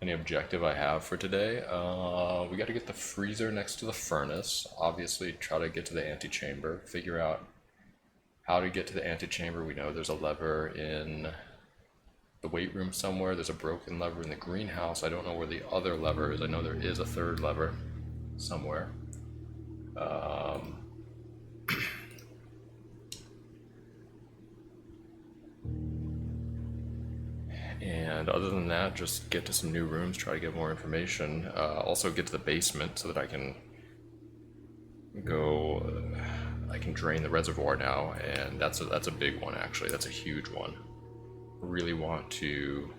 any objective I have for today. We got to get the freezer next to the furnace. Obviously, try to get to the antechamber. Figure out how to get to the antechamber. We know there's a lever in the weight room somewhere. There's a broken lever in the greenhouse. I don't know where the other lever is. I know there is a third lever somewhere. And other than that, just get to some new rooms, try to get more information. Also get to the basement so that I can go, I can drain the reservoir now, and that's a big one actually, that's a huge one. Really want to,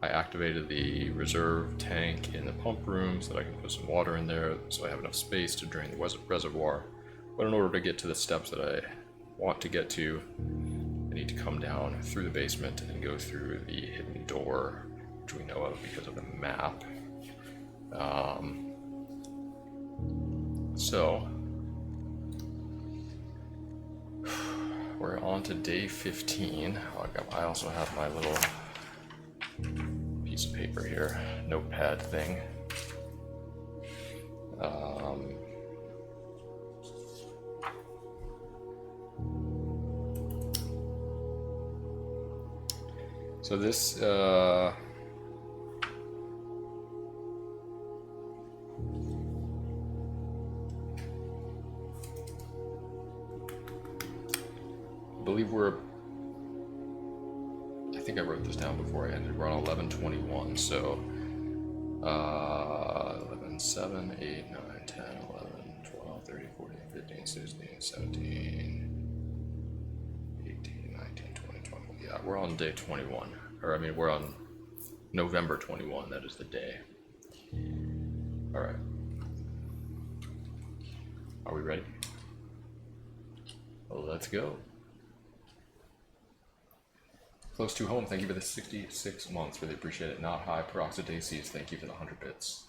I activated the reserve tank in the pump room so that I can put some water in there so I have enough space to drain the reservoir. But in order to get to the steps that I want to get to, I need to come down through the basement and go through the hidden door, which we know of because of the map. So, we're on to day 15. I also have my little piece of paper here, notepad thing. So this, I believe I think I wrote this down before I ended. We're on 11:21, so 11, 7, 8, 9, 10, 11, 12, 13, 14, 15, 16, 17, 18, 19, 20, 21. Yeah, we're on day 21. Or, I mean, we're on November 21. That is the day. Alright. Are we ready? Well, let's go. Close to home, thank you for the 66 months, really appreciate it. Not high, peroxidaces, thank you for the 100 bits.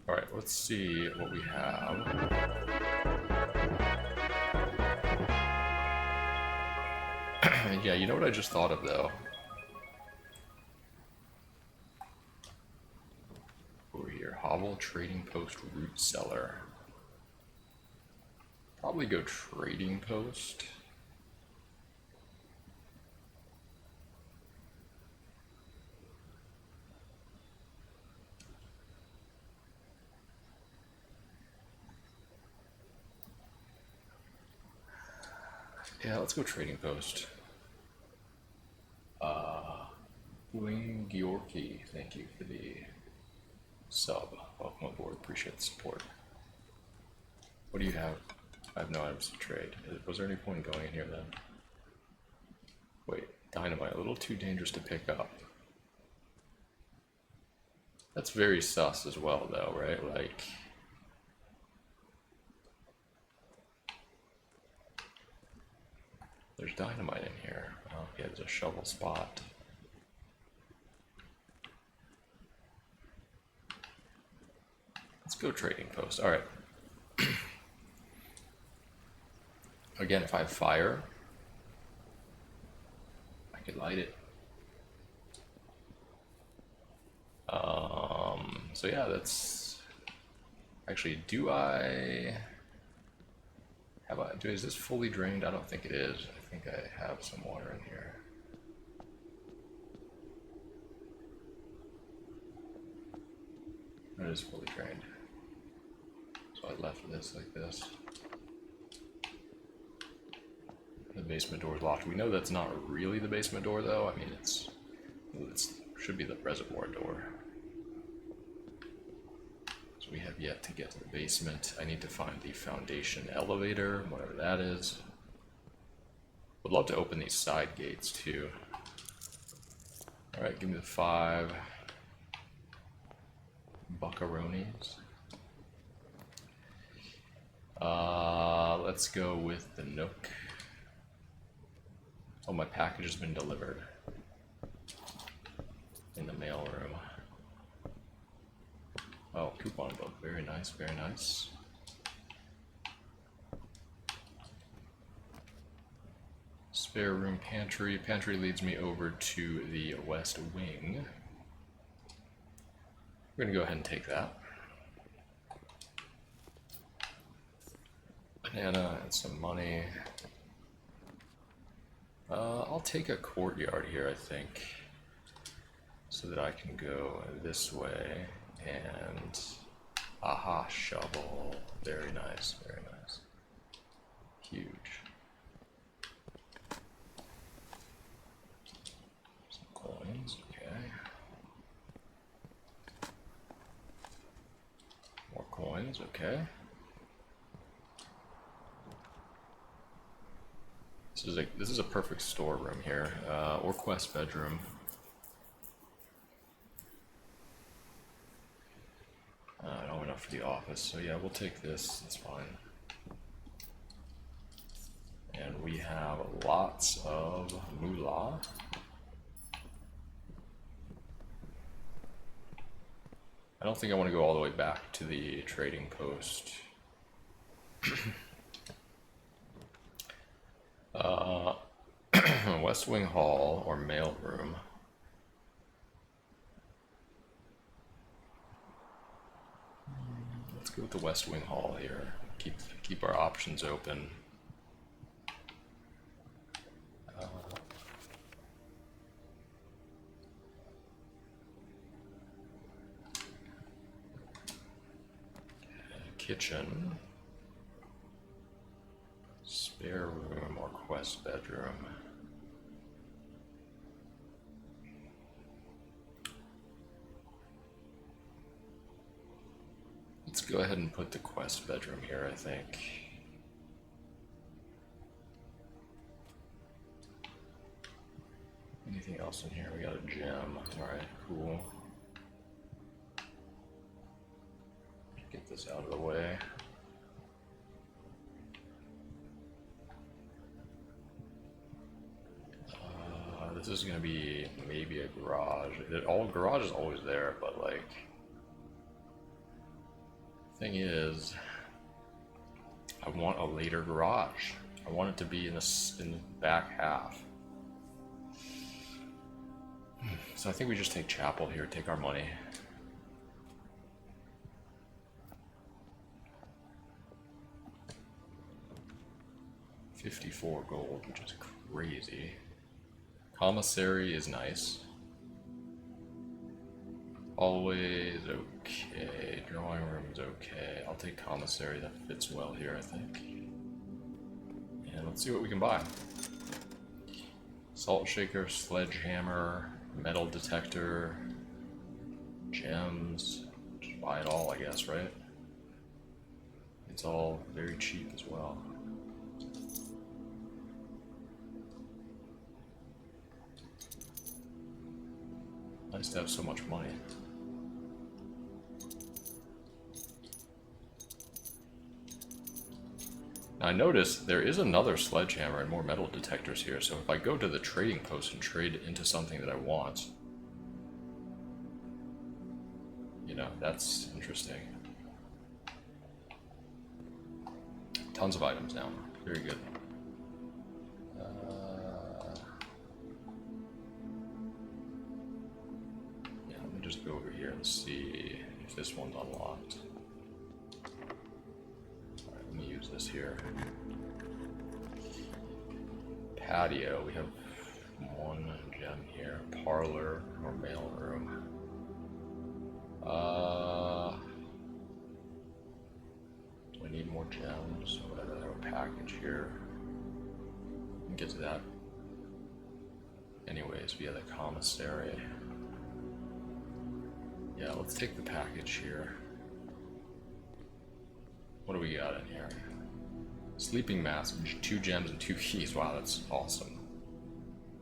Alright, let's see what we have. Yeah, you know what I just thought of though? Over here, Hovel Trading Post Root Cellar. Probably go Trading Post. Yeah, let's go Trading Post. Wing Georgi, thank you for the sub. Welcome aboard, appreciate the support. What do you have? I have no items to trade. Was there any point in going in here then? Wait, dynamite, a little too dangerous to pick up. That's very sus as well though, right? Like, there's dynamite in here. Oh, yeah, there's a shovel spot. Let's go Trading Post. All right. Again, if I have fire, I could light it. So yeah, that's actually. Is this fully drained? I don't think it is. I think I have some water in here. It is fully drained. So I left this like this. The basement door is locked. We know that's not really the basement door though. I mean, it should be the reservoir door. So we have yet to get to the basement. I need to find the foundation elevator, whatever that is. Would love to open these side gates too. Alright, give me the 5 buckaroonies. let's go with the Nook. Oh, my package has been delivered in the mail room. Oh, coupon book. Very nice, very nice. Spare room pantry. Pantry leads me over to the west wing. We're gonna go ahead and take that. Banana and some money. I'll take a courtyard here, I think, so that I can go this way. And aha, shovel. Very nice, very nice. Huge. Some coins, okay. More coins, okay. This is a perfect storeroom here, or quest bedroom. I don't have enough for the office, so yeah, we'll take this. That's fine. And we have lots of moolah. I don't think I want to go all the way back to the trading post. West Wing Hall or mail room. Let's go with the West Wing Hall here. Keep our options open. Kitchen. Spare room or quest bedroom. Let's go ahead and put the quest bedroom here, I think. Anything else in here? We got a gem. Alright, cool. Get this out of the way. This is gonna be maybe a garage. Garage is always there, but like, thing is, I want a later garage. I want it to be in the back half. So I think we just take chapel here, take our money. $54 gold, which is crazy. Commissary is nice. Always okay. Drawing room is okay. I'll take commissary. That fits well here, I think. And let's see what we can buy. Salt shaker, sledgehammer, metal detector, gems. Just buy it all, I guess, right? It's all very cheap as well. Nice to have so much money. Now I noticed there is another sledgehammer and more metal detectors here, so if I go to the trading post and trade into something that I want, you know, that's interesting. Tons of items now. Very good. Just go over here and see if this one's unlocked. Alright, let me use this here. Patio, we have one gem here. Parlor or mail room. Do I need more gems? Or whatever, I have a package here. We can get to that. Anyways, via the commissary. Yeah, let's take the package here. What do we got in here? Sleeping mask, 2 gems and 2 keys. Wow, that's awesome.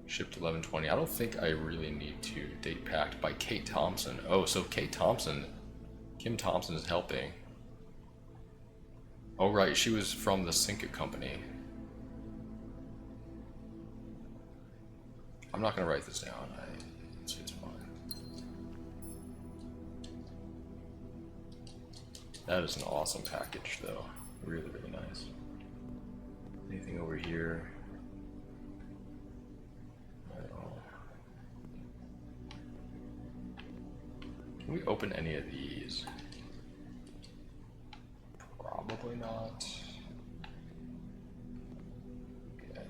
Shipped 11/20. I don't think I really need to. Date packed by Kate Thompson. Oh, so Kim Thompson is helping. Oh right, she was from the Sinket company. I'm not gonna write this down. It's fine. That is an awesome package, though. Really, really nice. Anything over here? No. Can we open any of these? Probably not. Okay.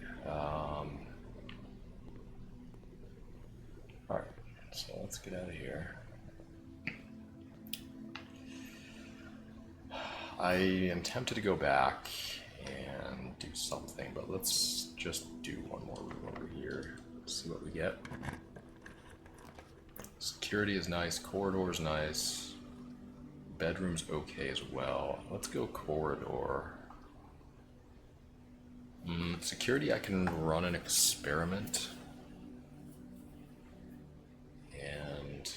Alright, so let's get out of here. I am tempted to go back and do something, but let's just do one more room over here. See what we get. Security is nice, corridor is nice, bedroom's okay as well. Let's go corridor. Security, I can run an experiment. And,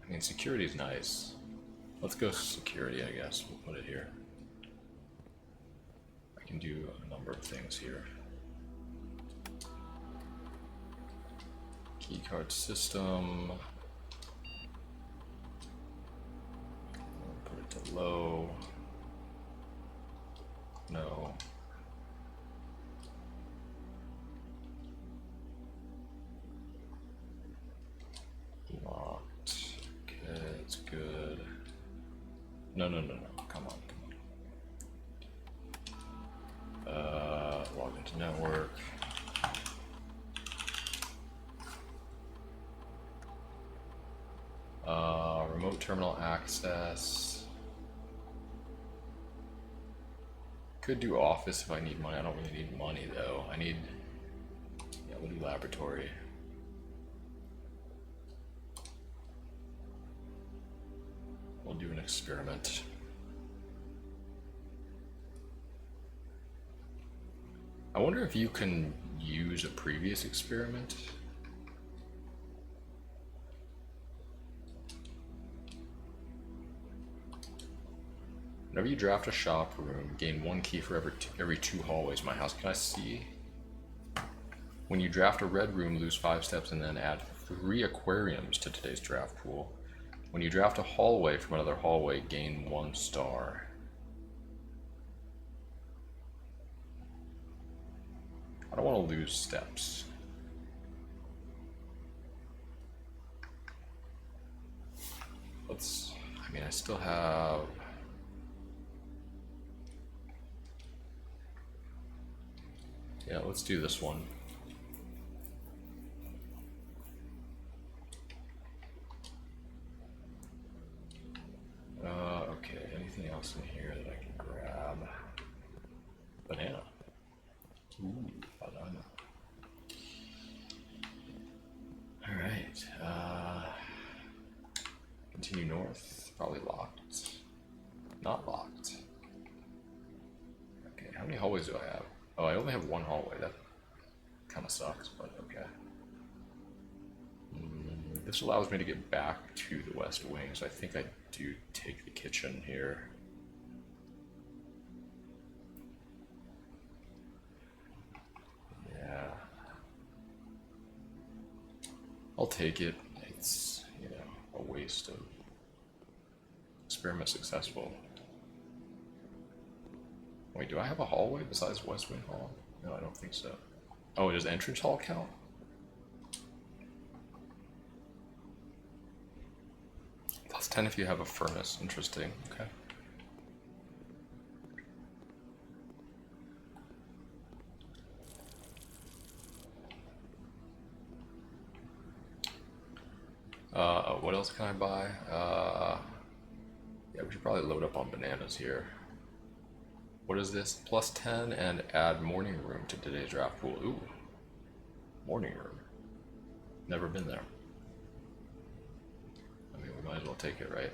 I mean, security is nice. Let's go security, I guess. We'll put it here. I can do a number of things here. Keycard system. Put it to low. No. Locked. Okay, it's good. No, come on. Log into network. Remote terminal access. Could do office if I need money. I don't really need money though. Yeah, we'll do laboratory. We'll do an experiment. I wonder if you can use a previous experiment. Whenever you draft a shop room, gain 1 key for every 2 hallways in my house. Can I see? When you draft a red room, lose 5 steps and then add 3 aquariums to today's draft pool. When you draft a hallway from another hallway, gain 1 star. I don't want to lose steps. I still have... Yeah, let's do this one. Okay, anything else in here that I can grab? Banana. Ooh, banana. Alright, continue north, probably locked. Not locked. Okay, how many hallways do I have? Oh, I only have 1 hallway, that kind of sucks, but okay. This allows me to get back to the west wing, so I think I do take the kitchen here. Yeah. I'll take it. It's, you know, a waste of experiment successful. Wait, do I have a hallway besides West Wing Hall? No, I don't think so. Oh, does entrance hall count? Plus 10 if you have a furnace. Interesting. Okay. What else can I buy? Yeah, we should probably load up on bananas here. What is this? Plus 10 and add morning room to today's draft pool. Ooh. Morning room. Never been there. I mean, we might as well take it, right?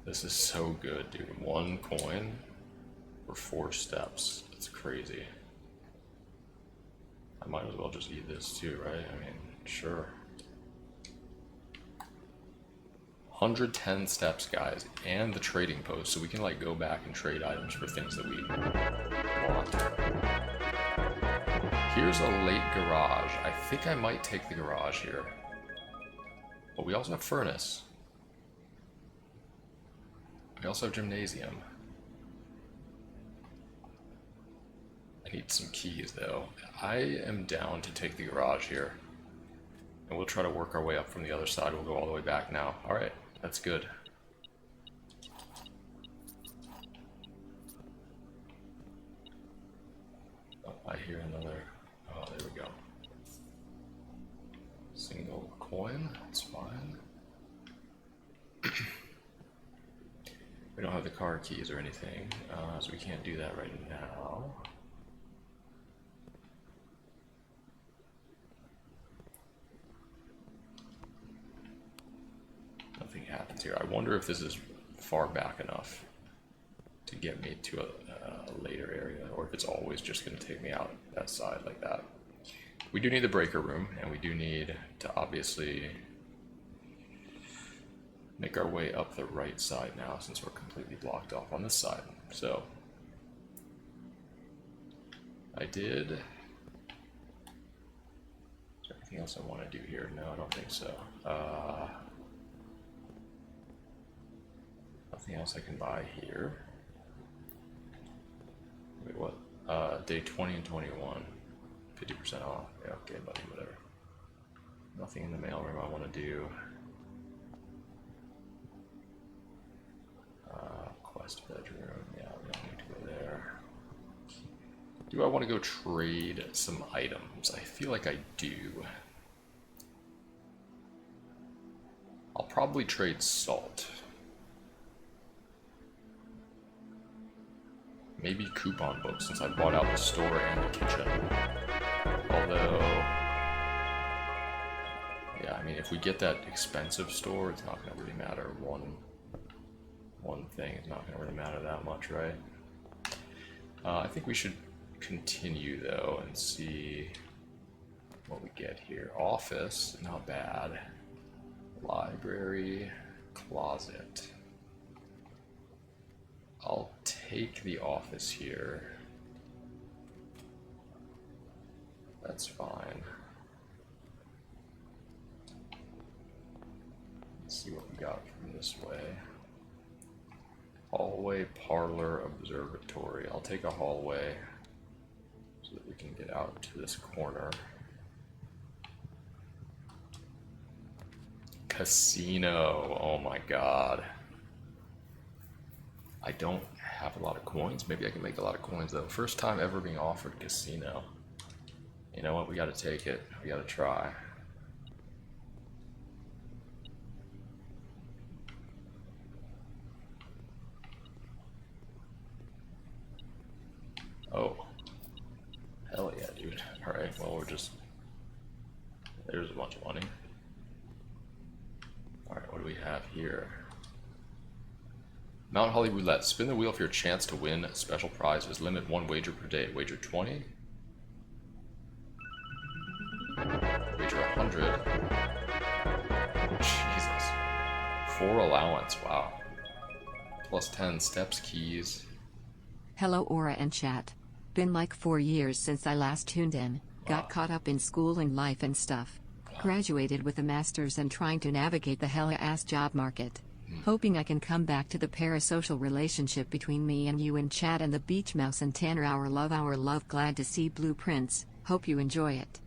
This is so good, dude. 1 coin for 4 steps. That's crazy. I might as well just eat this too, right? I mean, sure. 110 steps, guys, and the trading post, so we can like go back and trade items for things that we want. Here's a late garage. I think I might take the garage here. But we also have furnace. We also have gymnasium. I need some keys though. I am down to take the garage here. And we'll try to work our way up from the other side. We'll go all the way back now. Alright, that's good. Oh, I hear another. Oh, there we go. Single coin, that's fine. We don't have the car keys or anything, so we can't do that right now. Nothing happens here. I wonder if this is far back enough to get me to a later area, or if it's always just going to take me out that side like that. We do need the breaker room, and we do need to obviously make our way up the right side now, since we're completely blocked off on this side. So I did. Is there anything else I want to do here? No, I don't think so. Nothing else I can buy here. Wait, what? Day 20 and 21. 50% off. Yeah, okay, buddy, whatever. Nothing in the mailroom I want to do. Quest bedroom. Yeah, we don't need to go there. Do I want to go trade some items? I feel like I do. I'll probably trade salt. Maybe coupon books, since I bought out the store and the kitchen. Although, yeah, I mean, if we get that expensive store, it's not going to really matter. One thing is not going to really matter that much, right? I think we should continue, though, and see what we get here. Office, not bad. Library, closet. I'll take the office here. That's fine. Let's see what we got from this way. Hallway, parlor, observatory. I'll take a hallway so that we can get out to this corner. Casino. Oh my god. I don't have a lot of coins. Maybe I can make a lot of coins though. First time ever being offered casino. You know what? We gotta take it. We gotta try. Oh. Hell yeah, dude. Alright, well, we're just... There's a bunch of money. Alright, what do we have here? Mount Holly Roulette. Spin the wheel for your chance to win special prizes. Limit 1 wager per day. Wager 20. Wager 100. Jesus. 4 allowance. Wow. Plus 10 steps, keys. Hello Aura and chat. Been like 4 years since I last tuned in. Got caught up in school and life and stuff. Graduated with a master's and trying to navigate the hella-ass job market. Hoping I can come back to the parasocial relationship between me and you in chat and the beach mouse and Tanner. Our love. Glad to see blueprints. Hope you enjoy it.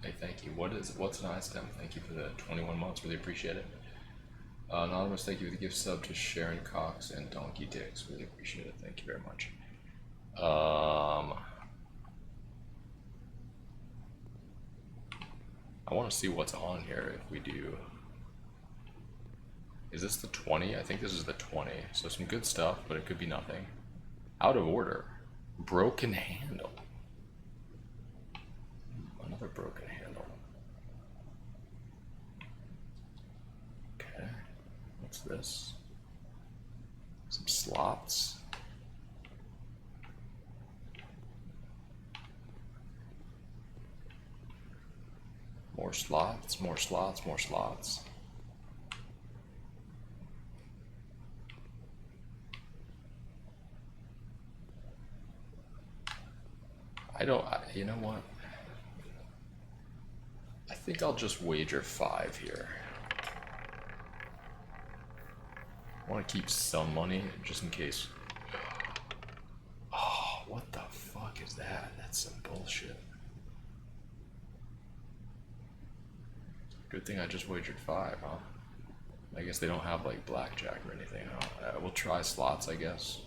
Hey, thank you. What's an iStem? Thank you for the 21 months. Really appreciate it. Anonymous, thank you for the gift sub to Sharon Cox and Donkey Dicks. Really appreciate it. Thank you very much. I want to see what's on here if we do. Is this the 20? I think this is the 20. So some good stuff, but it could be nothing. Out of order. Broken handle. Another broken handle. Okay. What's this? Some slots. More slots, more slots, more slots. You know what? I think I'll just wager 5 here. I want to keep some money just in case. Oh, what the fuck is that? That's some bullshit. Good thing I just wagered 5, huh? I guess they don't have like blackjack or anything. We'll try slots, I guess.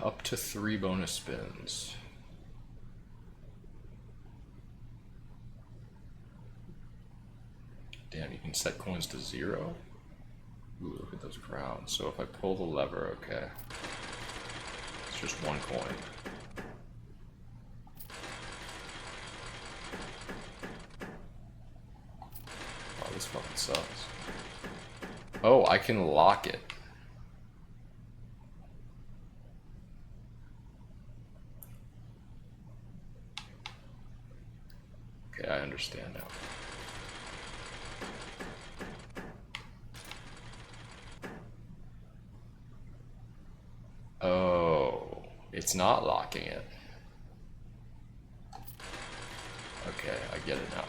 Up to 3 bonus spins. Damn, you can set coins to 0? Ooh, look at those crowns. So if I pull the lever, okay. It's just 1 coin. Oh, this fucking sucks. Oh, I can lock it. Okay, I understand now. Oh, it's not locking it. Okay, I get it now.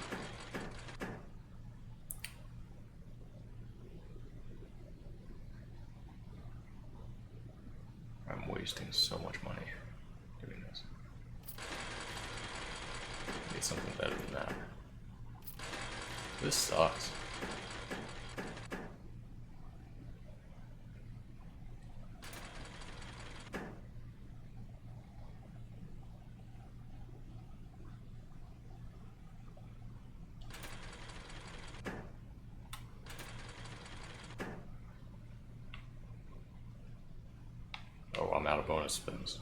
I'm wasting so much money doing this. I need something better than that. This sucks. Oh, I'm out of bonus spins.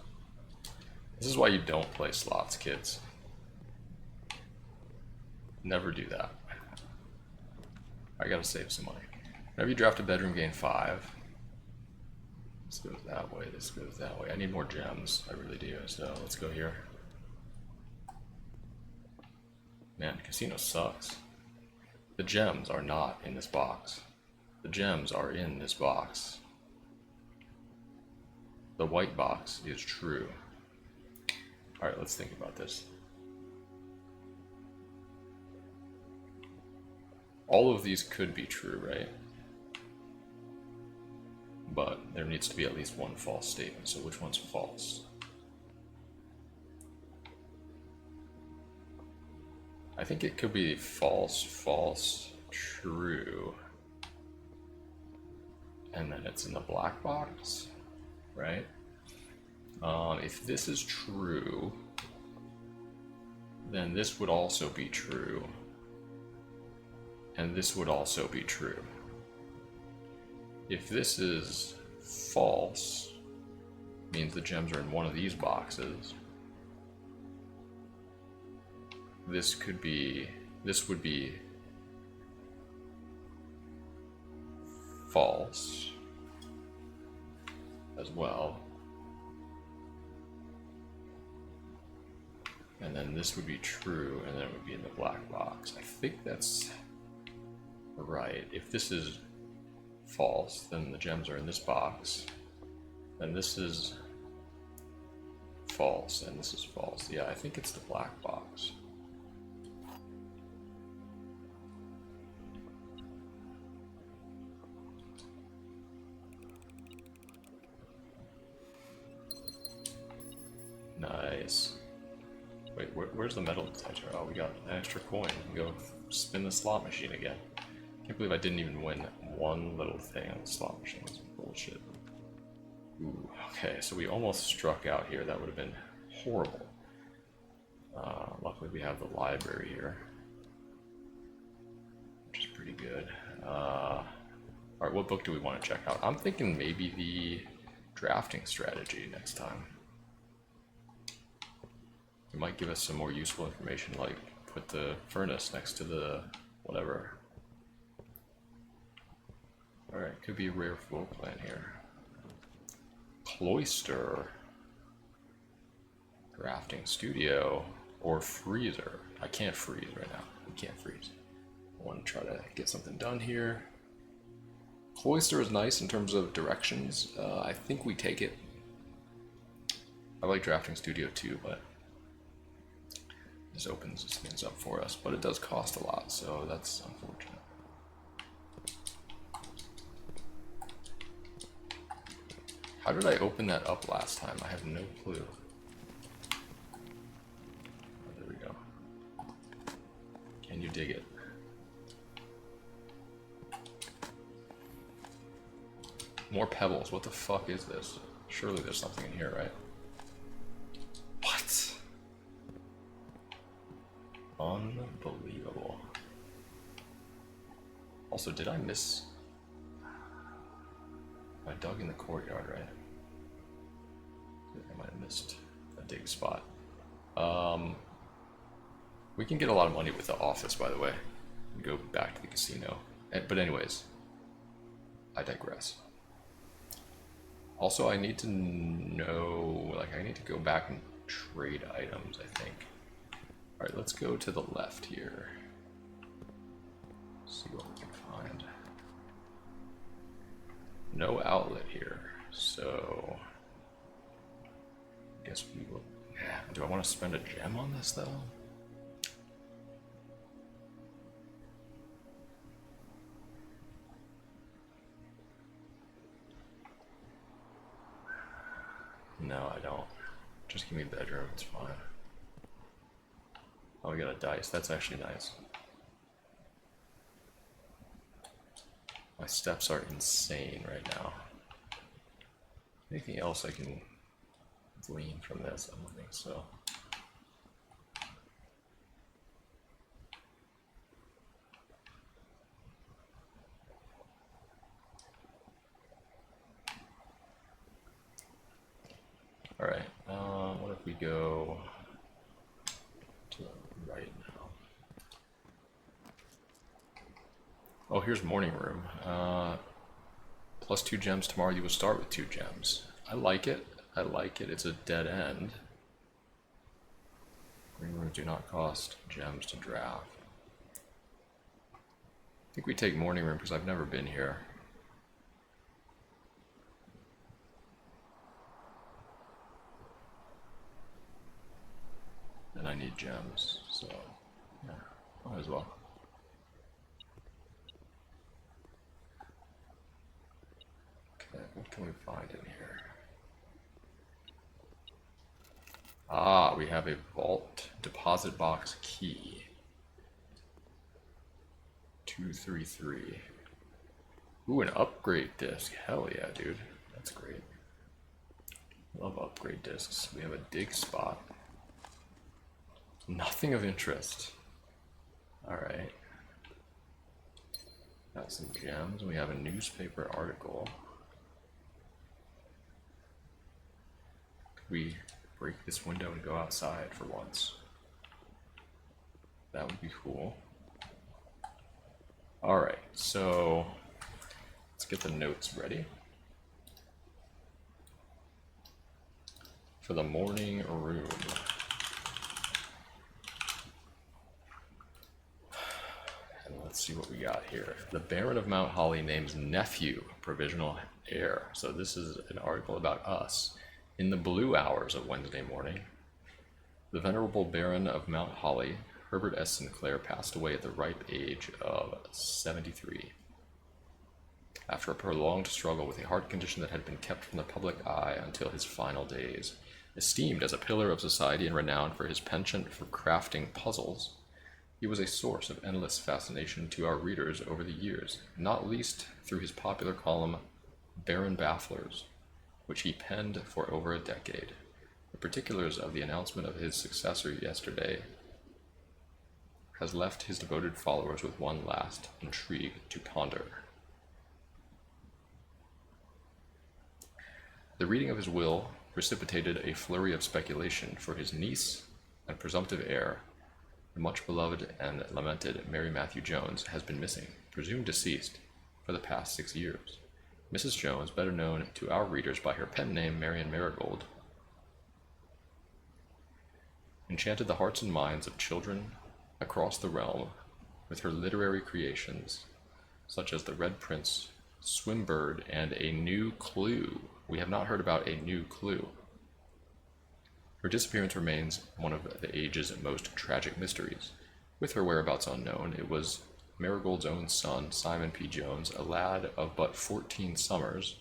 This is why you don't play slots, kids. Never do that. I gotta save some money. Whenever you draft a bedroom, gain 5. This goes that way, this goes that way. I need more gems, I really do, so let's go here. Man, casino sucks. The gems are not in this box. The gems are in this box. The white box is true. Alright, let's think about this. All of these could be true, right? But there needs to be at least one false statement, so which one's false? I think it could be false, false, true. And then it's in the black box, right? If this is true, then this would also be true. And this would also be true. If this is false, means the gems are in one of these boxes. This would be false as well. And then this would be true, and then it would be in the black box. I think that's right. If this is false, then the gems are in this box. Then this is false, and this is false. Yeah, I think it's the black box. Nice. Wait, where's the metal detector? Oh, we got an extra coin. We can go spin the slot machine again. Can't believe I didn't even win one little thing on the slot machine. That's bullshit. Ooh, okay, so we almost struck out here. That would have been horrible. Luckily we have the library here, which is pretty good. Alright, what book do we want to check out? I'm thinking maybe the drafting strategy next time. It might give us some more useful information, like put the furnace next to the whatever. Alright, could be a rare floor plan here. Cloister. Drafting studio. Or freezer. I can't freeze right now. We can't freeze. I want to try to get something done here. Cloister is nice in terms of directions. I think we take it. I like Drafting Studio too, but this opens things up for us. But it does cost a lot, so that's unfortunate. How did I open that up last time? I have no clue. Oh, there we go. Can you dig it? More pebbles. What the fuck is this? Surely there's something in here, right? What? Unbelievable. Also, did I miss... I dug in the courtyard, right? I might have missed a dig spot. We can get a lot of money with the office, by the way. And go back to the casino. But anyways, I digress. Also, I need to know, like, I need to go back and trade items, I think. Alright, let's go to the left here. See what we can find. No outlet here, so... I guess we will... Yeah, do I want to spend a gem on this, though? No, I don't. Just give me the bedroom, it's fine. Oh, we got a dice. That's actually nice. My steps are insane right now. Anything else I can glean from this? I don't think so. Alright, what if we go to the right now? Oh, here's morning room. Plus 2 gems tomorrow, you will start with 2 gems. I like it. I like it. It's a dead end. Green rooms do not cost gems to draft. I think we take morning room because I've never been here. And I need gems, so yeah, might as well. Okay, what can we find in here? Ah, we have a vault deposit box key. 233. Ooh, an upgrade disc. Hell yeah, dude. That's great. Love upgrade discs. We have a dig spot. Nothing of interest. Alright. Got some gems. We have a newspaper article. Could we break this window and go outside for once? That would be cool. Alright, so let's get the notes ready for the morning room. Let's see what we got here. The Baron of Mount Holly names nephew provisional heir. So this is an article about us. In the blue hours of Wednesday morning, the venerable Baron of Mount Holly, Herbert S. Sinclair, passed away at the ripe age of 73. After a prolonged struggle with a heart condition that had been kept from the public eye until his final days. Esteemed as a pillar of society and renowned for his penchant for crafting puzzles, he was a source of endless fascination to our readers over the years, not least through his popular column, Baron Bafflers, which he penned for over a decade. The particulars of the announcement of his successor yesterday has left his devoted followers with one last intrigue to ponder. The reading of his will precipitated a flurry of speculation, for his niece and presumptive heir, the much beloved and lamented Mary Matthew Jones, has been missing, presumed deceased, for the past 6 years. Mrs. Jones, better known to our readers by her pen name Marion Marigold, enchanted the hearts and minds of children across the realm with her literary creations, such as The Red Prince, Swimbird, and A New Clue. We have not heard about A New Clue. Her disappearance remains one of the age's most tragic mysteries. With her whereabouts unknown, it was Marigold's own son, Simon P. Jones, a lad of but 14 summers,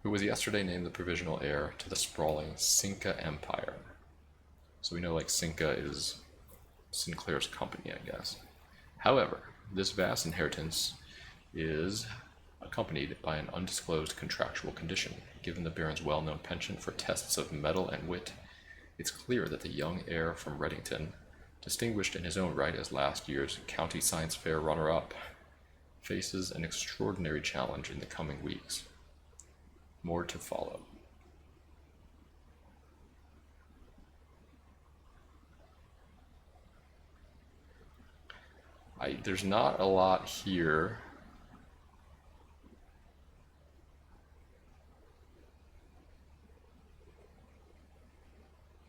who was yesterday named the provisional heir to the sprawling Cinca Empire. So we know like Cinca is Sinclair's company, I guess. However, this vast inheritance is accompanied by an undisclosed contractual condition. Given the Baron's well-known penchant for tests of mettle and wit, it's clear that the young heir from Reddington, distinguished in his own right as last year's County Science Fair runner-up, faces an extraordinary challenge in the coming weeks. More to follow. There's not a lot here.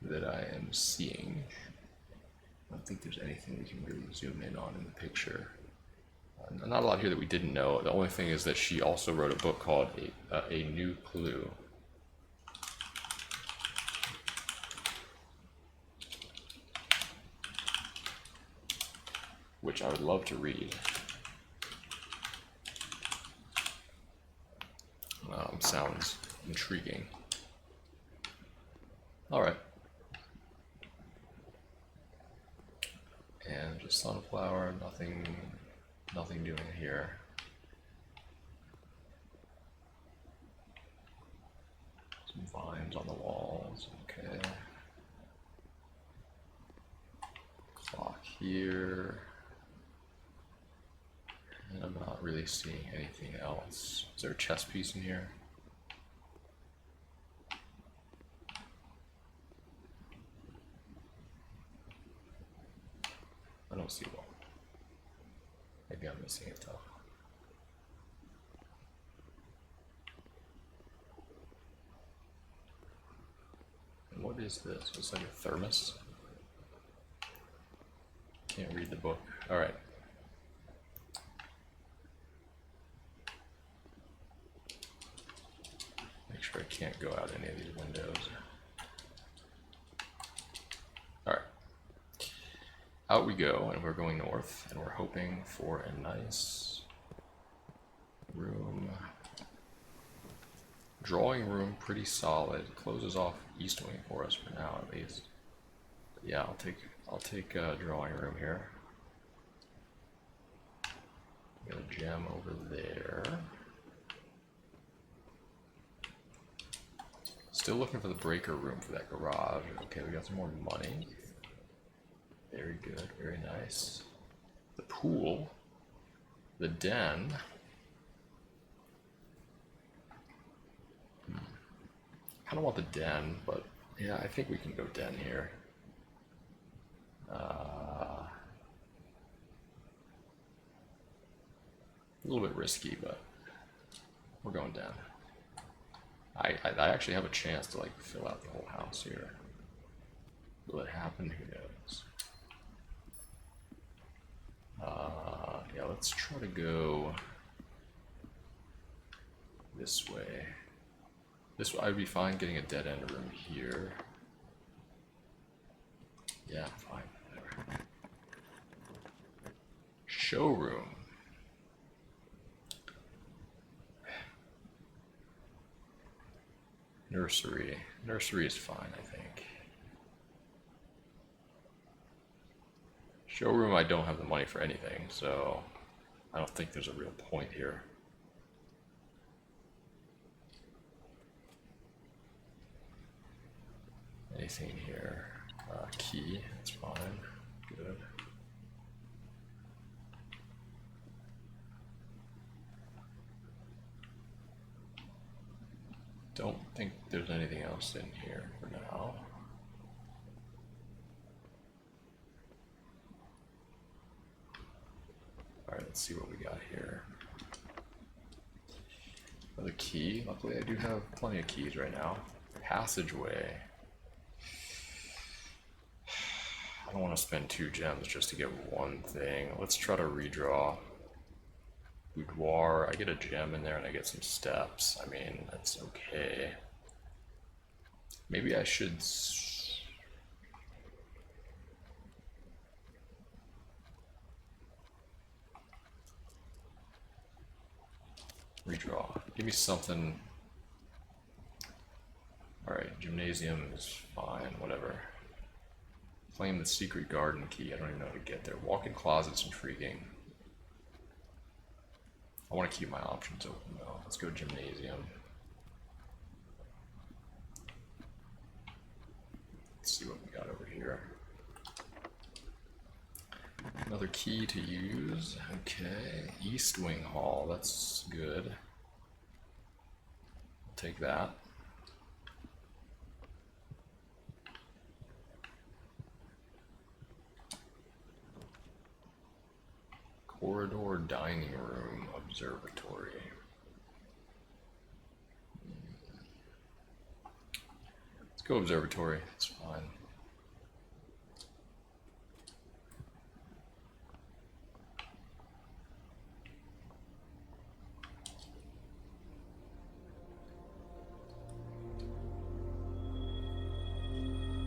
That I am seeing. I don't think there's anything we can really zoom in on in the picture. Not a lot here that we didn't know. The only thing is that she also wrote a book called A New Clue. Which I would love to read. Sounds intriguing. Alright. And just sunflower, nothing doing here. Some vines on the walls, okay. Clock here. And I'm not really seeing anything else. Is there a chess piece in here? I don't see one. Maybe I'm missing it though. And what is this? It's like a thermos? Can't read the book. Alright. Make sure I can't go out any of these windows. Alright. Out we go, and we're going north, and we're hoping for a nice room. Drawing room, pretty solid. Closes off East Wing for us for now, at least. But yeah, I'll take a drawing room here. Got a gem over there. Still looking for the breaker room for that garage. Okay, we got some more money. Very good, very nice. The pool, the den. I don't want the den, but yeah, I think we can go den here. A little bit risky, but we're going den. I actually have a chance to like fill out the whole house here. Will it happen? Who knows? Yeah, let's try to go this way. This way, I'd be fine getting a dead end room here. Yeah, fine, whatever. Showroom. Nursery. Nursery is fine, I think. Showroom, I don't have the money for anything, so I don't think there's a real point here. Anything here? Key, that's fine. Good. Don't think there's anything else in here for now. Alright, let's see what we got here. Another key. Luckily I do have plenty of keys right now. Passageway. I don't want to spend 2 gems just to get one thing. Let's try to redraw. Boudoir. I get a gem in there and I get some steps. I mean, that's okay. Maybe I should... redraw. Give me something... Alright, gymnasium is fine, whatever. Claim the secret garden key. I don't even know how to get there. Walk-in closet's intriguing. I want to keep my options open though. Let's go gymnasium. Let's see what we got over here. Another key to use. Okay, East Wing Hall. That's good. I'll take that. Corridor dining room observatory. Let's go observatory. It's fine.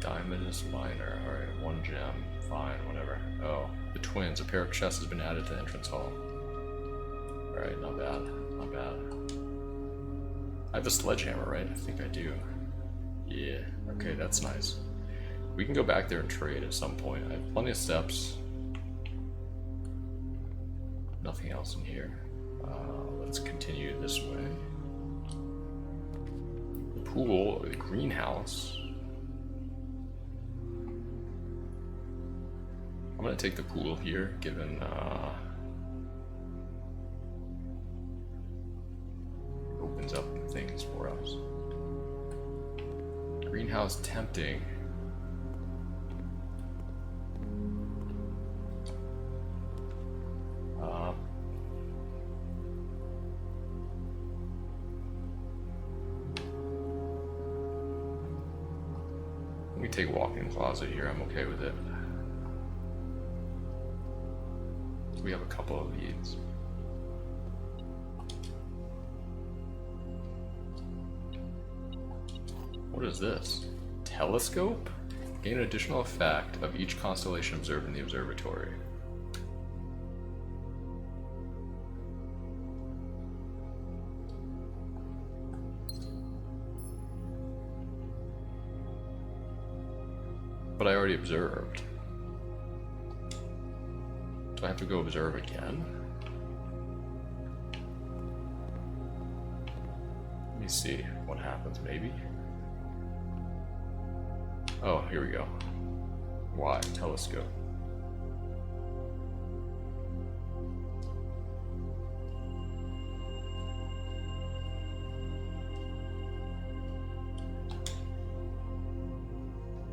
Diamondus minor. Alright, 1 gem. Fine, whatever. Oh, the twins. A pair of chests has been added to the entrance hall. Alright, not bad. Not bad. I have a sledgehammer, right? I think I do. Yeah. Okay, that's nice. We can go back there and trade at some point. I have plenty of steps. Nothing else in here. Let's continue this way. The pool, or the greenhouse. I'm gonna take the pool here, given opens up things for us. Greenhouse tempting. Let me take walk-in closet here. I'm okay with it. We have a couple of these. What is this? Telescope? Gain an additional effect of each constellation observed in the observatory. But I already observed. Do I have to go observe again? Let me see what happens, maybe. Oh, here we go. Why? Telescope.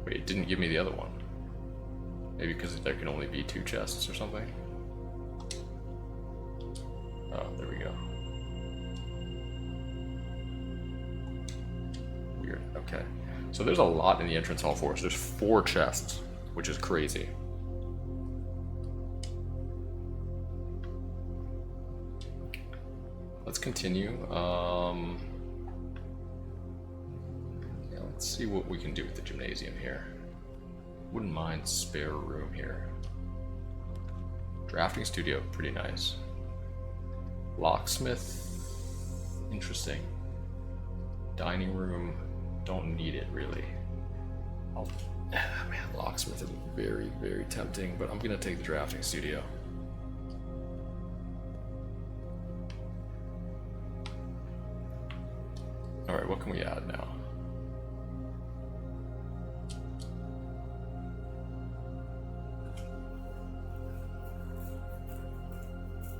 Wait, it didn't give me the other one. Maybe because there can only be 2 chests or something? Oh, there we go. Weird, okay. So there's a lot in the entrance hall for us. There's 4 chests, which is crazy. Let's continue. Yeah, let's see what we can do with the gymnasium here. Wouldn't mind spare room here. Drafting studio, pretty nice. Locksmith, interesting. Dining room, don't need it really. Man, locksmith is very, very tempting, but I'm gonna take the drafting studio. Alright, what can we add now?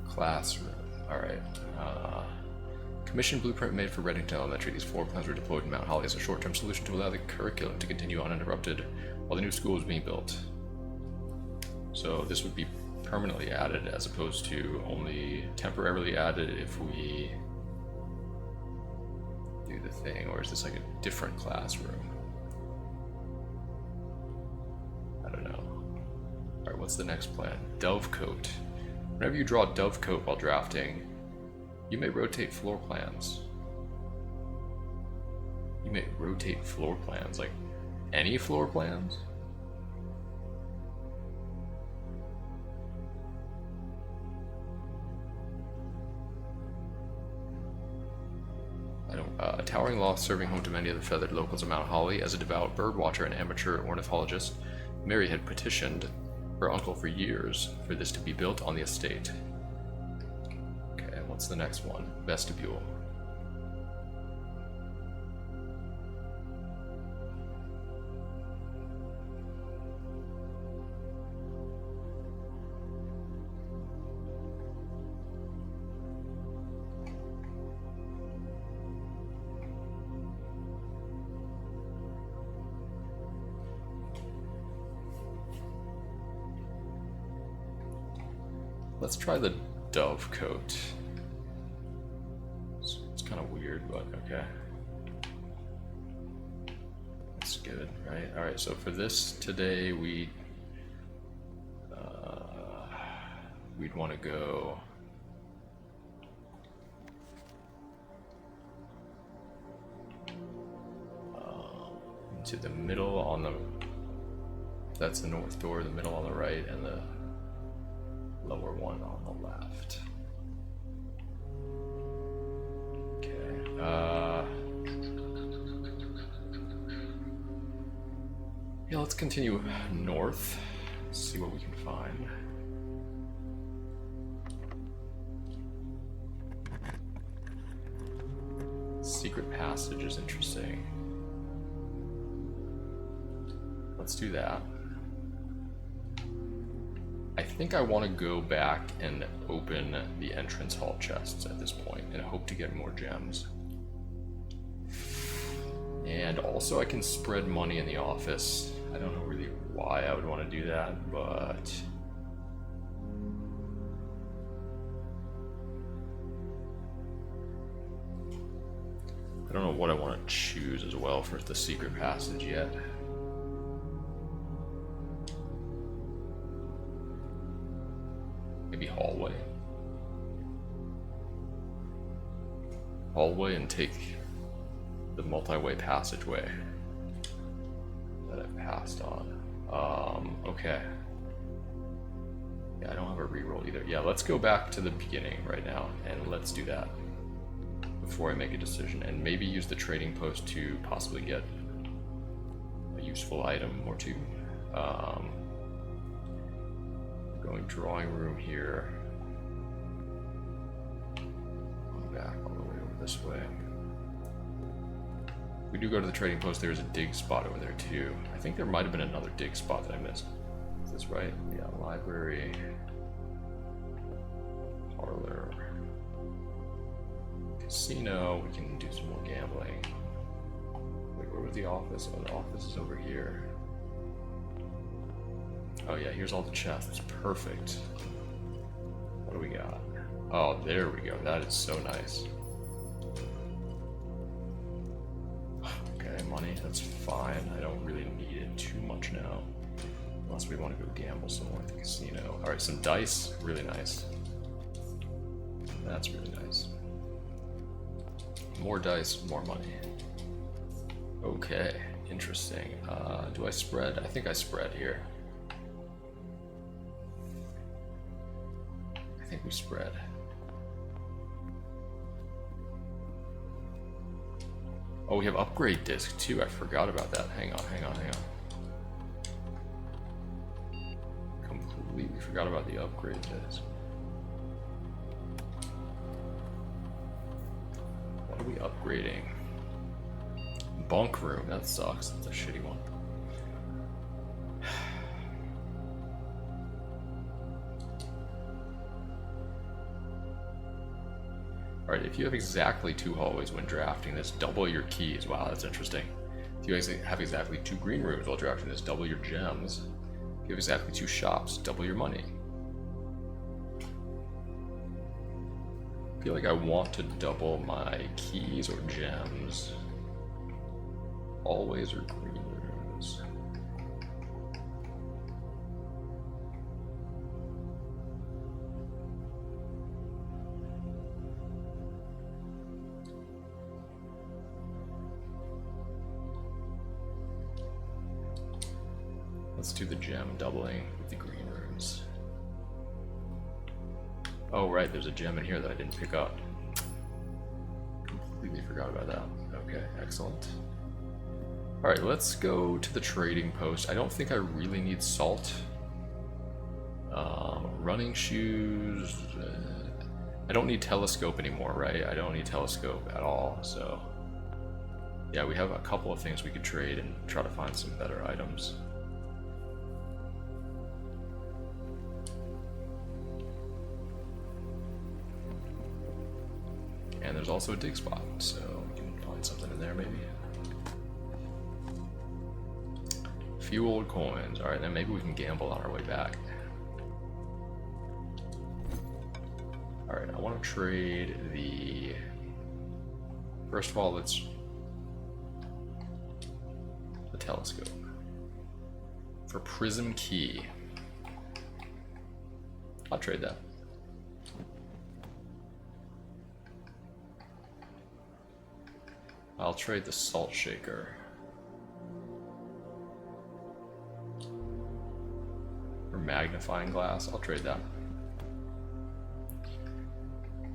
Classroom. Alright. Commission blueprint made for Reddington Elementary. These floor plans were deployed in Mount Holly as a short-term solution to allow the curriculum to continue uninterrupted while the new school was being built. So this would be permanently added as opposed to only temporarily added if we do the thing, or is this like a different classroom? I don't know. Alright, what's the next plan? Dovecote. Whenever you draw Dovecote while drafting, you may rotate floor plans. You may rotate floor plans, like any floor plans? A towering loft serving home to many of the feathered locals of Mount Holly. As a devout birdwatcher and amateur ornithologist, Mary had petitioned her uncle for years for this to be built on the estate. Okay, what's the next one? Vestibule. Let's try the dove coat. It's kind of weird, but okay. That's good, right? Alright, so for this today, we'd want to go into the middle on the... That's the north door, the middle on the right, and the lower one on the left. Okay. Yeah, let's continue north. See what we can find. Secret passage is interesting. Let's do that. I think I want to go back and open the entrance hall chests at this point and hope to get more gems. And also I can spread money in the office. I don't know really why I would want to do that, but... I don't know what I want to choose as well for the secret passage yet. Maybe hallway. Hallway and take the multi-way passageway that I passed on. Okay. Yeah, I don't have a reroll either. Yeah, let's go back to the beginning right now and let's do that before I make a decision, and maybe use the trading post to possibly get a useful item or two. Going drawing room here. Going back all the way over this way. We do go to the trading post. There's a dig spot over there too. I think there might have been another dig spot that I missed. Is this right? Yeah, library, parlor, casino. We can do some more gambling. Wait, where was the office? Oh, the office is over here. Oh yeah, here's all the chests. Perfect. What do we got? Oh, there we go. That is so nice. Okay, money. That's fine. I don't really need it too much now. Unless we want to go gamble somewhere at the casino. Alright, some dice. Really nice. That's really nice. More dice, more money. Okay, interesting. Do I spread? I think I spread here. I think we spread. Oh, we have upgrade disc too. I forgot about that. Hang on. Completely forgot about the upgrade disc. What are we upgrading? Bunk room. That sucks. That's a shitty one. Alright, if you have exactly 2 hallways when drafting this, double your keys. Wow, that's interesting. If you have exactly 2 green rooms while drafting this, double your gems. If you have exactly 2 shops, double your money. I feel like I want to double my keys or gems. Hallways or green rooms. Let's do the gem doubling with the green runes. Oh right, there's a gem in here that I didn't pick up. Completely forgot about that. Okay, excellent. Alright, let's go to the trading post. I don't think I really need salt. Running shoes... I don't need telescope anymore, right? I don't need telescope at all, so... Yeah, we have a couple of things we could trade and try to find some better items. And there's also a dig spot, so we can find something in there maybe. Few old coins. Alright, then maybe we can gamble on our way back. Alright, I want to trade the... First of all, let's... the telescope. For prism key. I'll trade that. I'll trade the salt shaker. For magnifying glass, I'll trade that.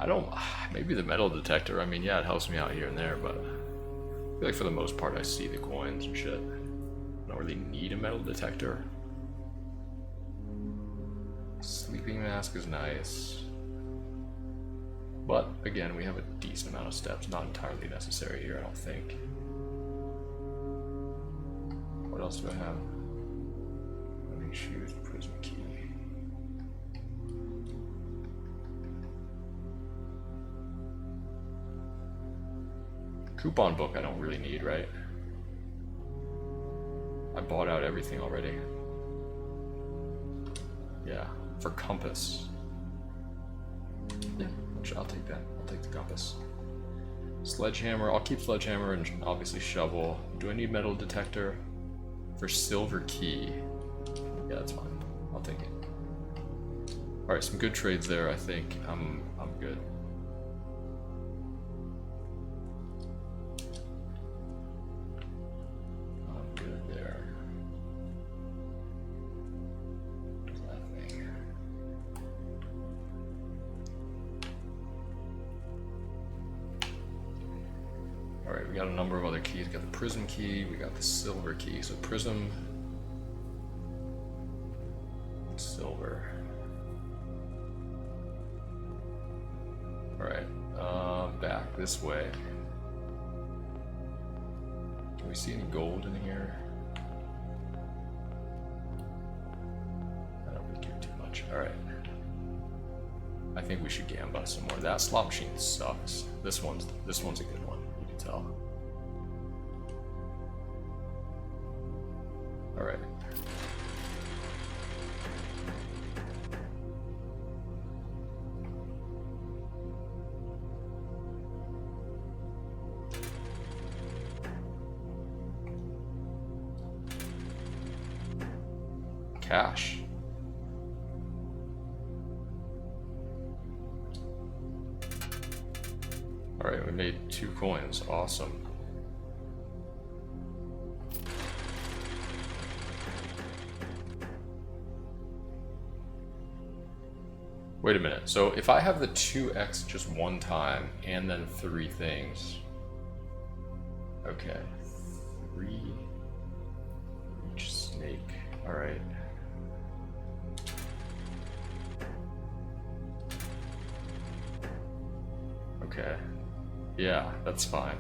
I don't, maybe the metal detector, I mean, yeah, it helps me out here and there, but I feel like for the most part I see the coins and shit. I don't really need a metal detector. Sleeping mask is nice. But, again, we have a decent amount of steps, not entirely necessary here, I don't think. What else do I have? Running shoes, prism key. Coupon book I don't really need, right? I bought out everything already. Yeah, for compass. Yeah, I'll take that. I'll take the compass. Sledgehammer, I'll keep sledgehammer and obviously shovel. Do I need metal detector? For silver key. Yeah, that's fine. I'll take it. Alright, some good trades there, I think. I'm good. I'm good there. What's that thing? Alright, we got a number of other keys. We got the prism key, we got the silver key. So prism, silver. Alright, back this way. Can we see any gold in here? I don't really care too much. Alright. I think we should gamble some more. That slot machine sucks. This one's a good one, you can tell. Alright. Cash. Alright, we made 2 coins. Awesome. Wait a minute. So if I have the 2x just one time and then 3 things. Okay. 3 each snake. Alright. Okay. Yeah, that's fine.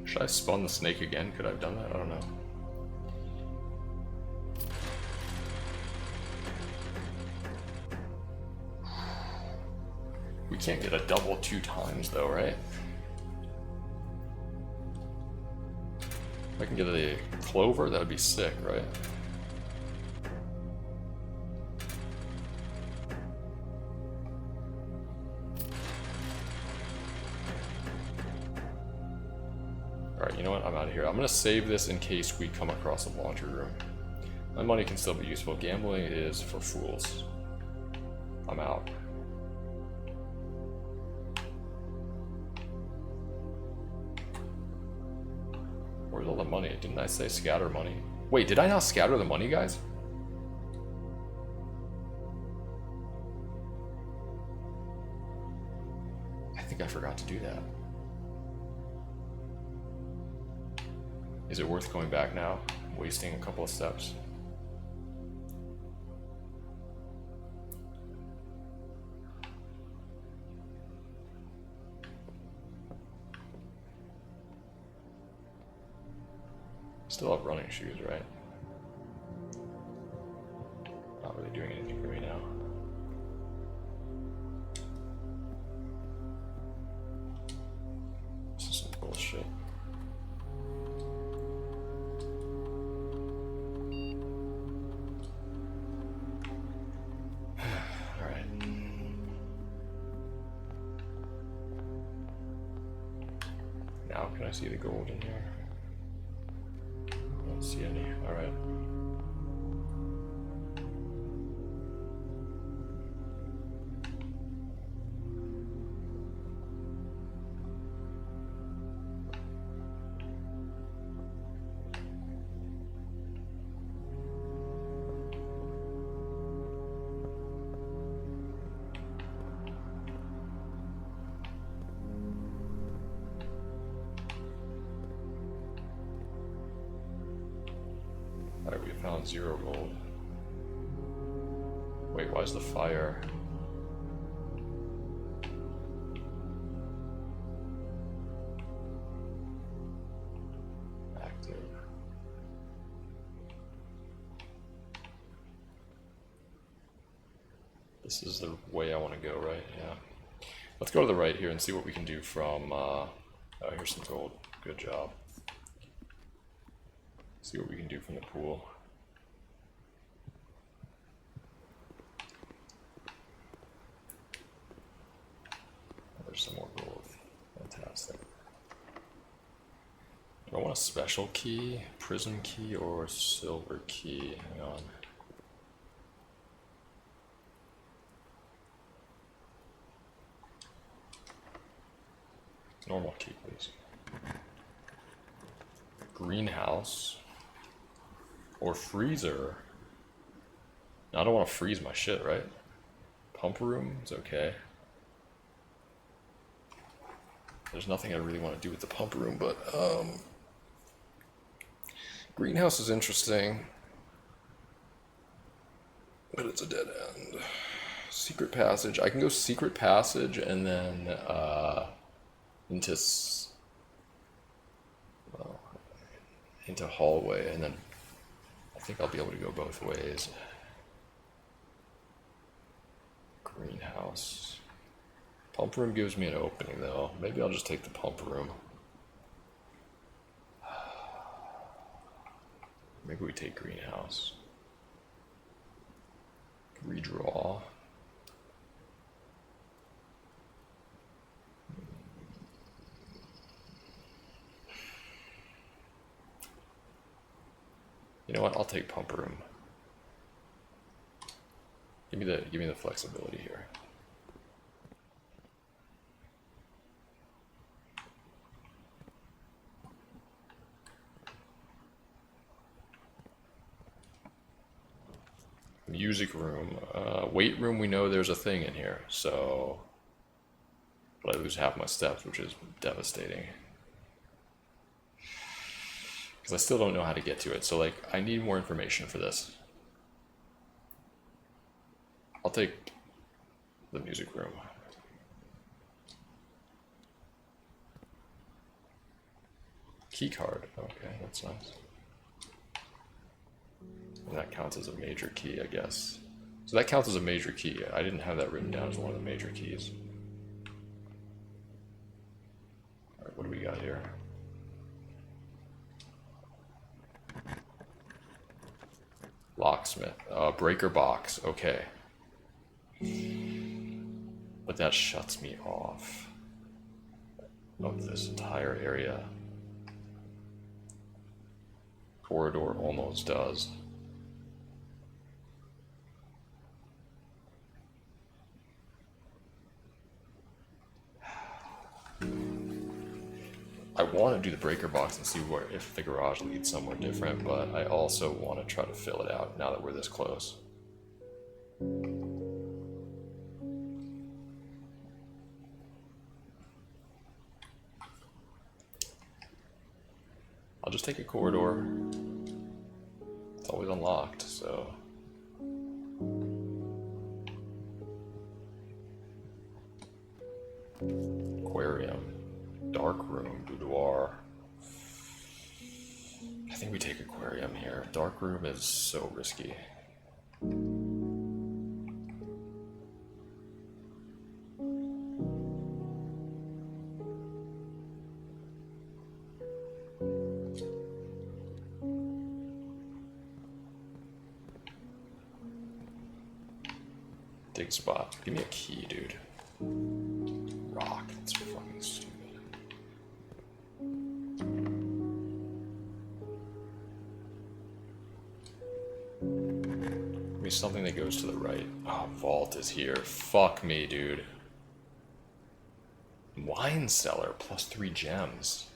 Should I spawn the snake again? Could I have done that? I don't know. We can't get a double 2 times though, right? If I can get a clover, that would be sick, right? Alright, you know what? I'm out of here. I'm gonna save this in case we come across a laundry room. My money can still be useful. Gambling is for fools. I'm out. Where's all the money? Didn't I say scatter money? Wait, did I not scatter the money, guys? I think I forgot to do that. Is it worth going back now? Wasting a couple of steps? Still have running shoes, right? Not really doing anything for me now. This is some bullshit. Alright. Now can I see the gold in here? I don't see any. Alright. Alright, we found 0 gold. Wait, why is the fire? Active. This is the way I want to go, right? Yeah. Let's go to the right here and see what we can do from, oh, here's some gold. Good job. See what we can do from the pool. Oh, there's some more gold. Fantastic. Do I want a special key, prism key, or silver key? Hang on. Normal key, please. Greenhouse. Or freezer. Now, I don't want to freeze my shit, right? Pump room is okay. There's nothing I really want to do with the pump room, but greenhouse is interesting. But it's a dead end. Secret passage. I can go secret passage and then into hallway, and then I think I'll be able to go both ways. Greenhouse. Pump room gives me an opening though. Maybe I'll just take the pump room. Maybe we take greenhouse. Redraw. You know what? I'll take pump room. Give me the flexibility here. Music room. Weight room, we know there's a thing in here, so... But I lose half my steps, which is devastating. Because I still don't know how to get to it, so like, I need more information for this. I'll take the music room. Key card, okay, that's nice. And that counts as a major key, I guess. So that counts as a major key. I didn't have that written down as one of the major keys. Alright, what do we got here? Locksmith. Breaker box. Okay. But that shuts me off of this entire area. Corridor almost does. I want to do the breaker box and see where if the garage leads somewhere different, but I also want to try to fill it out now that we're this close. I'll just take a corridor. It's always unlocked, so. Aquarium. Dark room, boudoir. I think we take aquarium here. Dark room is so risky. Dig spot. Give me a key, dude. Rock. That's fucking stupid. Give me something that goes to the right. Oh, vault is here. Fuck me, dude. Wine cellar plus 3 gems.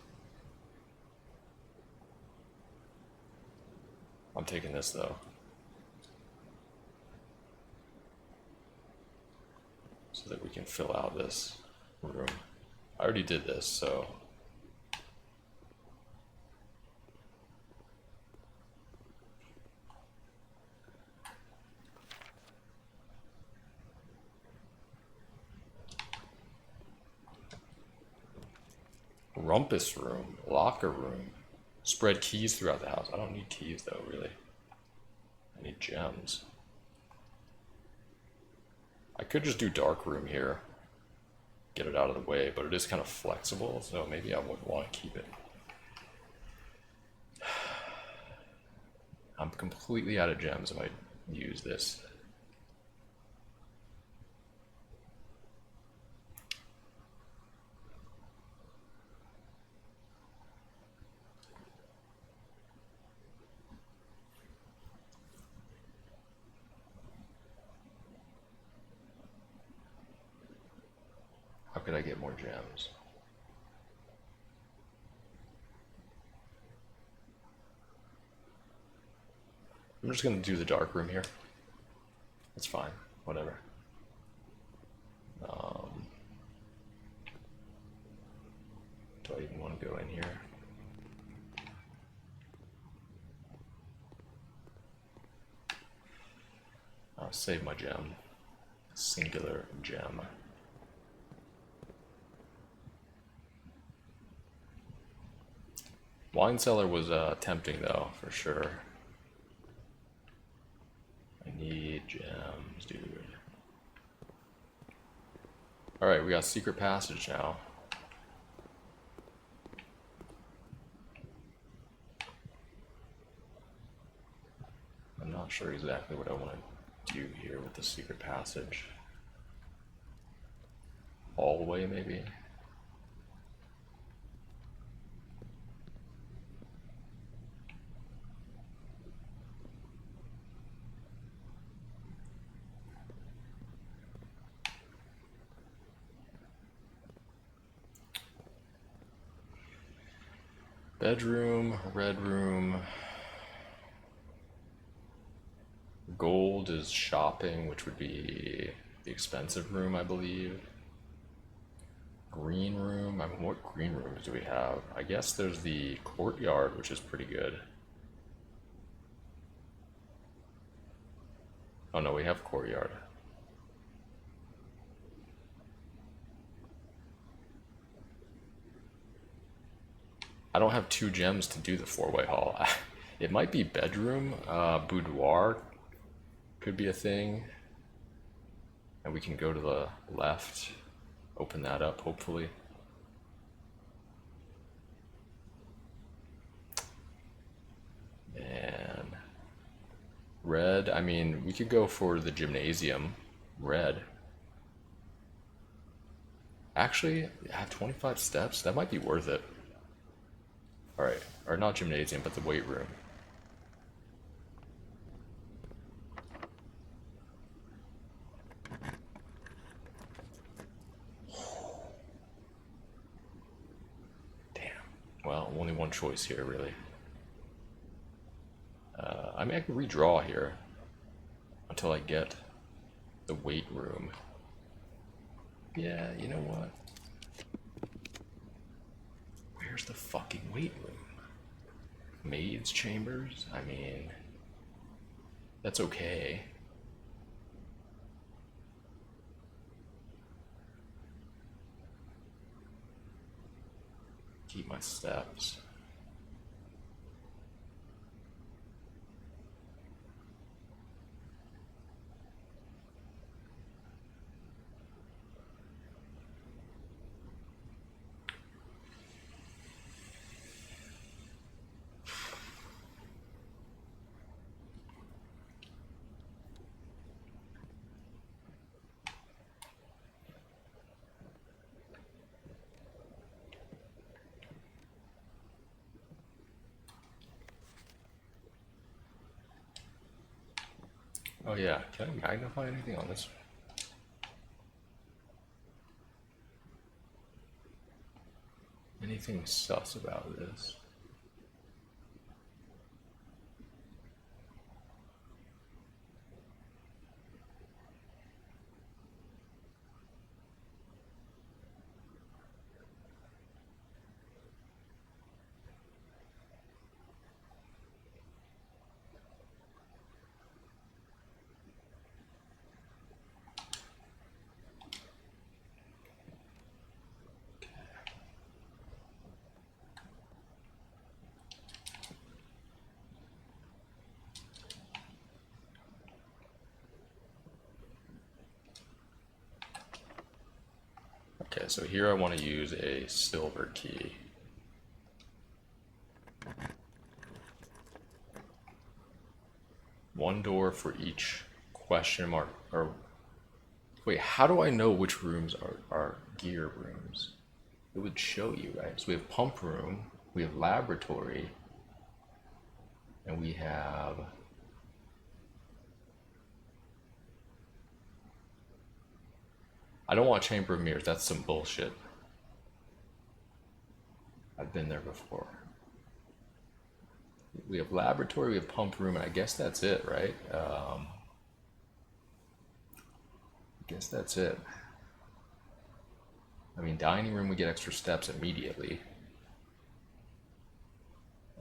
I'm taking this though. So that we can fill out this room. I already did this, so. Rumpus room, locker room. Spread keys throughout the house. I don't need keys though, really. I need gems. I could just do dark room here, get it out of the way, but it is kind of flexible, so maybe I wouldn't want to keep it. I'm completely out of gems if I use this. How could I get more gems? I'm just gonna do the dark room here. That's fine, whatever. Do I even want to go in here? I'll save my gem. Singular gem. Wine cellar was tempting though, for sure. I need gems, dude. Alright, we got secret passage now. I'm not sure exactly what I want to do here with the secret passage. Hallway, maybe? Bedroom, red room. Gold is shopping, which would be the expensive room, I believe. Green room, I mean, what green rooms do we have? I guess there's the courtyard, which is pretty good. Oh no, we have courtyard. I don't have 2 gems to do the 4-way hall. It might be bedroom, boudoir could be a thing. And we can go to the left, open that up, hopefully. Red, I mean, we could go for the gymnasium. Red. Actually, have 25 steps? That might be worth it. Alright, or not gymnasium, but the weight room. Damn. Well, only one choice here, really. I mean, I can redraw here until I get the weight room. Yeah, you know what? Where's the fucking weight room? Maid's chambers? I mean, that's okay. Keep my steps. Oh yeah, can I magnify anything on this? Anything sus about this? Okay, so here I want to use a silver key. One door for each question mark, or wait, how do I know which rooms are gear rooms? It would show you, right? So we have pump room, we have laboratory, and we have... I don't want Chamber of Mirrors, that's some bullshit. I've been there before. We have laboratory, we have pump room, and I guess that's it, right? I guess that's it. I mean, dining room, we get extra steps immediately.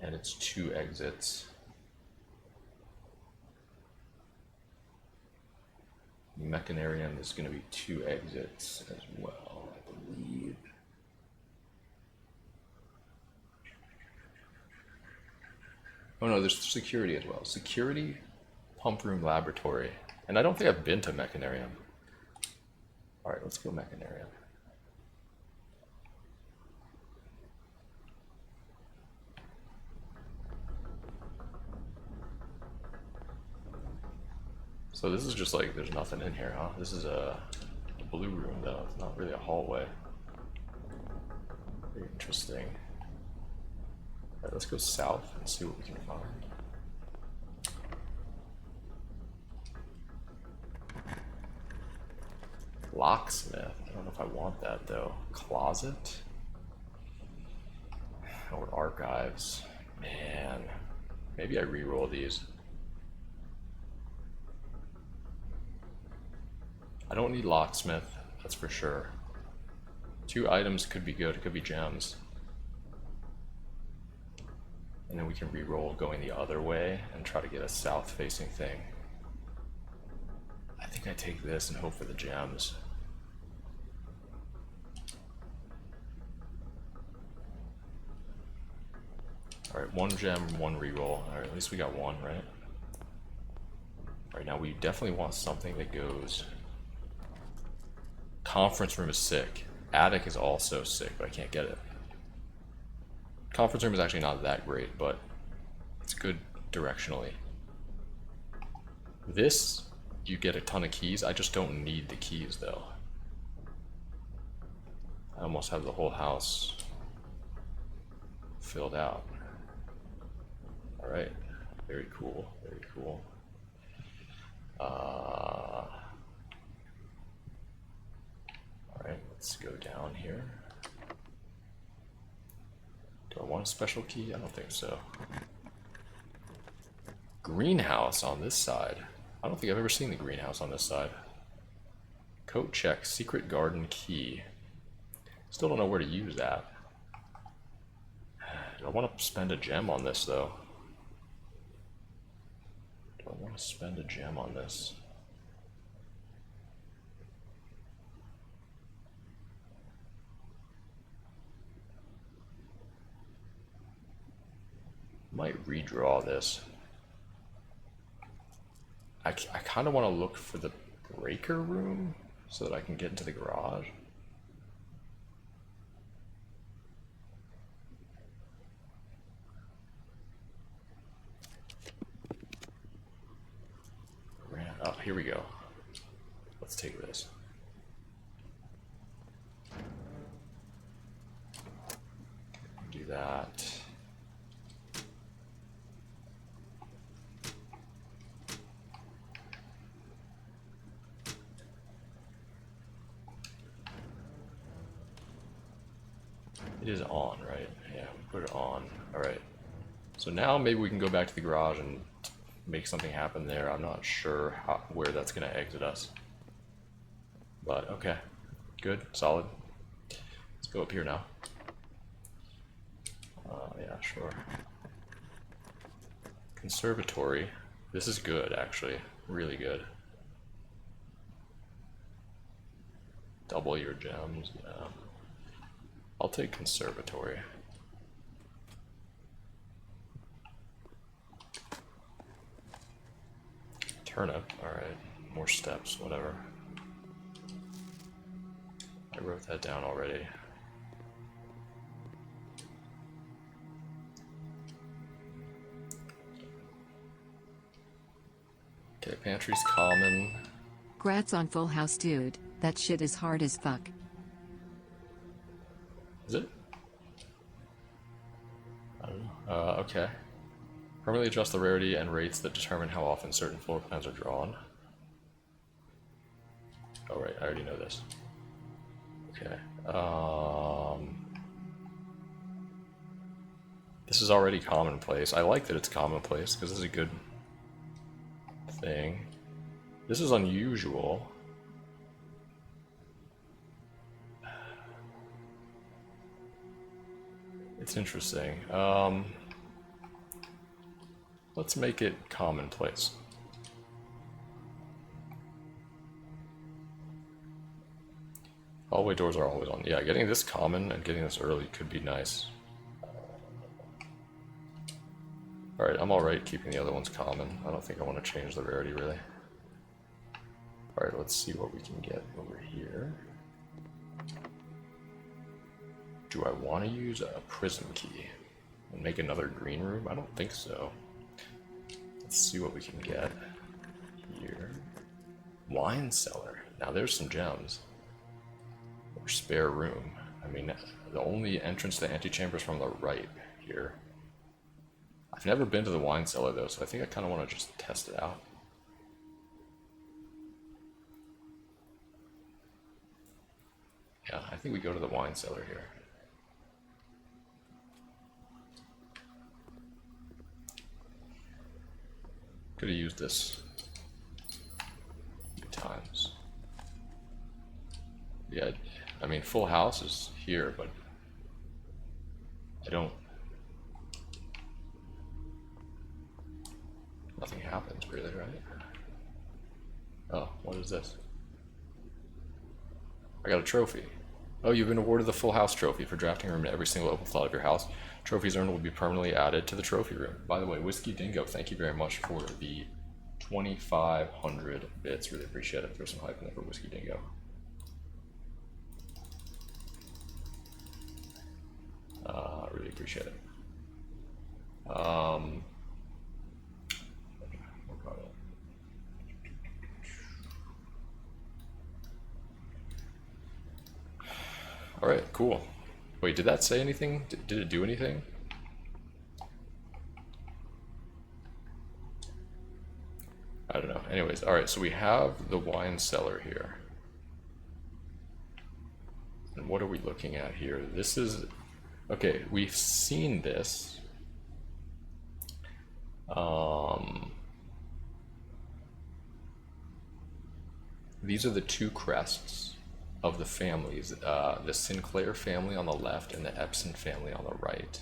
And it's 2 exits. Mechanarium is going to be 2 exits as well, I believe. Oh no, there's security as well. Security, pump room, laboratory. And I don't think I've been to Mechanarium. Alright, let's go Mechanarium. So this is just like, there's nothing in here, huh? This is a blue room though, it's not really a hallway. Very interesting. Alright, let's go south and see what we can find. Locksmith, I don't know if I want that though. Closet? Or archives. Man, maybe I re-roll these. I don't need locksmith, that's for sure. 2 items could be good, it could be gems. And then we can re-roll going the other way and try to get a south-facing thing. I think I take this and hope for the gems. Alright, 1 gem, 1 re-roll. Alright, at least we got 1, right? Alright, now we definitely want something that goes... Conference room is sick. Attic is also sick, but I can't get it. Conference room is actually not that great, but it's good directionally. This, you get a ton of keys. I just don't need the keys though. I almost have the whole house filled out. All right, very cool, very cool. All right, let's go down here. Do I want a special key? I don't think so. Greenhouse on this side. I don't think I've ever seen the greenhouse on this side. Coat check, secret garden key. Still don't know where to use that. Do I want to spend a gem on this though? Do I want to spend a gem on this? Might redraw this. I kind of want to look for the breaker room so that I can get into the garage. Oh, here we go. Let's take this. Do that. It is on, right? Yeah, we put it on. All right. So now maybe we can go back to the garage and make something happen there. I'm not sure where that's going to exit us. But okay. Good. Solid. Let's go up here now. Yeah, sure. Conservatory. This is good, actually. Really good. Double your gems. Yeah. I'll take conservatory. Turnip, alright. More steps, whatever. I wrote that down already. Okay, pantry's common. Grats on Full House, dude. That shit is hard as fuck. Is it? I don't know. Okay. Permanently adjust the rarity and rates that determine how often certain floor plans are drawn. Oh right, I already know this. Okay. This is already commonplace. I like that it's commonplace because this is a good thing. This is unusual. It's interesting. Let's make it commonplace. Hallway doors are always on. Yeah, getting this common and getting this early could be nice. Alright, I'm alright keeping the other ones common. I don't think I want to change the rarity, really. Alright, let's see what we can get over here. Do I want to use a prism key and make another green room? I don't think so. Let's see what we can get here. Wine cellar. Now there's some gems. Or spare room. I mean, the only entrance to the antechamber is from the right here. I've never been to the wine cellar though, so I think I kind of want to just test it out. Yeah, I think we go to the wine cellar here. Could have used this a few times. Yeah, I mean, full house is here, but I don't... Nothing happens really, right? Oh, what is this? I got a trophy. Oh, you've been awarded the Full House trophy for drafting room in every single open slot of your house. Trophies earned will be permanently added to the trophy room. By the way, Whiskey Dingo, thank you very much for the 2,500 bits. Really appreciate it. Throw some hype in there for Whiskey Dingo. Really appreciate it. All right, cool. Wait, did that say anything? Did it do anything? I don't know. Anyways, all right, so we have the wine cellar here. And what are we looking at here? This is, okay, we've seen this. These are the two crests of the families, the Sinclair family on the left and the Epson family on the right.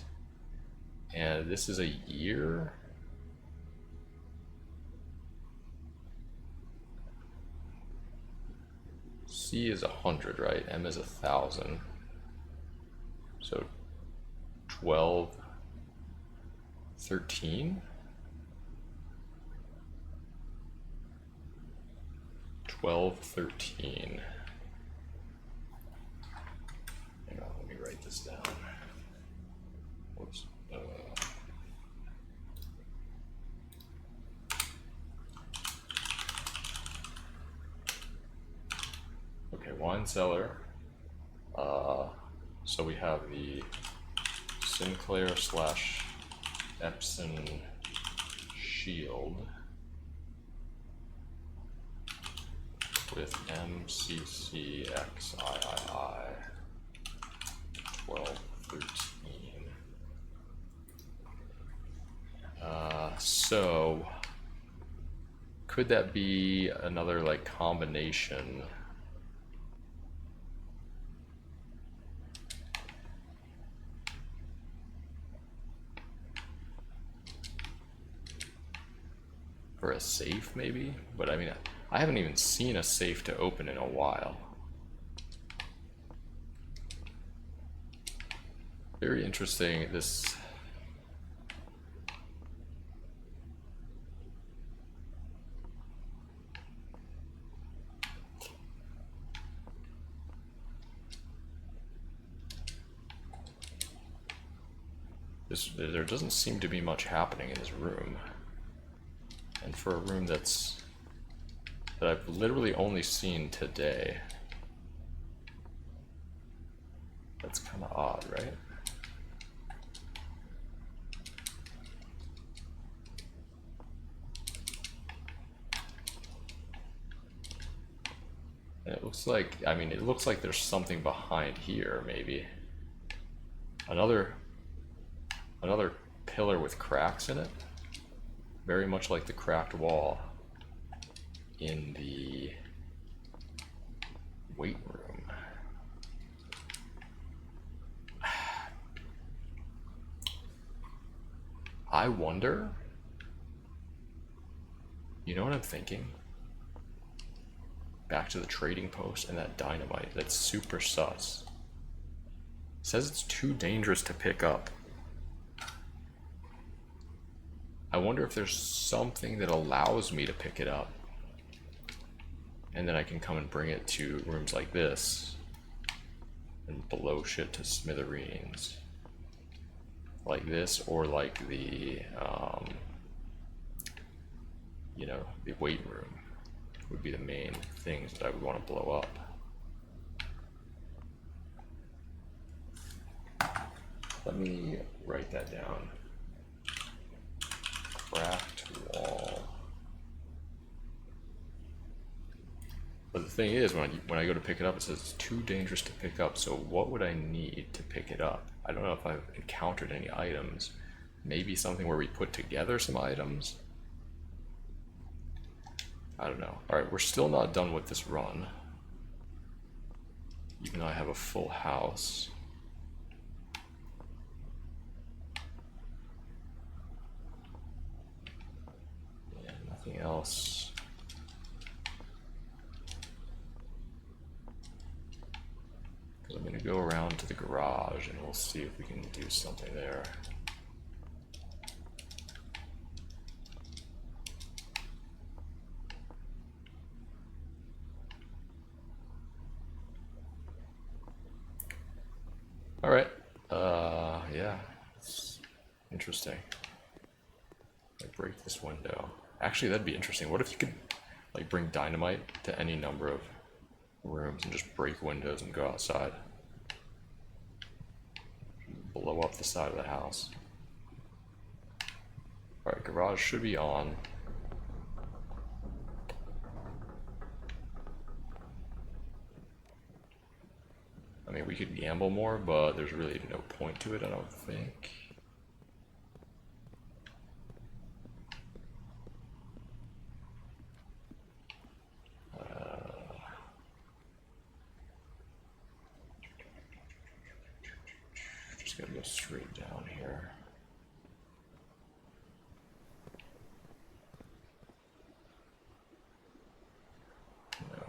And this is a year. C is 100, right? M is 1,000. So 12, 13? 12, 13. Hang on, let me write this down. Whoops. Okay, wine cellar. So we have the Sinclair slash Epson shield with MCCXIII 1213. So could that be another like combination? For a safe maybe? But I mean, I haven't even seen a safe to open in a while. Very interesting, this... There doesn't seem to be much happening in this room. And for a room that I've literally only seen today, that's kind of odd, right? And it looks like, I mean, it looks like there's something behind here, maybe. Another pillar with cracks in it. Very much like the cracked wall in the weight room. I wonder, you know what I'm thinking? Back to the trading post and that dynamite, that's super sus. It says it's too dangerous to pick up. I wonder if there's something that allows me to pick it up. And then I can come and bring it to rooms like this and blow shit to smithereens. Like this, or like the, you know, the weight room would be the main things that I would want to blow up. Let me write that down. Cracked wall. But the thing is, when I go to pick it up, it says it's too dangerous to pick up. So what would I need to pick it up? I don't know if I've encountered any items. Maybe something where we put together some items? I don't know. Alright, we're still not done with this run. Even though I have a full house. Yeah, nothing else. I'm going to go around to the garage and we'll see if we can do something there. Alright, yeah, it's interesting. I break this window. Actually, that'd be interesting. What if you could, like, bring dynamite to any number of rooms and just break windows and go outside? blow up the side of the house. Alright, garage should be on. I mean, we could gamble more, but there's really no point to it, I don't think. Just gotta go straight down here. No.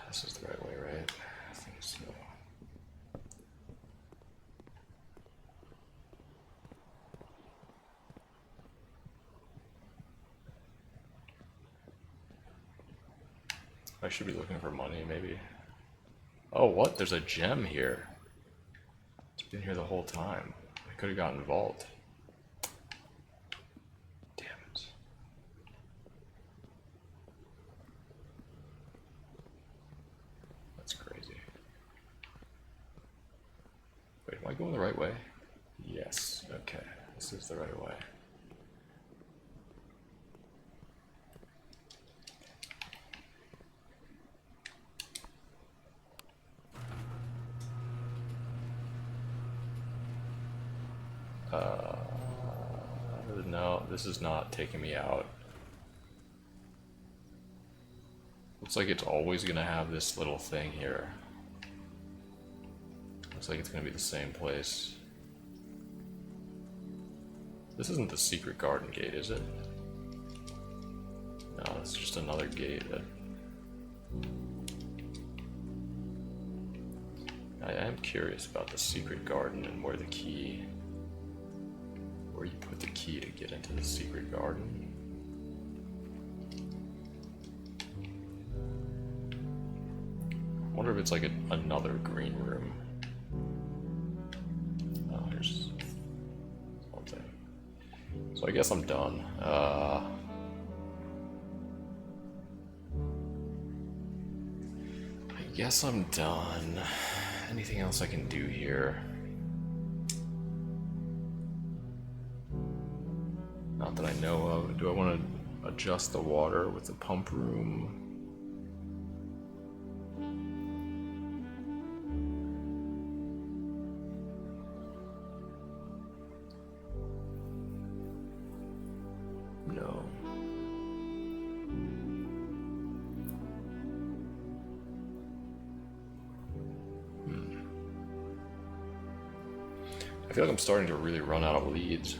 This is the right way, right? I think so. I should be looking for money, maybe. Oh, what? There's a gem here. It's been here the whole time. I could have gotten vault. Damn it. That's crazy. Wait, am I going the right way? Yes. Okay. This is the right way. No, this is not taking me out. Looks like it's always gonna have this little thing here. Looks like it's gonna be the same place. This isn't the secret garden gate, is it? No, it's just another gate that... I am curious about the secret garden and where the key... where you put the key to get into the secret garden. I wonder if it's like another green room. Oh, here's something. So I guess I'm done. I guess I'm done. Anything else I can do here? Not that I know of. Do I want to adjust the water with the pump room? No. I feel like I'm starting to really run out of leads.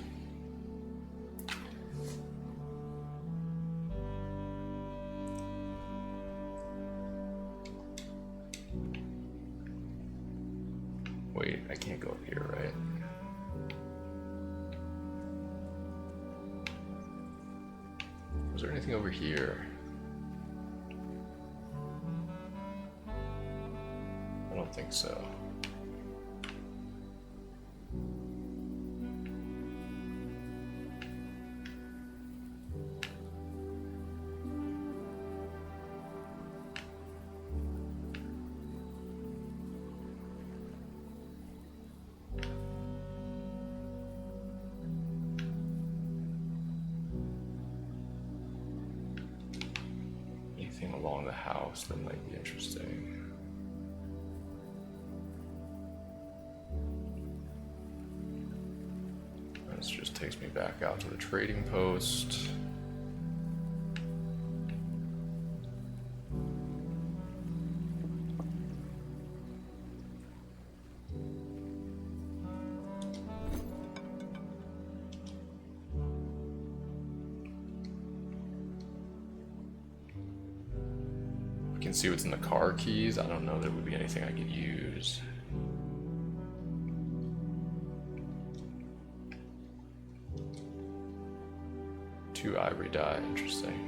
Wait, I can't go up here, right? Was there anything over here? I don't think so. Along the house that might be interesting. This just takes me back out to the trading post. Can see what's in the car keys. I don't know there would be anything I could use. Two ivory dye, interesting.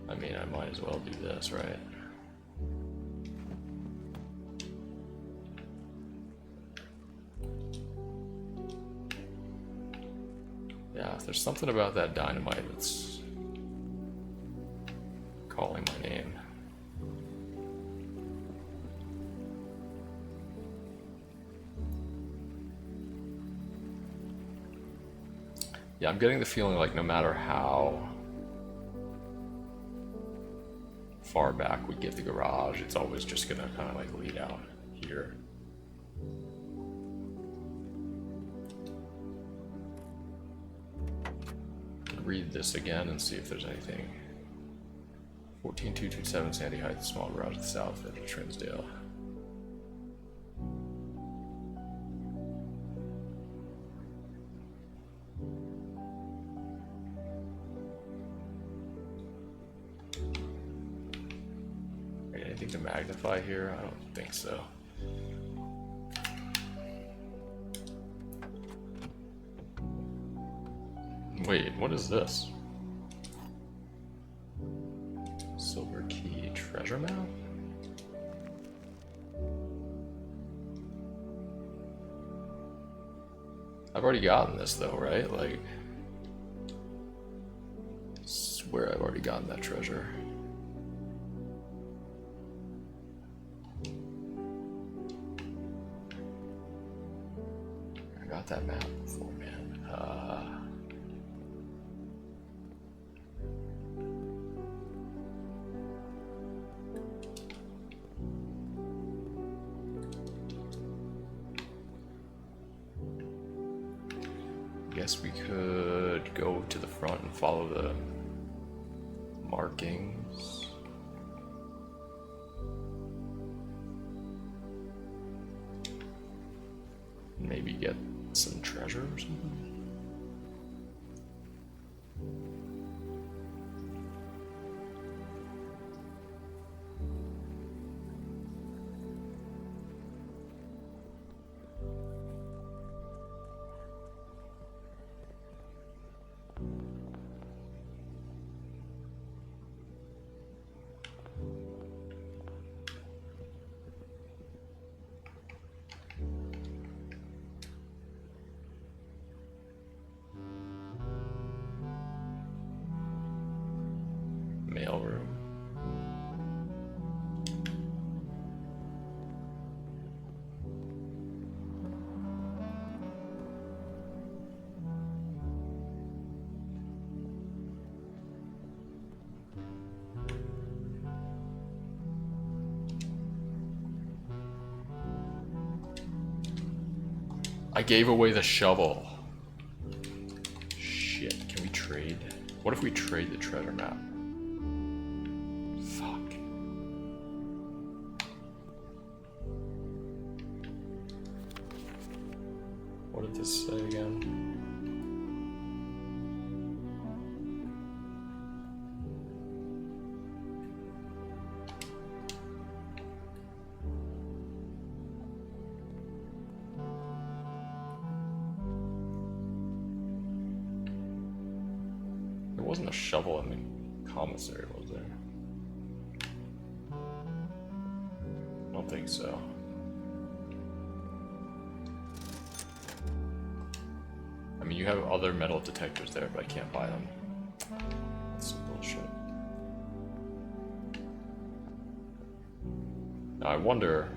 I mean, I might as well do this, right? Yeah, there's something about that dynamite that's calling my name. Yeah, I'm getting the feeling like no matter how far back we get the garage, it's always just gonna kind of like lead out here. Read this again and see if there's anything. 14227 Sandy Heights, small garage to the south of Trinsdale. Anything to magnify here? I don't think so. Wait, what is this? Silver key treasure map? I've already gotten this though, right? Like, I swear I've already gotten that treasure. I got that map before, man. Guess we could go to the front and follow the markings. Maybe get some treasure or something. Mailroom. I gave away the shovel. Shit, can we trade? What if we trade the treasure map? Fuck. What did this say again? There wasn't a shovel in the commissary, was there? I don't think so. I mean, you have other metal detectors there, but I can't buy them. That's some bullshit. Now I wonder...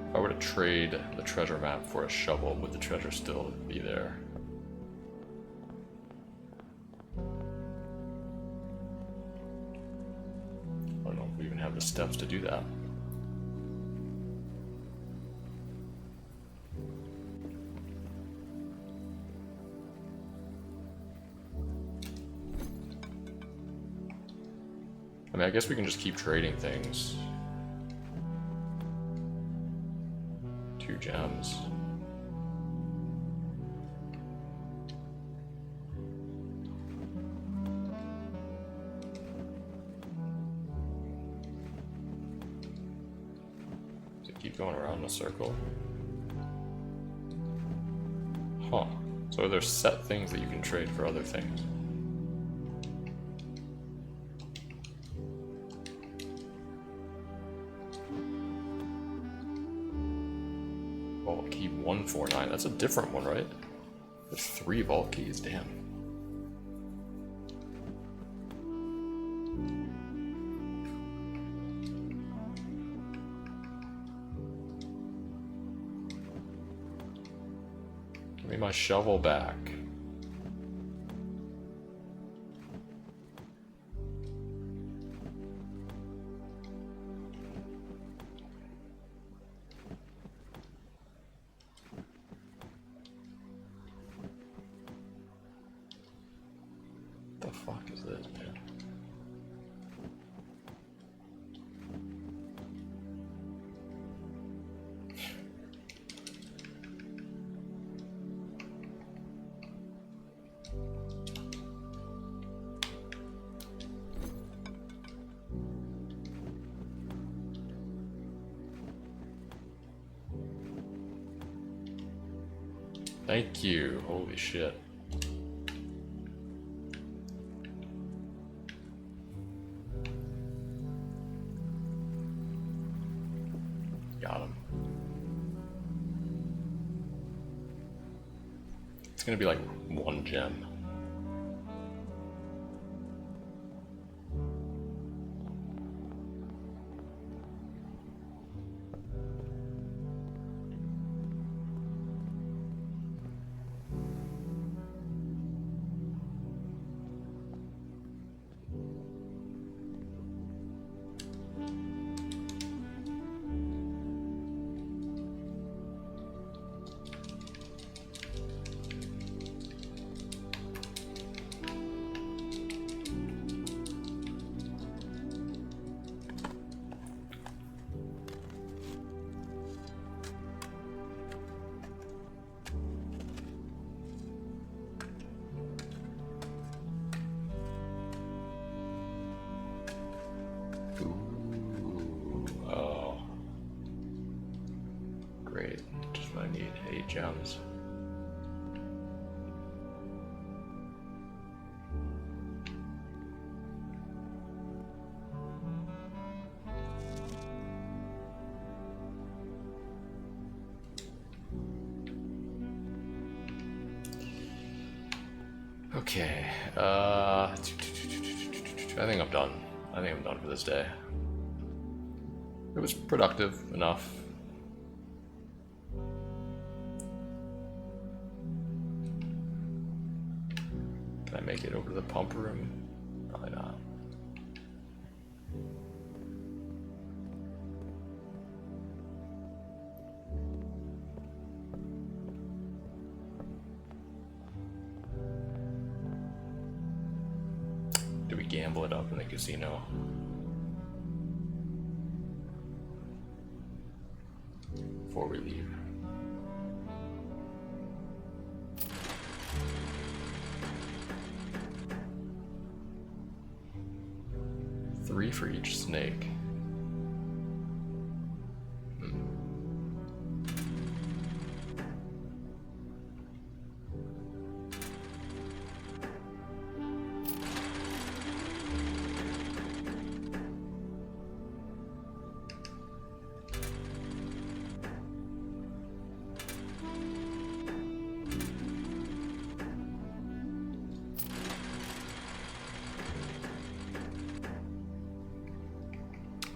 if I were to trade the treasure map for a shovel, would the treasure still be there? I don't know if we even have the steps to do that. I mean, I guess we can just keep trading things. 2 gems. Does it keep going around in a circle? Huh. It's So there's set things that you can trade for other things. Vault key 149. That's a different one, right? There's 3 vault keys. Damn. Give me my shovel back. What the fuck is this, man? Thank you. Holy shit. Got him. It's gonna be like 1 gem. Great, just what I need, 8 gems. Okay, I think I'm done. I think I'm done for this day. It was productive enough. Can I make it over to the pump room? Probably not. Do we gamble it up in the casino? Before we leave. Three for each snake.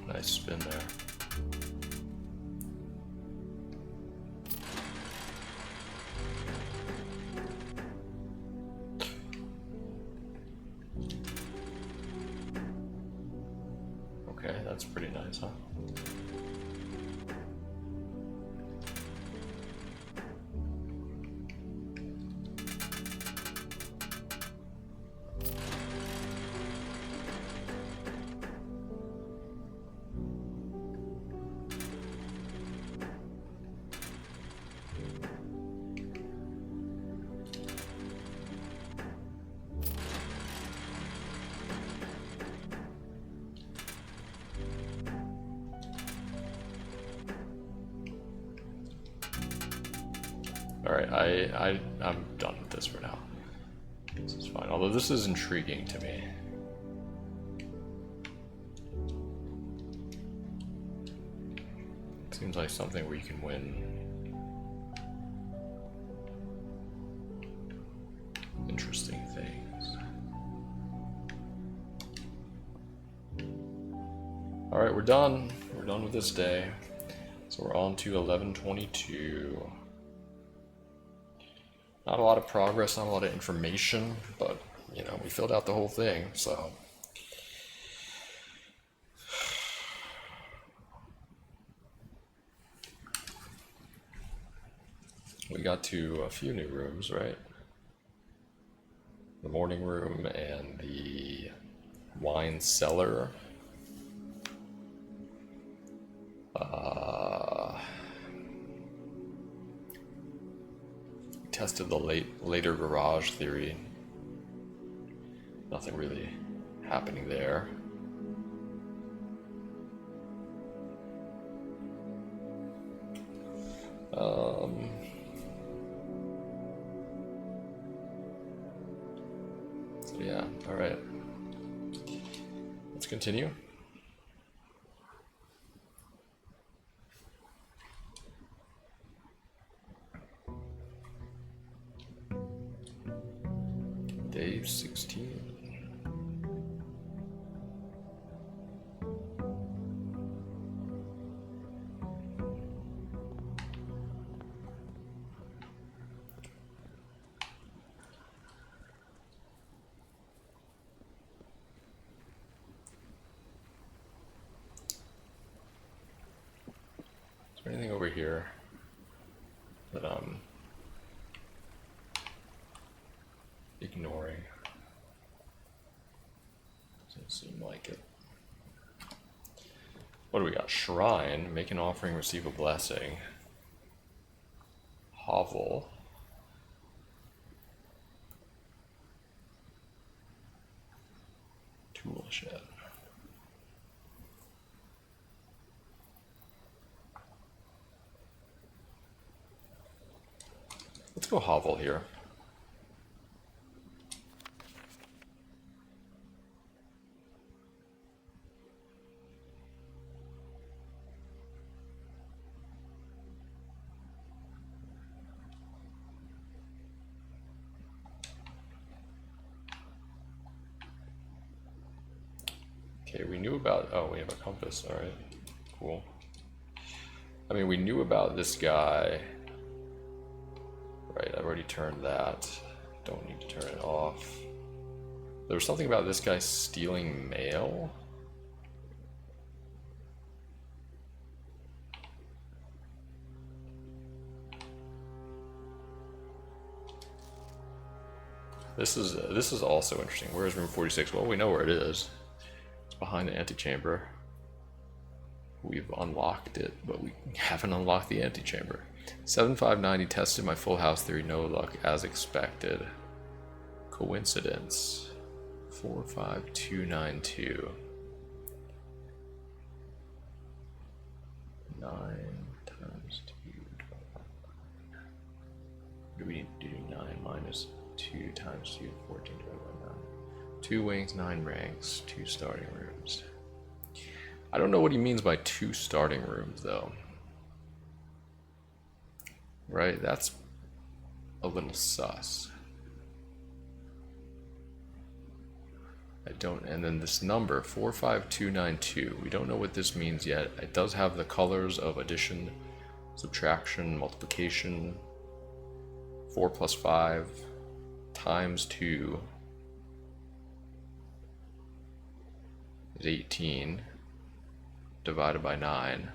Nice spin there. Okay, that's pretty nice, huh? Alright, I'm done with this for now. This is fine, although this is intriguing to me. Seems like something where you can win interesting things. Alright, we're done. We're done with this day. So we're on to 1122. Not a lot of progress, not a lot of information, but, you know, we filled out the whole thing, so. We got to a few new rooms, right? The morning room and the wine cellar. Tested the later garage theory. Nothing really happening there. So yeah, all right. Let's continue. Day 16. Is there anything over here that I'm ignoring? Doesn't seem like it. What do we got? Shrine, make an offering, receive a blessing. Hovel. Tool shed. Let's go hovel here. Okay, we knew about, oh, we have a compass, all right, cool. I mean, we knew about this guy. Right, I've already turned that. Don't need to turn it off. There was something about this guy stealing mail. This is also interesting. Where is room 46? Well, we know where it is. It's behind the antechamber. We've unlocked it, but we haven't unlocked the antechamber. 7590 tested my full house theory, no luck as expected. Coincidence. 45292. 9 times 2. What do we need to do? 9 minus 2 times 2, 14 divided by 9. 2 wings, 9 ranks, 2 starting rooms. I don't know what he means by 2 starting rooms, though. Right, that's a little sus. I don't, and then this number, 45292, we don't know what this means yet. It does have the colors of addition, subtraction, multiplication. 4 plus 5 times 2 is 18, divided by 9.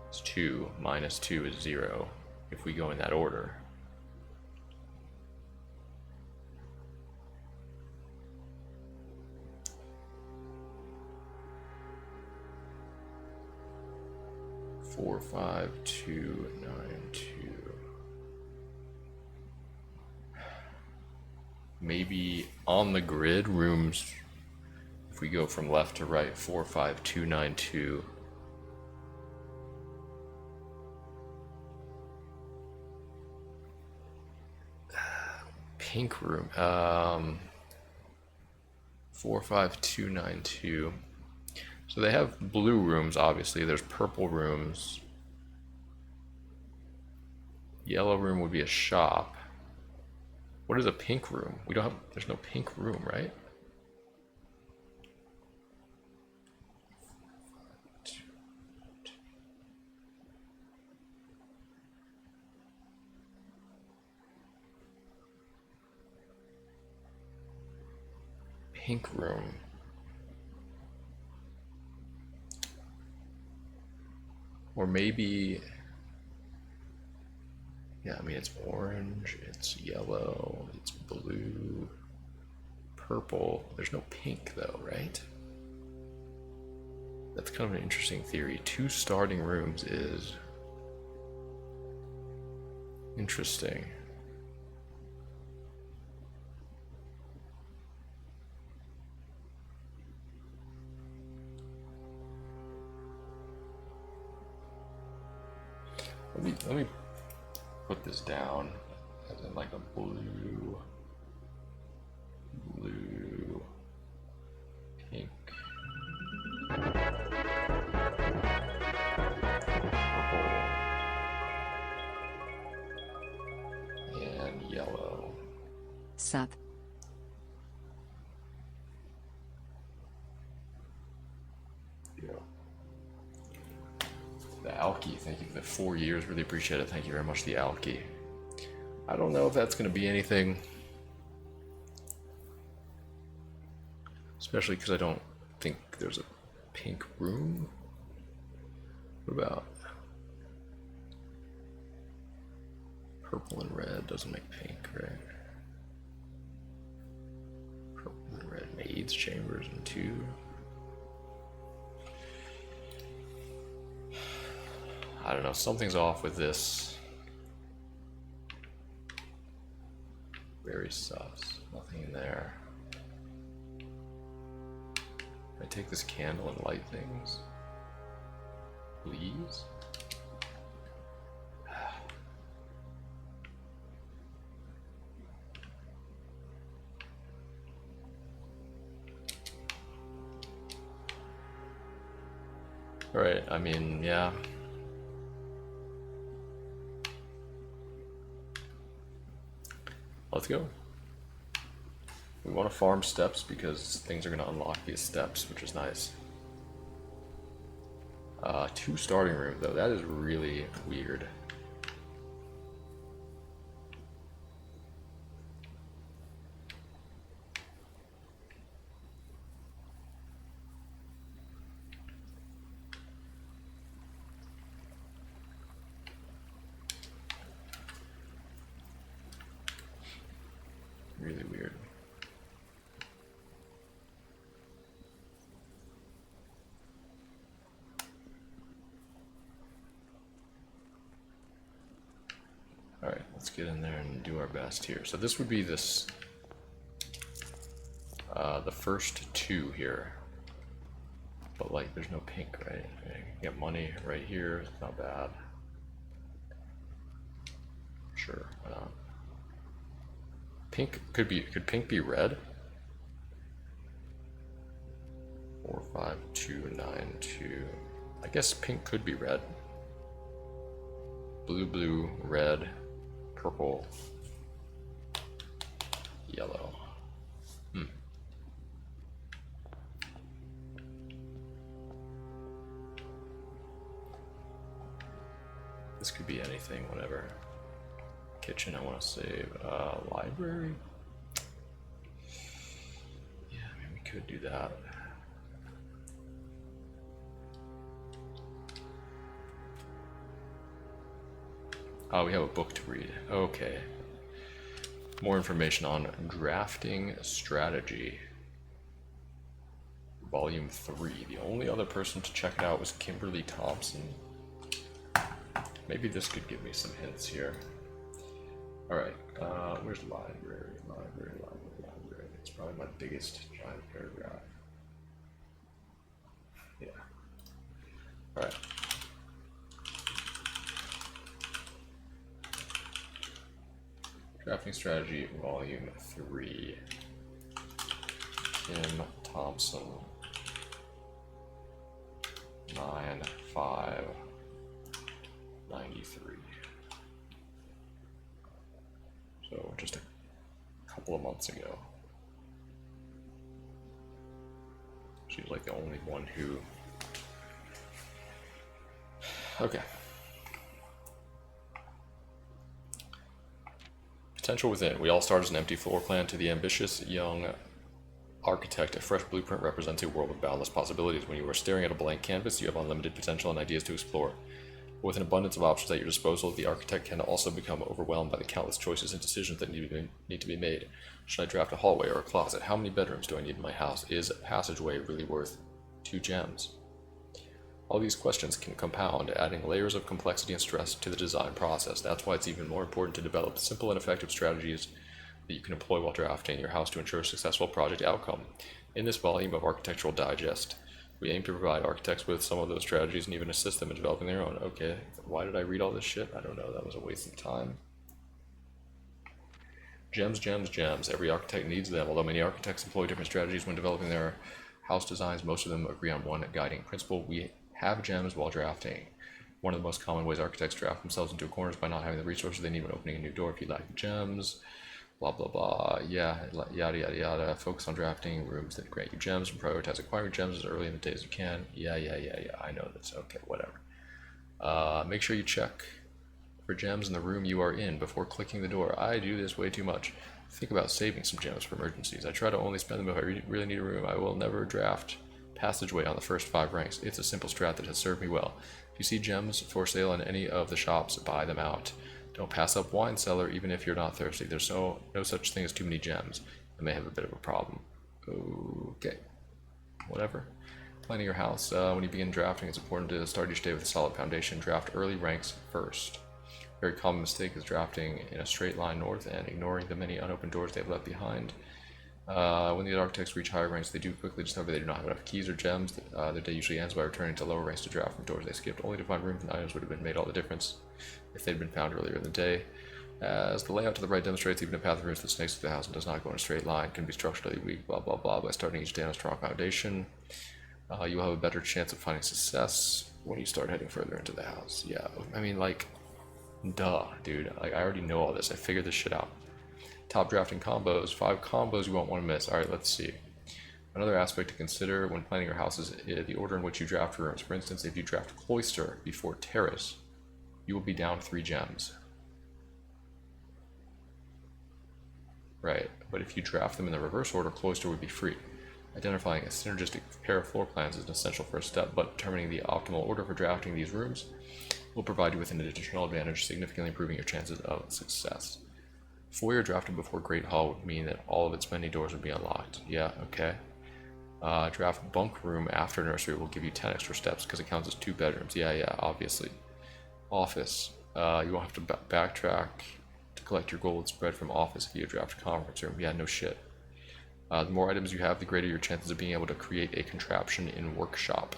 It's 2, minus 2 is 0, if we go in that order. Four, 5, 2, 9, 2. Maybe on the grid rooms, if we go from left to right, 4, 5, 2, 9, 2. pink room? 45292. So they have blue rooms, obviously. There's purple rooms. Yellow room would be a shop. What is a pink room? We don't have, there's no pink room, right? Pink room. Or maybe, yeah, I mean, it's orange, it's yellow, it's blue, purple. There's no pink though, right? That's kind of an interesting theory. 2 starting rooms is interesting. Let me put this down as in like a blue, pink, purple, and yellow. Sup. Yeah. The Alki, thank you for the 4 years. Really appreciate it. Thank you very much, the Alki. I don't know if that's going to be anything. Especially because I don't think there's a pink room. What about purple and red? Doesn't make pink, right? Purple and red maids chambers and 2. I don't know, something's off with this. Very sus. Nothing in there. Can I take this candle and light things? Please? Alright, I mean, yeah. Let's go. We want to farm steps because things are going to unlock these steps, which is nice. 2 starting rooms though, that is really weird. Really weird. Alright, let's get in there and do our best here. So this would be this, the first 2 here. But like, there's no pink, right? I can get money right here, it's not bad. Sure, why not? Pink could pink be red? 45292. I guess pink could be red. Blue, red, purple, yellow. This could be anything, whatever. Kitchen, I want to save. Library? Yeah, I mean, we could do that. Oh, we have a book to read. Okay. More information on drafting strategy. Volume 3. The only other person to check it out was Kimberly Thompson. Maybe this could give me some hints here. Alright, where's library? Library. It's probably my biggest giant paragraph. Yeah. Alright. Drafting Strategy, Volume 3. Kim Thompson. 9/5/93. So just a couple of months ago. She's like the only one who... Okay. Potential within. We all start as an empty floor plan. To the ambitious young architect, a fresh blueprint represents a world of boundless possibilities. When you are staring at a blank canvas, you have unlimited potential and ideas to explore. But with an abundance of options at your disposal, the architect can also become overwhelmed by the countless choices and decisions that need to be made. Should I draft a hallway or a closet? How many bedrooms do I need in my house? Is a passageway really worth 2 gems? All these questions can compound, adding layers of complexity and stress to the design process. That's why it's even more important to develop simple and effective strategies that you can employ while drafting your house to ensure a successful project outcome. In this volume of Architectural Digest, we aim to provide architects with some of those strategies and even assist them in developing their own. Okay, why did I read all this shit? I don't know, that was a waste of time. Gems, gems, gems. Every architect needs them. Although many architects employ different strategies when developing their house designs, most of them agree on one guiding principle. We have gems while drafting. One of the most common ways architects draft themselves into a corner is by not having the resources they need when opening a new door. If you lack gems, blah blah blah, yeah, yada yada yada. Focus on drafting rooms that grant you gems and prioritize acquiring gems as early in the day as you can. Yeah, I know this. Okay, whatever. Make sure you check for gems in the room you are in before clicking the door. I do this way too much. Think about saving some gems for emergencies. I try to only spend them if I really need a room. I will never draft passageway on the first 5 ranks. It's a simple strat that has served me well. If you see gems for sale in any of the shops, buy them out. Don't pass up wine cellar even if you're not thirsty. There's no such thing as too many gems. I may have a bit of a problem. Okay, whatever. Planning your house. When you begin drafting, it's important to start each day with a solid foundation. Draft early ranks first. A very common mistake is drafting in a straight line north and ignoring the many unopened doors they've left behind. When the architects reach higher ranks, they do quickly discover they do not have enough keys or gems. Their day usually ends by returning to lower ranks to draft from doors they skipped, only to find rooms and items would have made all the difference if they'd been found earlier in the day. As the layout to the right demonstrates, even a path of rooms that snakes through the house and does not go in a straight line can be structurally weak, blah blah blah. By starting each day on a strong foundation, you will have a better chance of finding success when you start heading further into the house. Yeah, I mean, like, duh, dude. Like, I already know all this. I figured this shit out. Top drafting combos. 5 combos you won't want to miss. Alright, let's see. Another aspect to consider when planning your house is the order in which you draft rooms. For instance, if you draft cloister before terrace, you will be down 3 gems. Right, but if you draft them in the reverse order, cloister would be free. Identifying a synergistic pair of floor plans is an essential first step, but determining the optimal order for drafting these rooms will provide you with an additional advantage, significantly improving your chances of success. Foyer drafted before Great Hall would mean that all of its many doors would be unlocked. Yeah, okay. Draft bunk room after nursery will give you 10 extra steps because it counts as 2 bedrooms. Yeah, obviously. Office. You won't have to backtrack to collect your gold spread from office if you draft conference room. Yeah, no shit. The more items you have, the greater your chances of being able to create a contraption in workshop.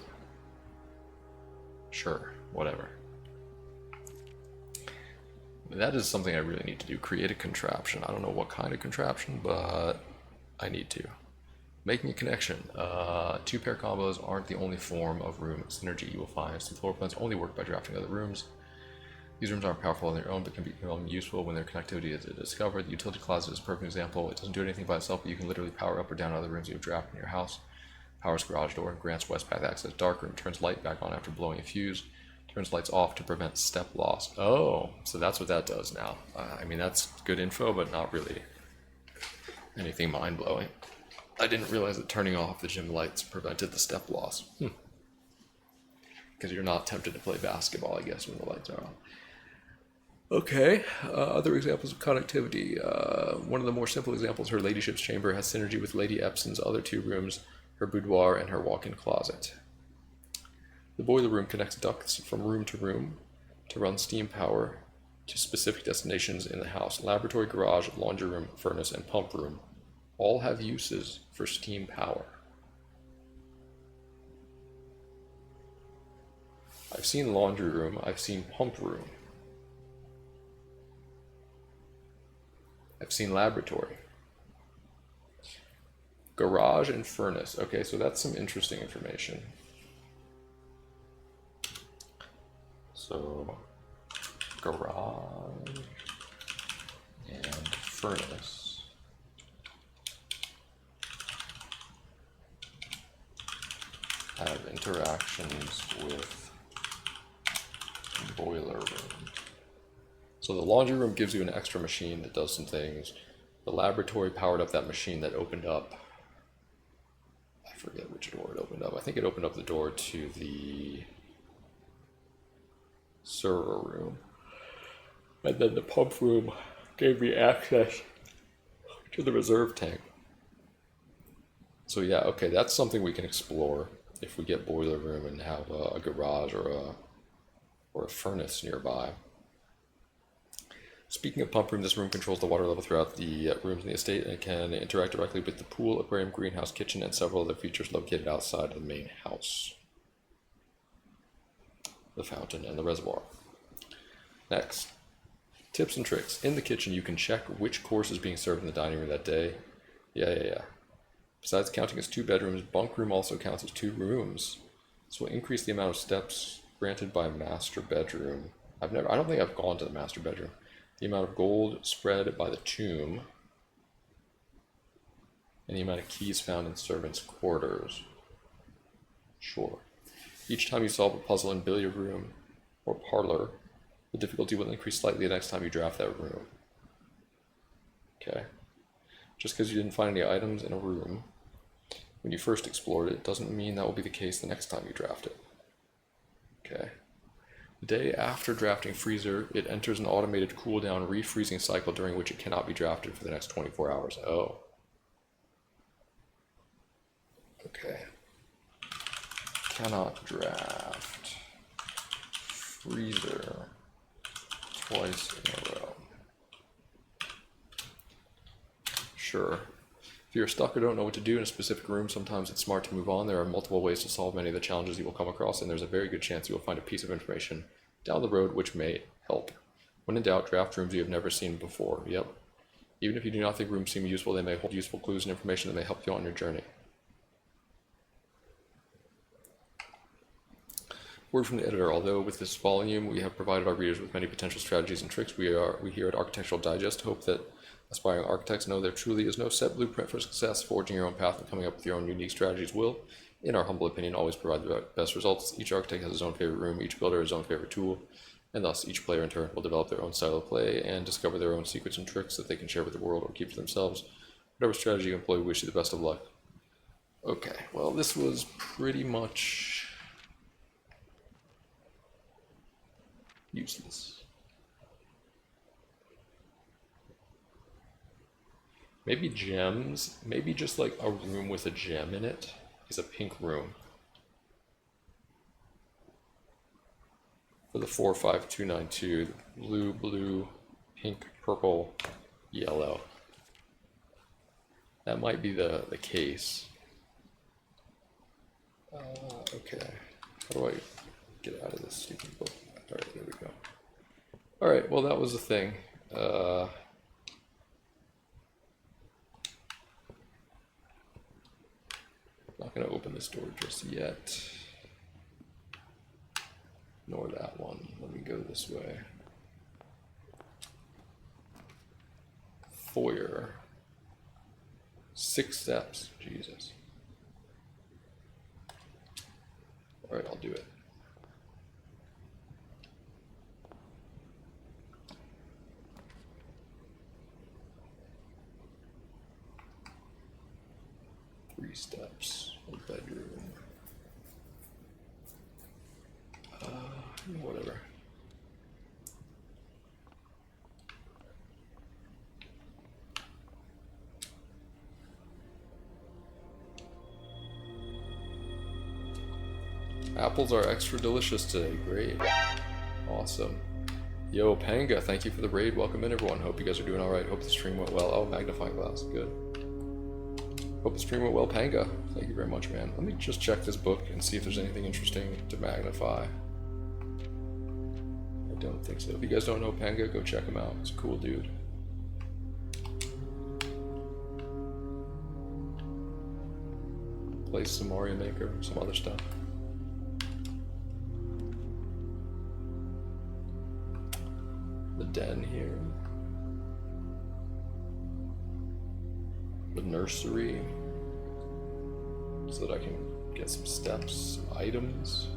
Sure, whatever. That is something I really need to do. Create a contraption. I don't know what kind of contraption, but I need to. Making a connection. 2-pair combos aren't the only form of room synergy you will find. Some floor plans only work by drafting other rooms. These rooms aren't powerful on their own, but can become useful when their connectivity is discovered. The utility closet is a perfect example. It doesn't do anything by itself, but you can literally power up or down other rooms you have drafted in your house. Powers garage door, grants west path access. Dark room turns light back on after blowing a fuse. Turns lights off to prevent step loss. Oh, so that's what that does now. I mean, that's good info, but not really anything mind-blowing. I didn't realize that turning off the gym lights prevented the step loss. Because you're not tempted to play basketball, I guess, when the lights are on. Okay, other examples of connectivity. One of the more simple examples, her ladyship's chamber has synergy with Lady Epson's other 2 rooms, her boudoir and her walk-in closet. The boiler room connects ducts from room to run steam power to specific destinations in the house. Laboratory, garage, laundry room, furnace, and pump room all have uses for steam power. I've seen laundry room, I've seen pump room. I've seen laboratory. Garage and furnace. Okay, so that's some interesting information. So, garage and furnace. Have interactions with boiler room. So the laundry room gives you an extra machine that does some things. The laboratory powered up that machine that opened up, I forget which door it opened up. I think it opened up the door to the server room. And then the pump room gave me access to the reserve tank. So yeah, okay, that's something we can explore if we get boiler room and have a garage or a furnace nearby. Speaking of pump room, this room controls the water level throughout the rooms in the estate and can interact directly with the pool, aquarium, greenhouse, kitchen, and several other features located outside of the main house. The fountain and the reservoir. Next, tips and tricks. In the kitchen, you can check which course is being served in the dining room that day. Yeah. Besides counting as 2 bedrooms, bunk room also counts as 2 rooms. This will increase the amount of steps granted by master bedroom. I don't think I've gone to the master bedroom. The amount of gold spread by the tomb, and the amount of keys found in servants' quarters. Sure. Each time you solve a puzzle in billiard room or parlor, the difficulty will increase slightly the next time you draft that room. Okay. Just because you didn't find any items in a room when you first explored it doesn't mean that will be the case the next time you draft it. Okay. The day after drafting freezer, it enters an automated cooldown refreezing cycle during which it cannot be drafted for the next 24 hours. Oh. Okay. Cannot draft freezer twice in a row. Sure. If you're stuck or don't know what to do in a specific room, sometimes it's smart to move on. There are multiple ways to solve many of the challenges you will come across, and there's a very good chance you will find a piece of information down the road which may help. When in doubt, draft rooms you have never seen before. Yep. Even if you do not think rooms seem useful, they may hold useful clues and information that may help you on your journey. Word from the editor. Although with this volume we have provided our readers with many potential strategies and tricks, we here at Architectural Digest hope that aspiring architects know there truly is no set blueprint for success. Forging your own path and coming up with your own unique strategies will, in our humble opinion, always provide the best results. Each architect has his own favorite room, each builder his own favorite tool, and thus each player in turn will develop their own style of play and discover their own secrets and tricks that they can share with the world or keep for themselves. Whatever strategy you employ, we wish you the best of luck. Okay, well, this was pretty much useless. Maybe gems, maybe just like a room with a gem in it is a pink room. For the 45292, blue, pink, purple, yellow. That might be the case. Okay, how do I get out of this stupid book? Alright, there we go. Alright, well that was the thing. Not going to open this door just yet. Nor that one. Let me go this way. Foyer. 6 steps. Jesus. Alright, I'll do it. Three steps. A bedroom. Whatever. Apples are extra delicious today. Great. Awesome. Yo, Panga, thank you for the raid. Welcome in, everyone. Hope you guys are doing alright. Hope the stream went well. Oh, magnifying glass. Good. Hope the stream went well, Panga. Thank you very much, man. Let me just check this book and see if there's anything interesting to magnify. I don't think so. If you guys don't know Panga, go check him out. He's a cool dude. Play some Mario Maker, some other stuff. The den here. The nursery. So that I can get some steps, some items.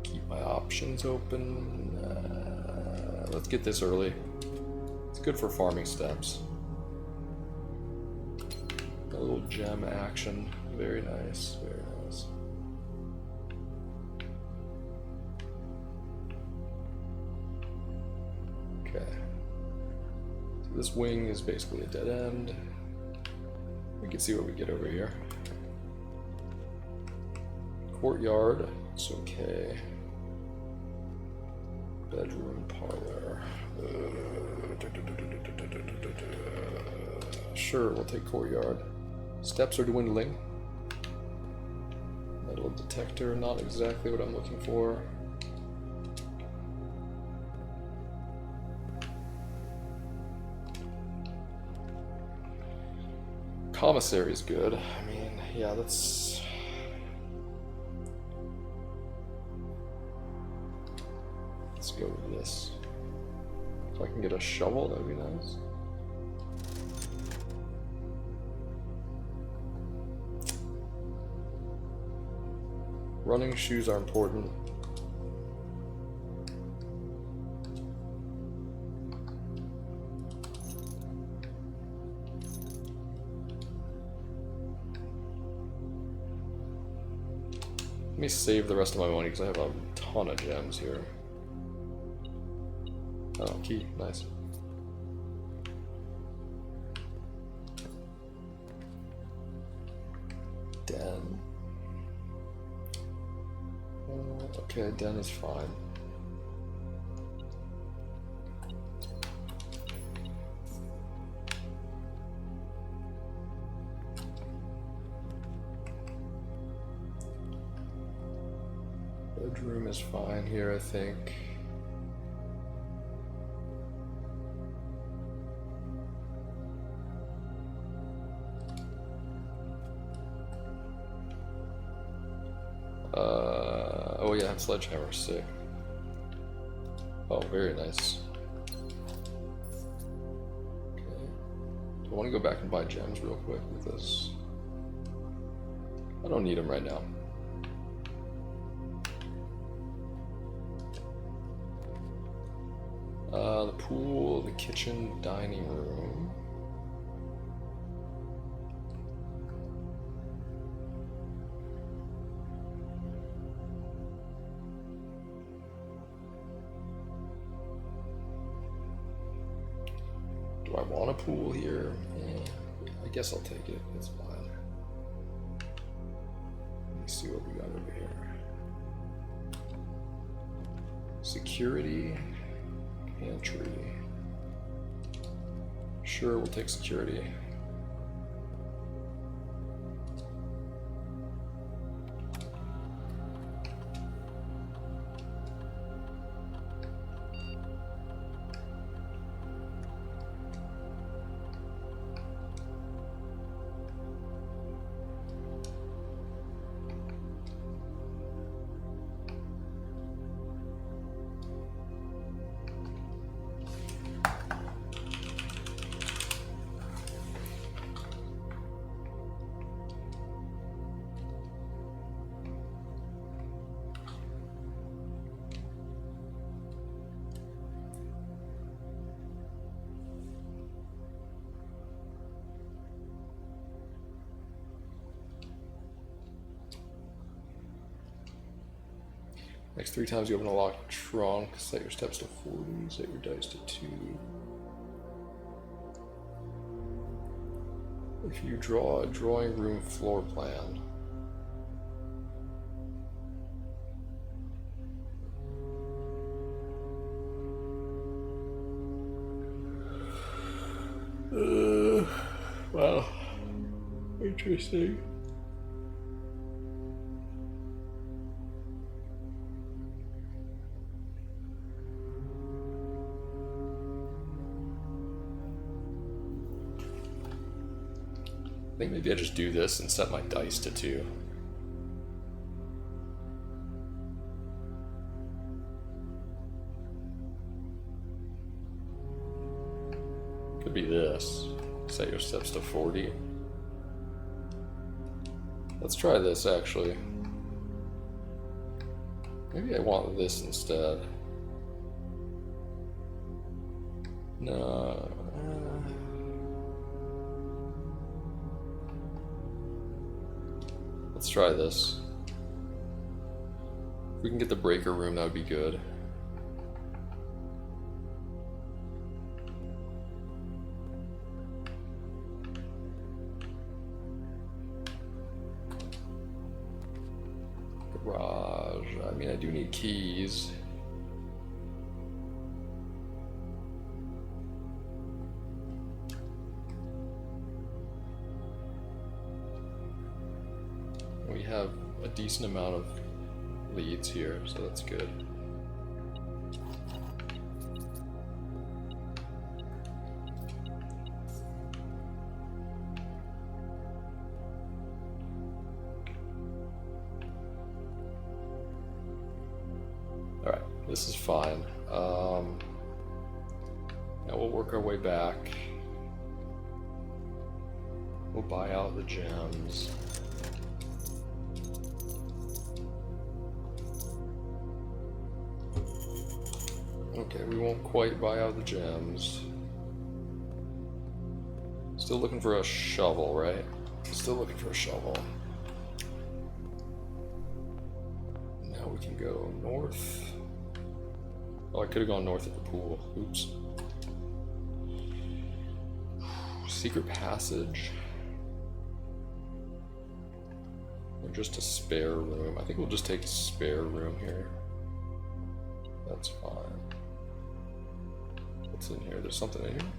Keep my options open. Let's get this early. It's good for farming steps. A little gem action. Very nice, very nice. Okay. So this wing is basically a dead end. We can see what we get over here. Courtyard, it's okay. Bedroom, parlor. Sure, we'll take courtyard. Steps are dwindling. Metal detector, not exactly what I'm looking for. Commissary is good. I mean, yeah, let's go with this. If I can get a shovel, that'd be nice. Running shoes are important. Let me save the rest of my money because I have a ton of gems here. Oh, key, nice. Den. Okay, den is fine. Bedroom is fine here, I think. Oh yeah, sledgehammer, sick. Oh, very nice. Okay. Do I want to go back and buy gems real quick with this? I don't need them right now. The pool, the kitchen, dining room. Do I want a pool here? I guess I'll take it. It's fine. Let me see what we got over here. Security. Pantry. Sure, we'll take security. Next 3 times you open a locked trunk, set your steps to 40, set your dice to 2. If you draw a drawing room floor plan. Wow. Interesting. think maybe I just do this and set my dice to 2. Could be this. Set your steps to 40. Let's try this actually. Maybe I want this instead. No. Let's try this. If we can get the breaker room, that would be good. Garage. I mean, I do need keys. We have a decent amount of leads here, so that's good. Alright, this is fine. Now we'll work our way back. We'll buy out the gems. Okay, we won't quite buy out the gems. Still looking for a shovel, right? Still looking for a shovel. Now we can go north. Oh, I could have gone north at the pool. Oops. Secret passage. Or just a spare room. I think we'll just take a spare room here. That's fine. What's in here? There's something in here?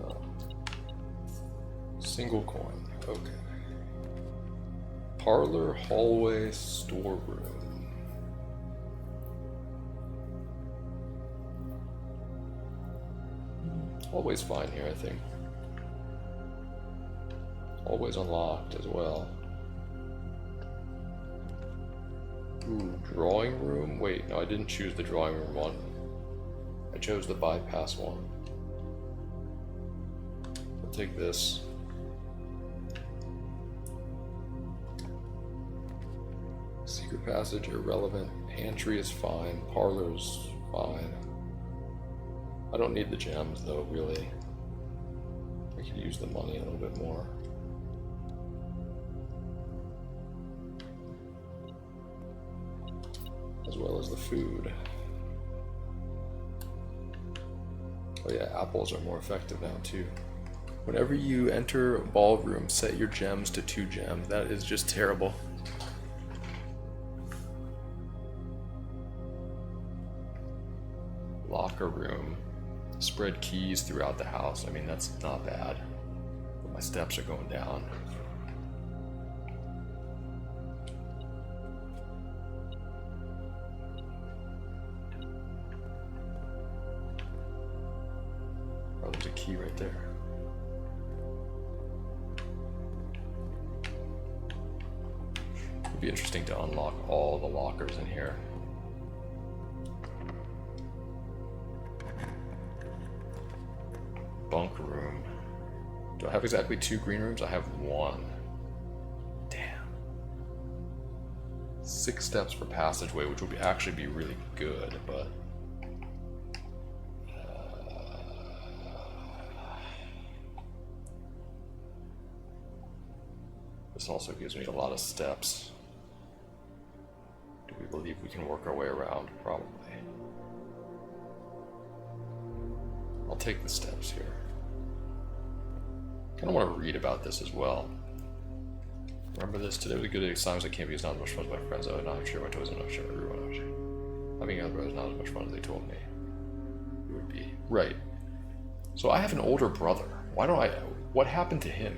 Oh. Single coin. Okay. Parlor, hallway, storeroom. Hallway's fine here, I think. Hallway's unlocked as well. Ooh, drawing room? Wait, no, I didn't choose the drawing room one. I chose the bypass one. I'll take this. Secret passage, irrelevant. Pantry is fine. Parlor's fine. I don't need the gems though, really. I could use the money a little bit more. As well as the food. Oh yeah, apples are more effective now too. Whenever you enter a ballroom, set your gems to 2 gems. That is just terrible. Locker room. Spread keys throughout the house. I mean, that's not bad. But my steps are going down. Oh, there's a key right there. It'd be interesting to unlock all the lockers in here. Bunk room. Do I have exactly 2 green rooms? I have 1. Damn. 6 steps per passageway, which would actually be really good, but this also gives me a lot of steps. Do we believe we can work our way around? Probably. I'll take the steps here. Kind of want to read about this as well. Remember this? Today was a good day. Sometimes I can't be as not as much fun as my friends. I'm not sure my toys. I'm not sure everyone. Having other brothers not as much fun as they told me it would be. Right. So I have an older brother. Why don't I? What happened to him?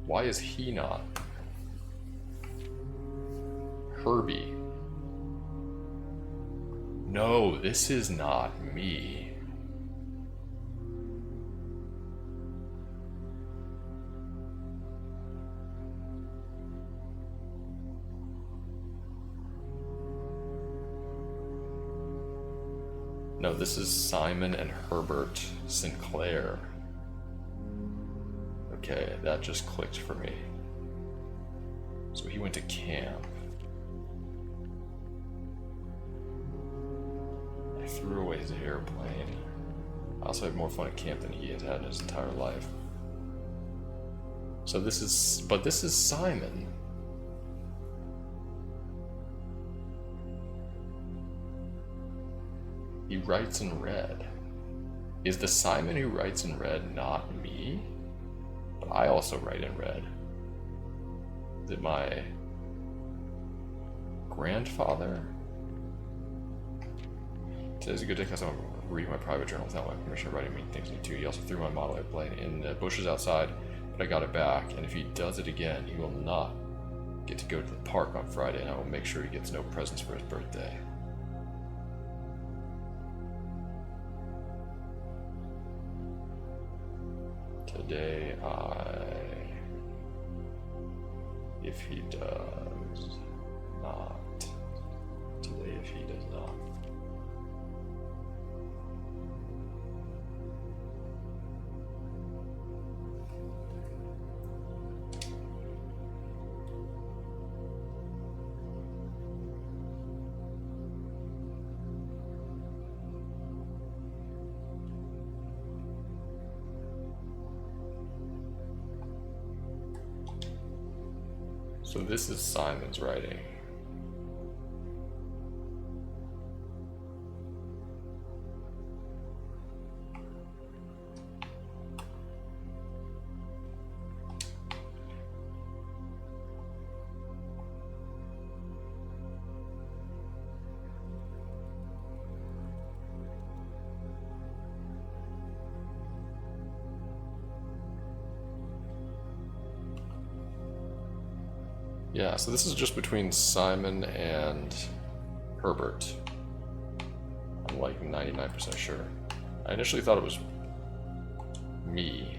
Why is he not? Herbie. No, this is not me. No, this is Simon and Herbert Sinclair. Okay, that just clicked for me. So he went to camp. I threw away his airplane. I also had more fun at camp than he has had in his entire life. So this is, but this is Simon. He writes in red. Is the Simon who writes in red not me? But I also write in red. Is it my grandfather? Today's a good day because I'm reading my private journal without my permission, writing mean things too. He also threw my model airplane in the bushes outside, but I got it back, and if he does it again, he will not get to go to the park on Friday, and I will make sure he gets no presents for his birthday. Today if he does not, today if he does not. So this is Simon's writing. Yeah, so this is just between Simon and Herbert. I'm like 99% sure. I initially thought it was me.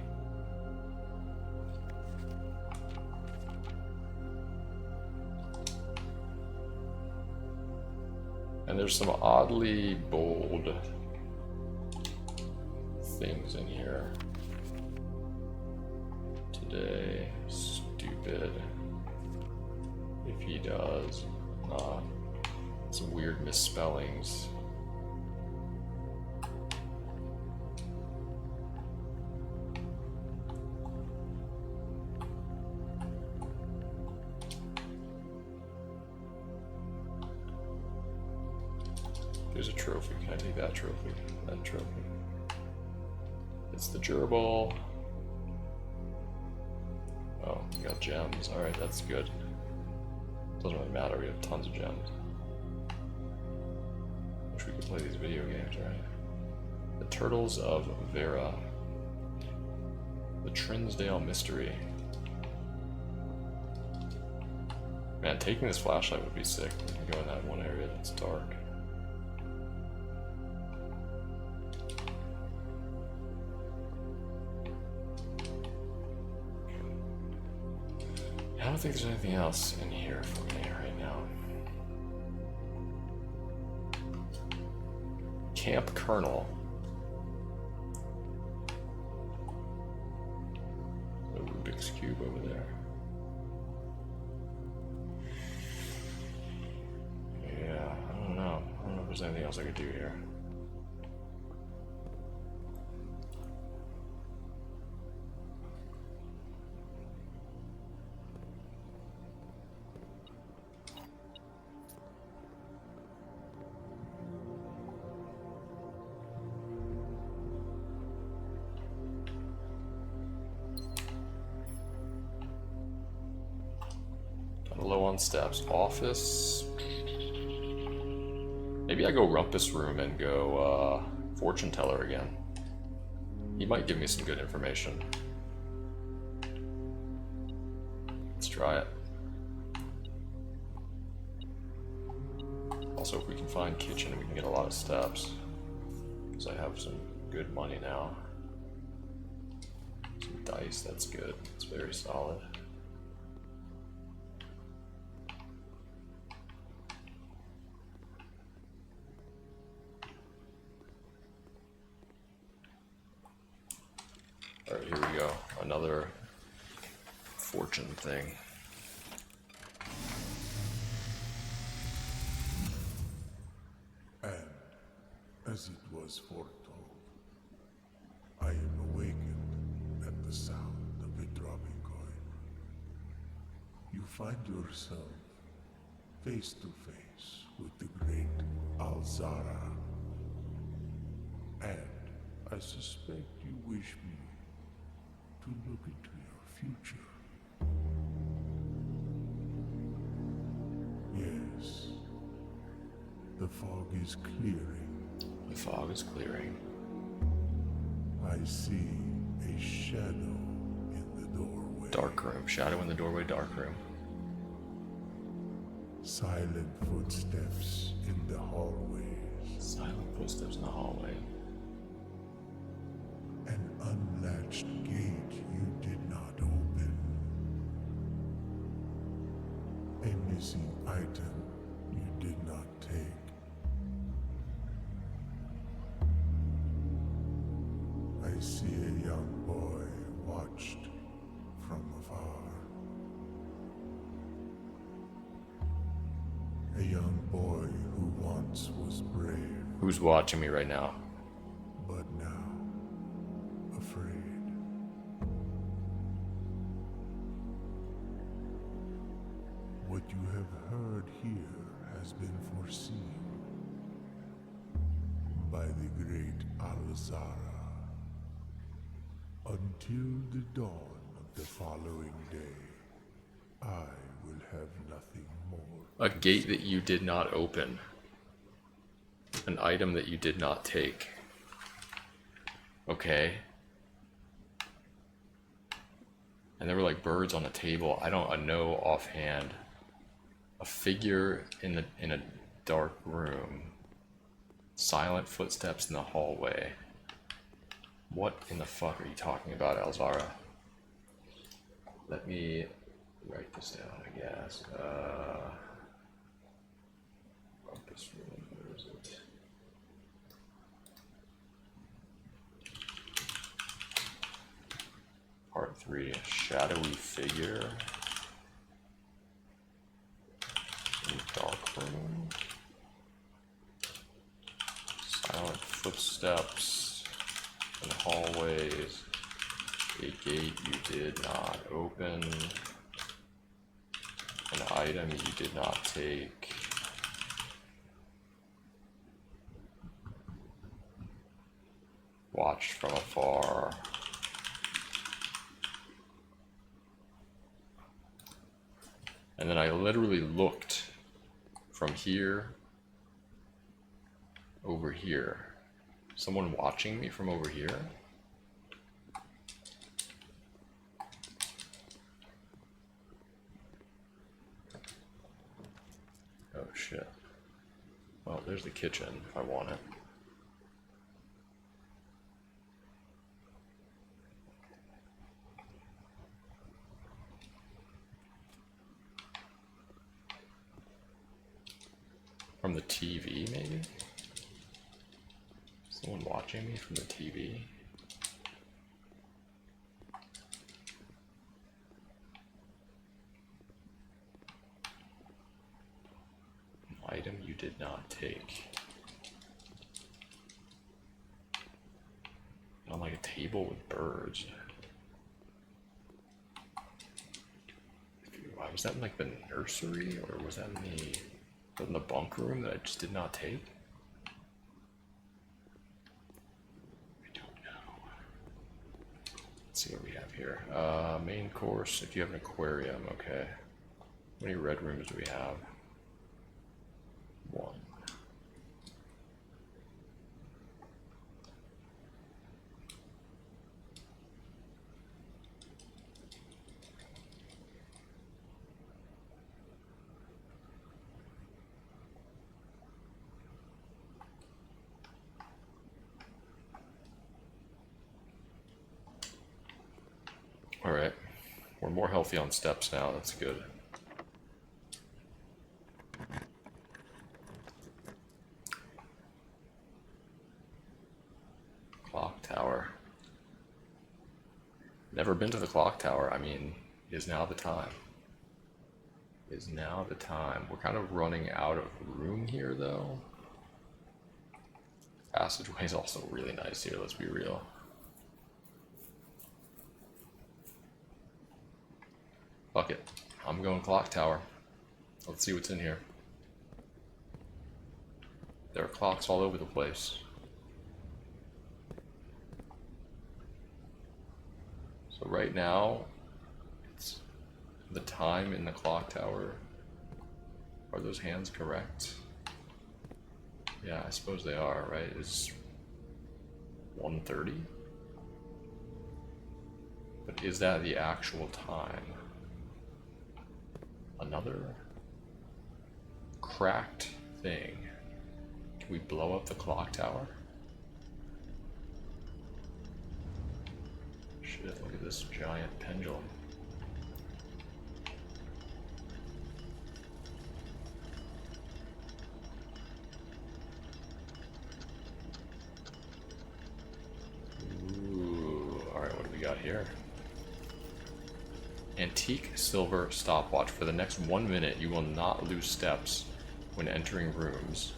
And there's some oddly bold things in here. Today, stupid. If he does not. Some weird misspellings. There's a trophy. Can I take that trophy? That trophy. It's the gerbil. Oh, we got gems. Alright, that's good. Doesn't really matter, we have tons of gems. Wish we could play these video games, right? The Turtles of Vera. The Trinsdale Mystery. Man, taking this flashlight would be sick. We can go in that one area that's dark. I don't think there's anything else in here for me right now. Camp Colonel. The Rubik's Cube over there. Yeah, I don't know. I don't know if there's anything else I could do here. Low on steps. Office. Maybe I go Rumpus Room and go Fortune Teller again. He might give me some good information. Let's try it. Also, if we can find kitchen, we can get a lot of steps. Because I have some good money now. Some dice, that's good. It's very solid. Alright, here we go. Another fortune thing. And, as it was foretold, I am awakened at the sound of a dropping coin. You find yourself face to face with the great Alzara. And I suspect you wish me to look into your future. Yes, the fog is clearing. The fog is clearing. I see a shadow in the doorway. Dark room. Shadow in the doorway, dark room. Silent footsteps in the hallways. Silent footsteps in the hallway. An unlatched gate you did not open. A missing item you did not take. I see a young boy watched from afar. A young boy who once was brave, Who's watching me right now? but now afraid. What you have heard here has been foreseen by the great Alzara. Until the dawn of the following day, I will have nothing more. A gate that you did not open. An item that you did not take. Okay. And there were like birds on the table. I don't know offhand. A figure in a dark room. Silent footsteps in the hallway. What in the fuck are you talking about, Alzara? Let me write this down, I guess. This room, where is it? Part 3, shadowy figure. In dark room. Silent footsteps in hallways. A gate you did not open. An item you did not take. Watched from afar. And then I literally looked from here over here. Someone watching me from over here? Oh shit. Well, there's the kitchen if I want it. From the TV, maybe? Someone watching me from the TV? An item you did not take. On like a table with birds. Why was that in like the nursery, or was that in the bunk room that I just did not take? I don't know. Let's see what we have here. Main course, if you have an aquarium, okay. How many red rooms do we have? 1. Alright. We're more healthy on steps now, that's good. Clock tower. Never been to the clock tower. I mean, is now the time. Is now the time. We're kind of running out of room here, though. Passageway is also really nice here, let's be real. Fuck it. I'm going clock tower. Let's see what's in here. There are clocks all over the place. So right now, it's the time in the clock tower. Are those hands correct? Yeah, I suppose they are, right? It's 1:30? But is that the actual time? Another cracked thing. Can we blow up the clock tower? Shit, look at this giant pendulum. Ooh, alright, what do we got here? Antique silver stopwatch. For the next 1 minute, you will not lose steps when entering rooms.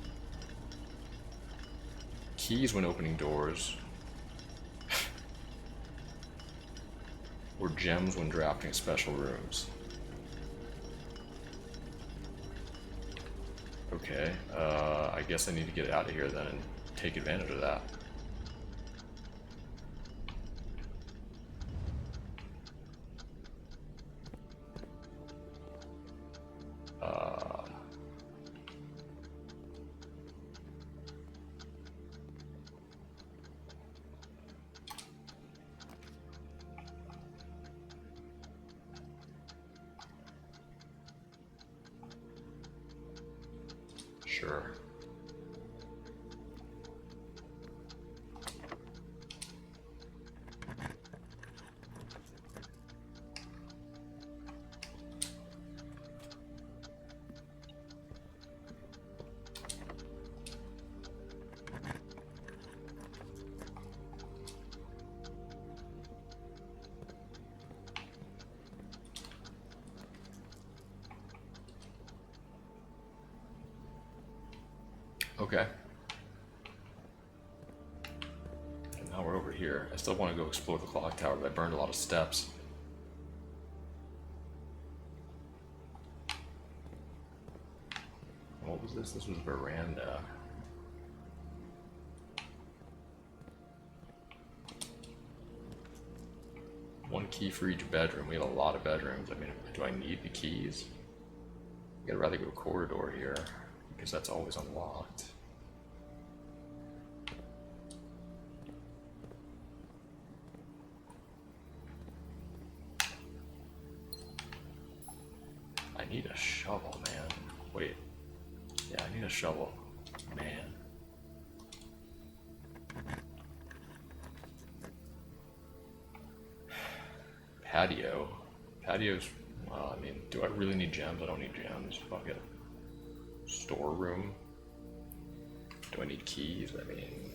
Keys when opening doors. Or gems when drafting special rooms. Okay, I guess I need to get out of here then and take advantage of that. Sure. Okay. And now we're over here. I still want to go explore the clock tower, but I burned a lot of steps. What was this? This was veranda. One key for each bedroom. We have a lot of bedrooms. I mean, do I need the keys? I'd rather go corridor here, because that's always unlocked. I need a shovel, man. Wait. Yeah, I need a shovel. Man. Patio. Patio's... Well, I mean, do I really need gems? I don't need gems. Fuck it. Storeroom. Do I need keys? I mean...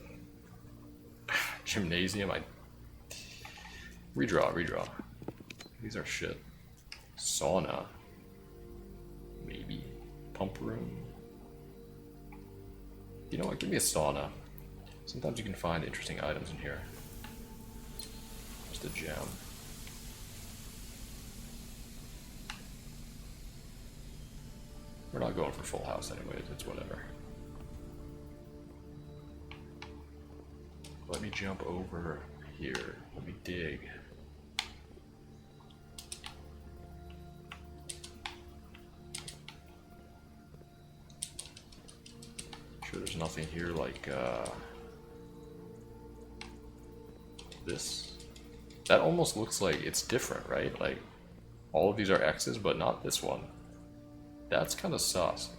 Gymnasium? Redraw. These are shit. Sauna. Maybe. Pump room. You know what? Give me a sauna. Sometimes you can find interesting items in here. Just a gem. We're not going for full house anyways, it's whatever. Let me jump over here. Let me dig. Sure there's nothing here like this. That almost looks like it's different, right? Like all of these are X's, but not this one. That's kind of sus.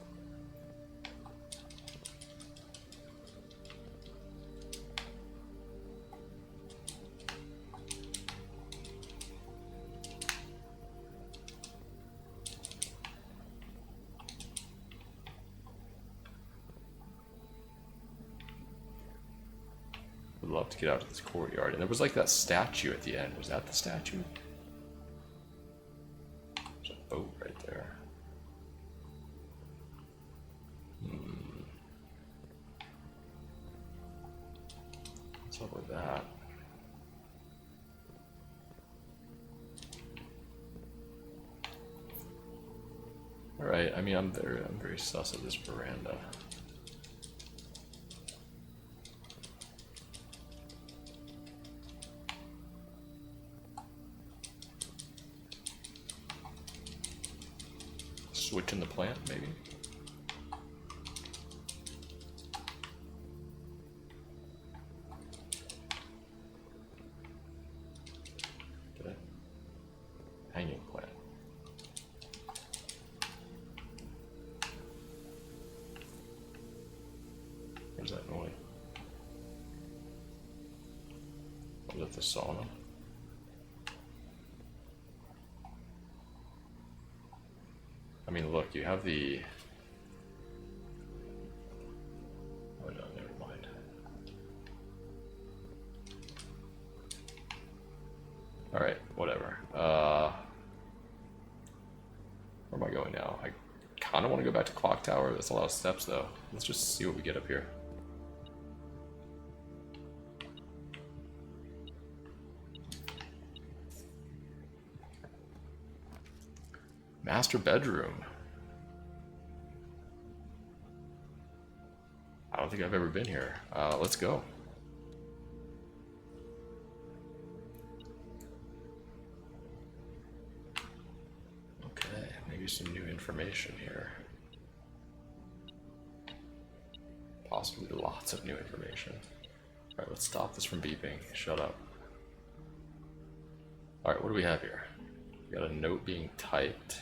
to get out of this courtyard. And there was like that statue at the end. Was that the statue? There's a boat right there. What's up with that? Alright, I mean, I'm very sus of this veranda. Switching the plant, maybe? Did I? Hanging plant. Where's that noise? Was it the sauna? I mean, look, you have the... Oh no, never mind. Alright, whatever. Where am I going now? I kind of want to go back to Clock Tower. That's a lot of steps, though. Let's just see what we get up here. Master bedroom. I don't think I've ever been here. Let's go. Okay, maybe some new information here. Possibly lots of new information. Alright, let's stop this from beeping. Shut up. Alright, what do we have here? We got a note being typed.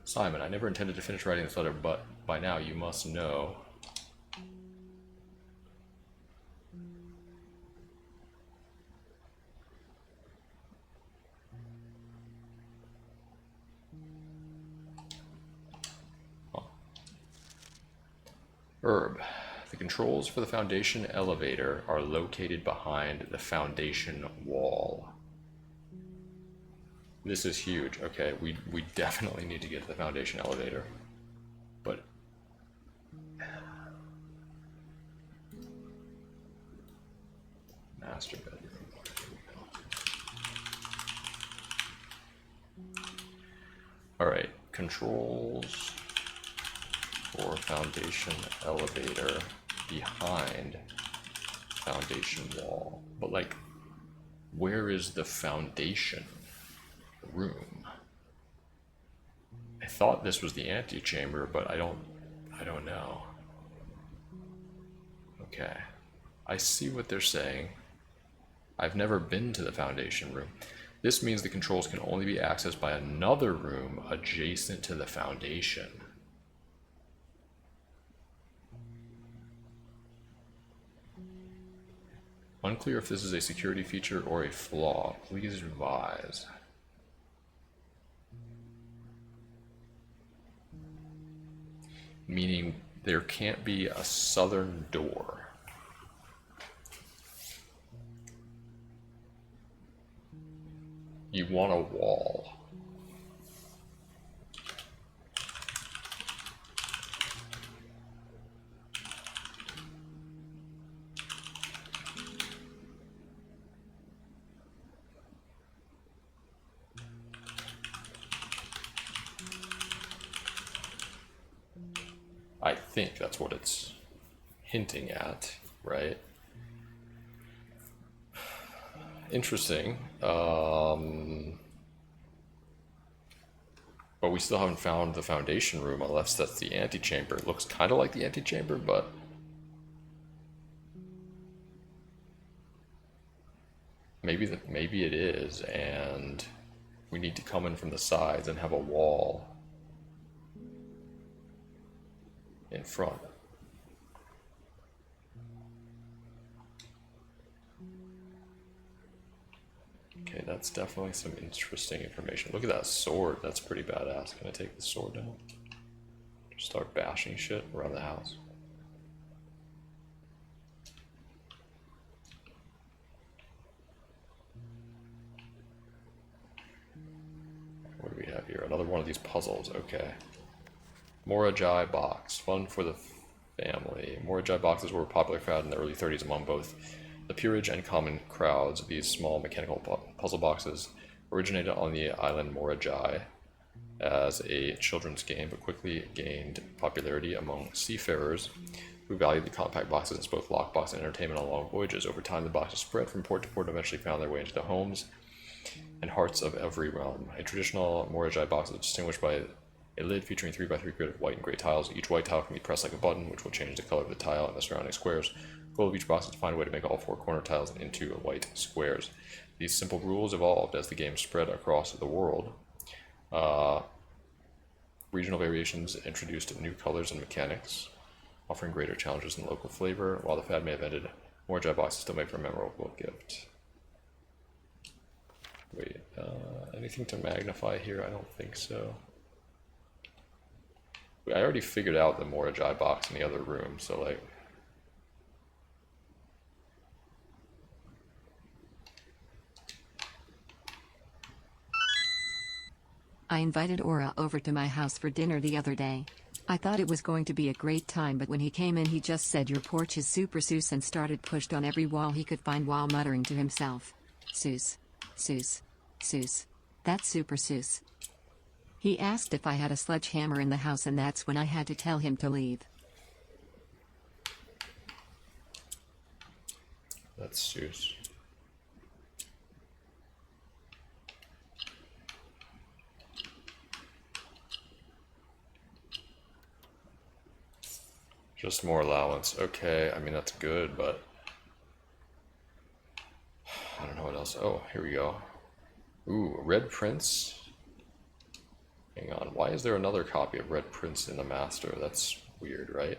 Simon, I never intended to finish writing this letter, but by now you must know. Huh. Herb. The controls for the Foundation elevator are located behind the Foundation wall. This is huge. Okay, we definitely need to get to the Foundation elevator. But... Master bedroom. Alright, controls for Foundation elevator behind Foundation wall. But like, where is the Foundation room? I thought this was the antechamber, but I don't know. Okay, I see what they're saying. I've never been to the Foundation room. This means the controls can only be accessed by another room adjacent to the Foundation. Unclear if this is a security feature or a flaw. Please advise. Meaning there can't be a southern door. You want a wall. I think that's what it's hinting at, right? Interesting. But we still haven't found the Foundation room, unless that's the antechamber. It looks kind of like the antechamber, but maybe it is, and we need to come in from the sides and have a wall in front. Okay, that's definitely some interesting information. Look at that sword. That's pretty badass. Can I take the sword down? Just start bashing shit around the house. another one of these puzzles. Okay. Morajai box. Fun for the family. Morajai boxes were popular fad in the early 30s among both the peerage and common crowds. These small mechanical puzzle boxes originated on the island Morajai as a children's game, but quickly gained popularity among seafarers who valued the compact boxes as both lockbox and entertainment on long voyages. Over time, the boxes spread from port to port and eventually found their way into the homes and hearts of every realm. A traditional Morajai box is distinguished by a lid featuring 3x3 grid of white and gray tiles. Each white tile can be pressed like a button, which will change the color of the tile and the surrounding squares. The goal of each box is to find a way to make all four corner tiles into white squares. These simple rules evolved as the game spread across the world. Regional variations introduced new colors and mechanics, offering greater challenges and local flavor. While the fad may have ended, Morajai boxes still make for a memorable gift. Wait, anything to magnify here? I don't think so. I already figured out the Morajai box in the other room, so like... I invited Aura over to my house for dinner the other day. I thought it was going to be a great time, but when he came in he just said your porch is super sus and started pushed on every wall he could find while muttering to himself. Sus. Sus. Sus. That's super sus. He asked if I had a sledgehammer in the house, and that's when I had to tell him to leave. That's sus. Just more allowance. Okay, I mean that's good, but I don't know what else. Oh, here we go. Ooh, Red Prince. Hang on, why is there another copy of Red Prince in the master? That's weird, right?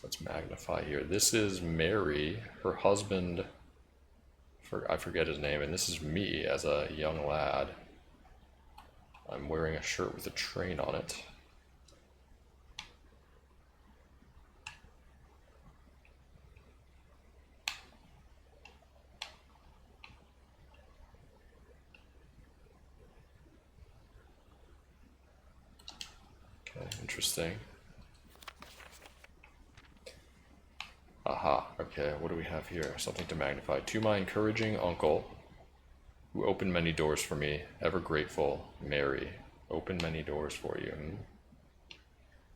Let's magnify here. This is Mary, her husband, I forget his name, and this is me as a young lad. I'm wearing a shirt with a train on it. Okay, interesting. Aha, okay, what do we have here? Something to magnify. To my encouraging uncle, who opened many doors for me, ever grateful, Mary. Open many doors for you.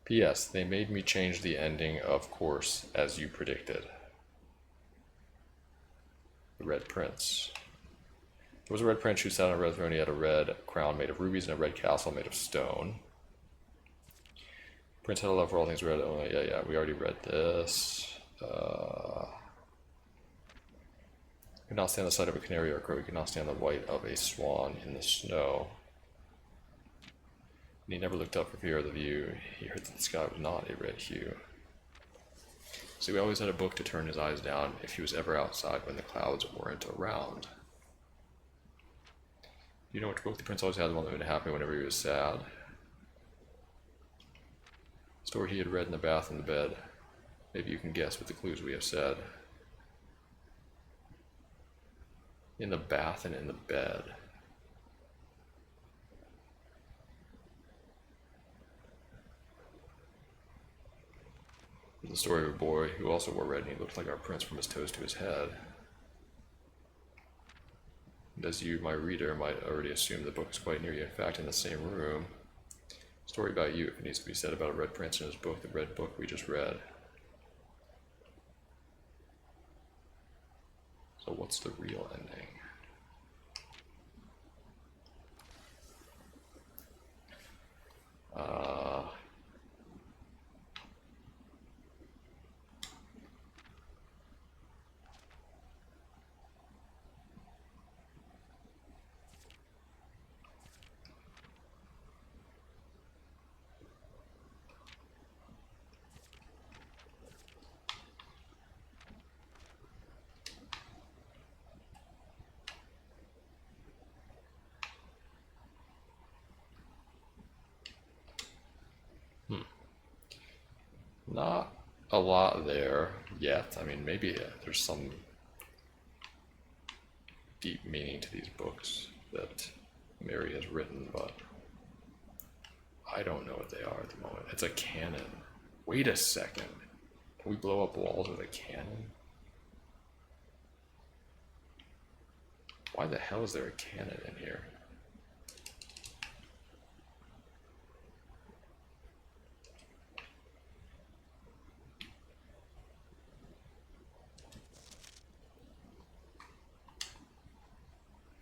P.S. They made me change the ending, of course, as you predicted. The Red Prince. There was a red prince who sat on a red throne. He had a red crown made of rubies and a red castle made of stone. Prince had a love for all things red. Oh, yeah, we already read this. Could not stand the sight of a canary or a crow. He could not stand the white of a swan in the snow. And he never looked up for fear of the view. He heard that the sky was not a red hue. So he always had a book to turn his eyes down if he was ever outside when the clouds weren't around. Do you know which book the prince always had, the one that made him happy whenever he was sad? Story he had read in the bath and the bed. Maybe you can guess with the clues we have said. In the bath and in the bed. The story of a boy who also wore red and he looked like our prince from his toes to his head. And as you, my reader, might already assume, the book is quite near you, in fact in the same room. Story about you, if it needs to be said about a red prince in his book, the red book we just read. So what's the real ending? Not a lot there yet. I mean, maybe there's some deep meaning to these books that Mary has written, but I don't know what they are at the moment. It's a cannon. Wait a second. Can we blow up walls with a cannon? Why the hell is there a cannon in here?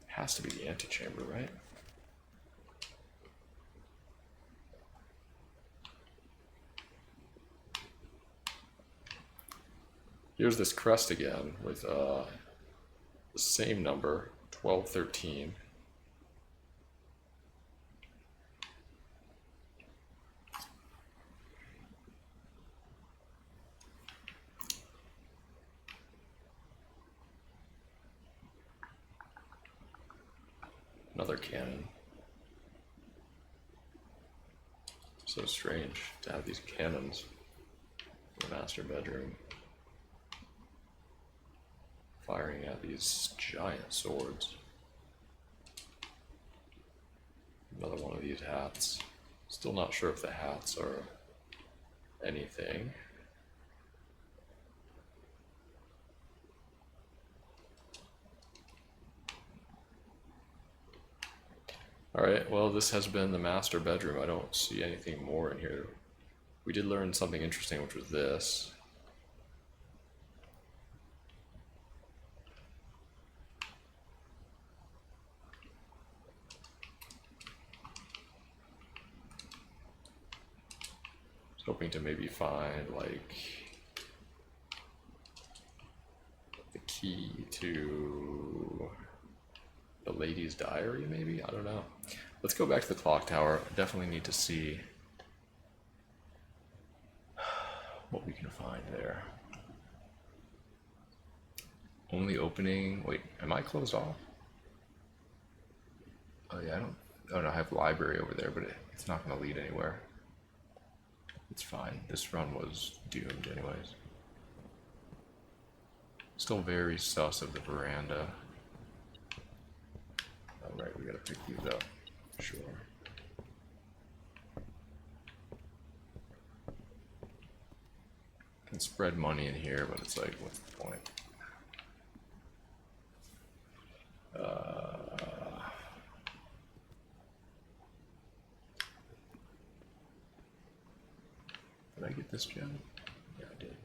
Has to be the antechamber, right? Here's this crest again with the same number, 1213. Another cannon. So strange to have these cannons in the master bedroom, firing at these giant swords. Another one of these hats. Still not sure if the hats are anything. Alright, well, this has been the master bedroom. I don't see anything more in here. We did learn something interesting, which was this. I was hoping to maybe find, like, the key to the lady's diary, maybe? I don't know. Let's go back to the clock tower. Definitely need to see what we can find there. Only opening... Wait, am I closed off? Oh yeah, I don't... Oh no, I have library over there, but it's not going to lead anywhere. It's fine. This run was doomed anyways. Still very sus of the veranda. Alright, we gotta pick these up. Sure. Can spread money in here, but it's like, what's the point? Did I get this gem? Yeah, I did.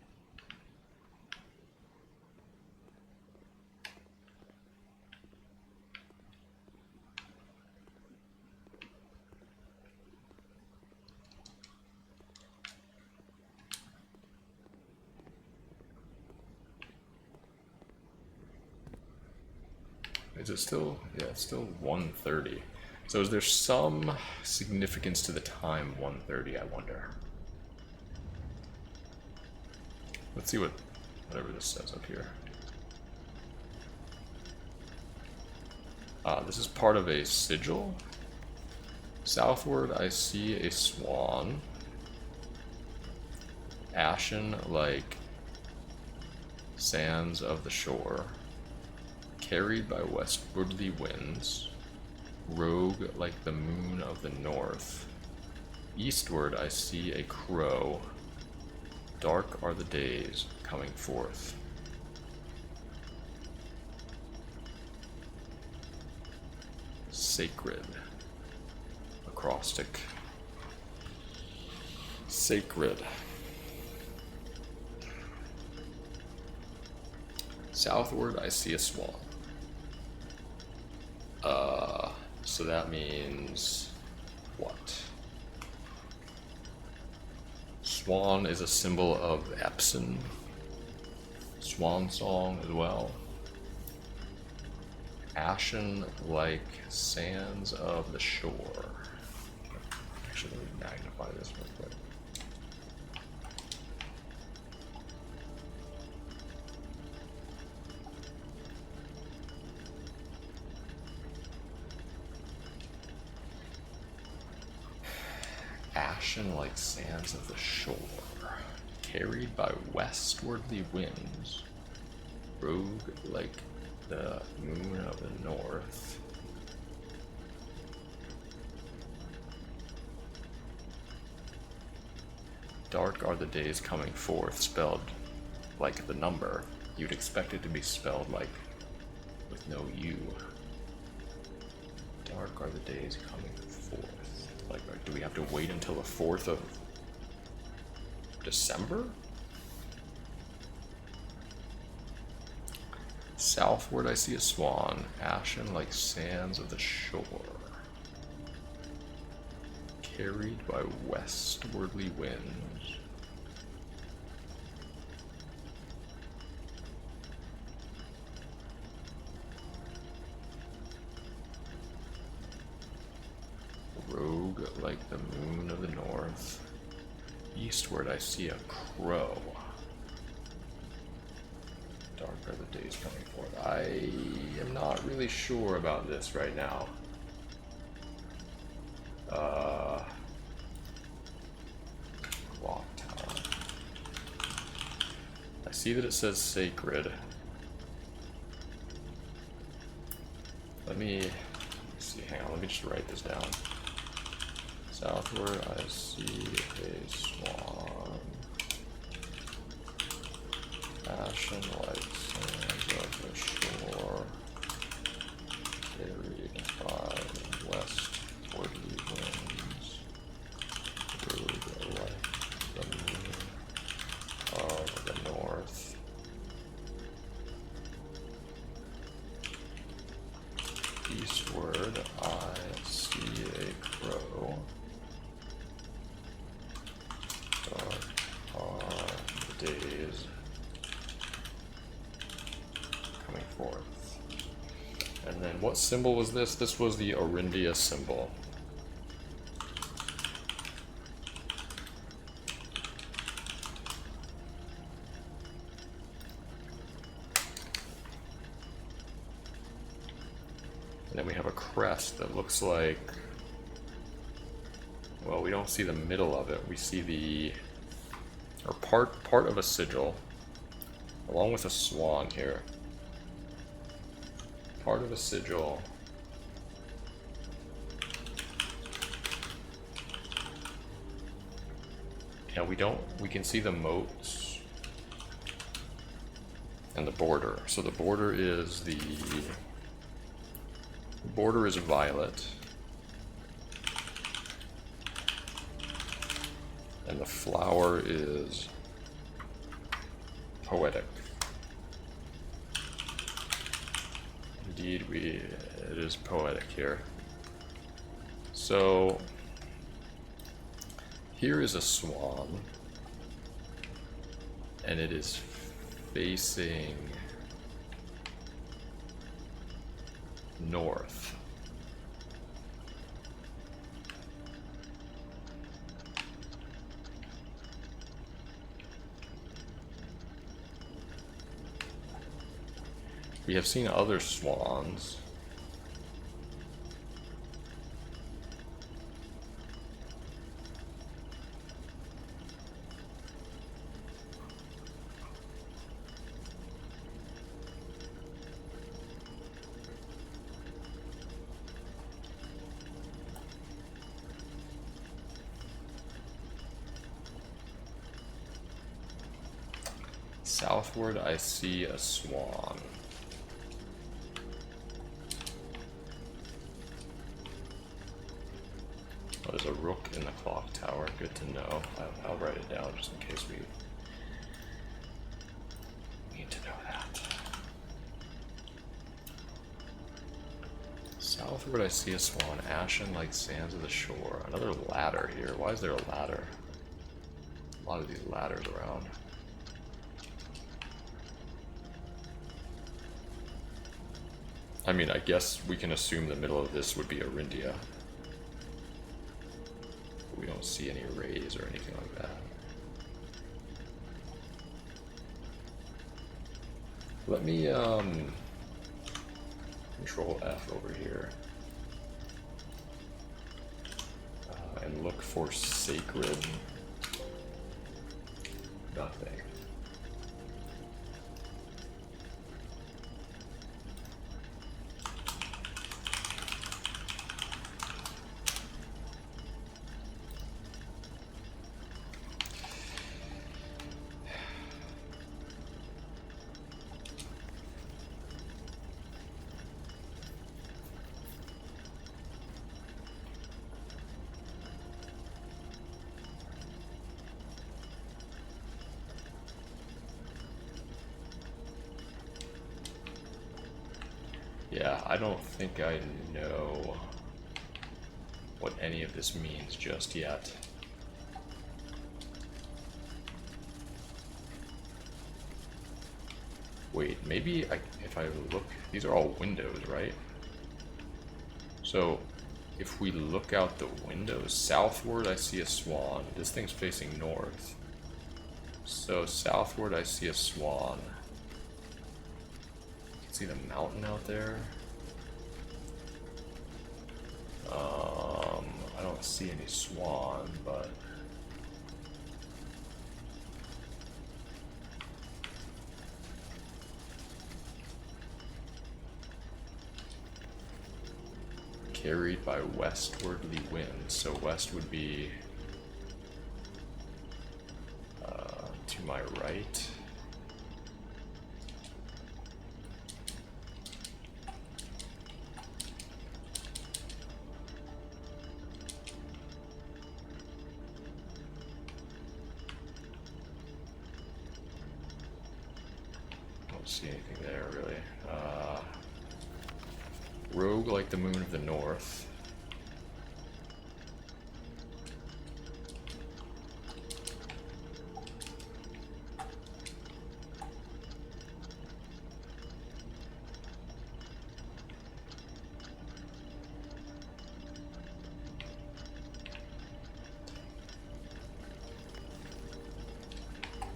Is it still? Yeah, it's still 1:30. So is there some significance to the time 1:30, I wonder? Let's see whatever this says up here. This is part of a sigil. Southward I see a swan. Ashen like sands of the shore. Carried by westwardly winds, rogue like the moon of the north. Eastward I see a crow, dark are the days coming forth. Sacred, acrostic. Sacred. Southward I see a swan. So that means what? Swan is a symbol of Epsom. Swan song as well. Ashen like sands of the shore. Actually, let me magnify this real quick. Ashen like sands of the shore, carried by westwardly winds, rogue like the moon of the north. Dark are the days coming forth, spelled like the number. You'd expect it to be spelled like with no U. Dark are the days coming forth. Like, do we have to wait until the 4th of December? Southward I see a swan, ashen like sands of the shore, carried by westwardly winds. Rogue like the moon of the north. Eastward I see a crow. Dark are the days coming forth. I am not really sure about this right now. Clock tower. I see that it says sacred. Let me see, hang on, let me just write this down. Southward I see a swan. Ashen like sands of the shore, carried by westwardly winds, rogue like the moon of the north. Eastward I see a crow. Dark are the days coming forth. And then what symbol was this? This was the Orindia symbol. And then we have a crest that looks like, well, we don't see the middle of it. We see the, or part of a sigil, along with a swan here. Part of a sigil. And we can see the moats and the border. So the border is violet. And the flower is poetic. Indeed, it is poetic here. So here is a swan, and it is facing north. We have seen other swans. Southward, I see a swan. Oh, there's a rook in the clock tower. Good to know. I'll write it down just in case we need to know that. Southward, I see a swan, ashen like sands of the shore. Another ladder here. Why is there a ladder? A lot of these ladders around. I mean, I guess we can assume the middle of this would be Orindia. We don't see any rays or anything like that. Let me Control F over here and look for sacred. Nothing. Yeah, I don't think I know what any of this means just yet. Wait, maybe if I look, these are all windows, right? So if we look out the windows southward, I see a swan. This thing's facing north. So southward, I see a swan. You can see the mountain out there. I don't see any swan, but carried by westwardly winds. So west would be to my right. Don't see anything there really. Rogue like the moon of the north.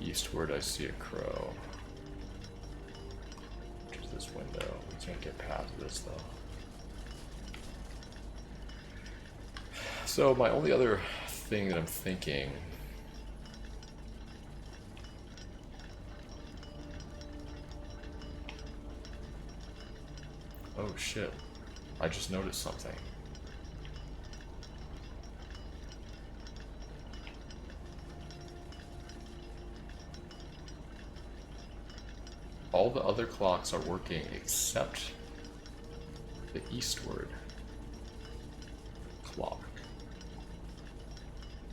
Eastward I see a crow. Which is this window. We can't get past this though. So my only other thing that I'm thinking, oh shit, I just noticed something. All the other clocks are working except the eastward clock,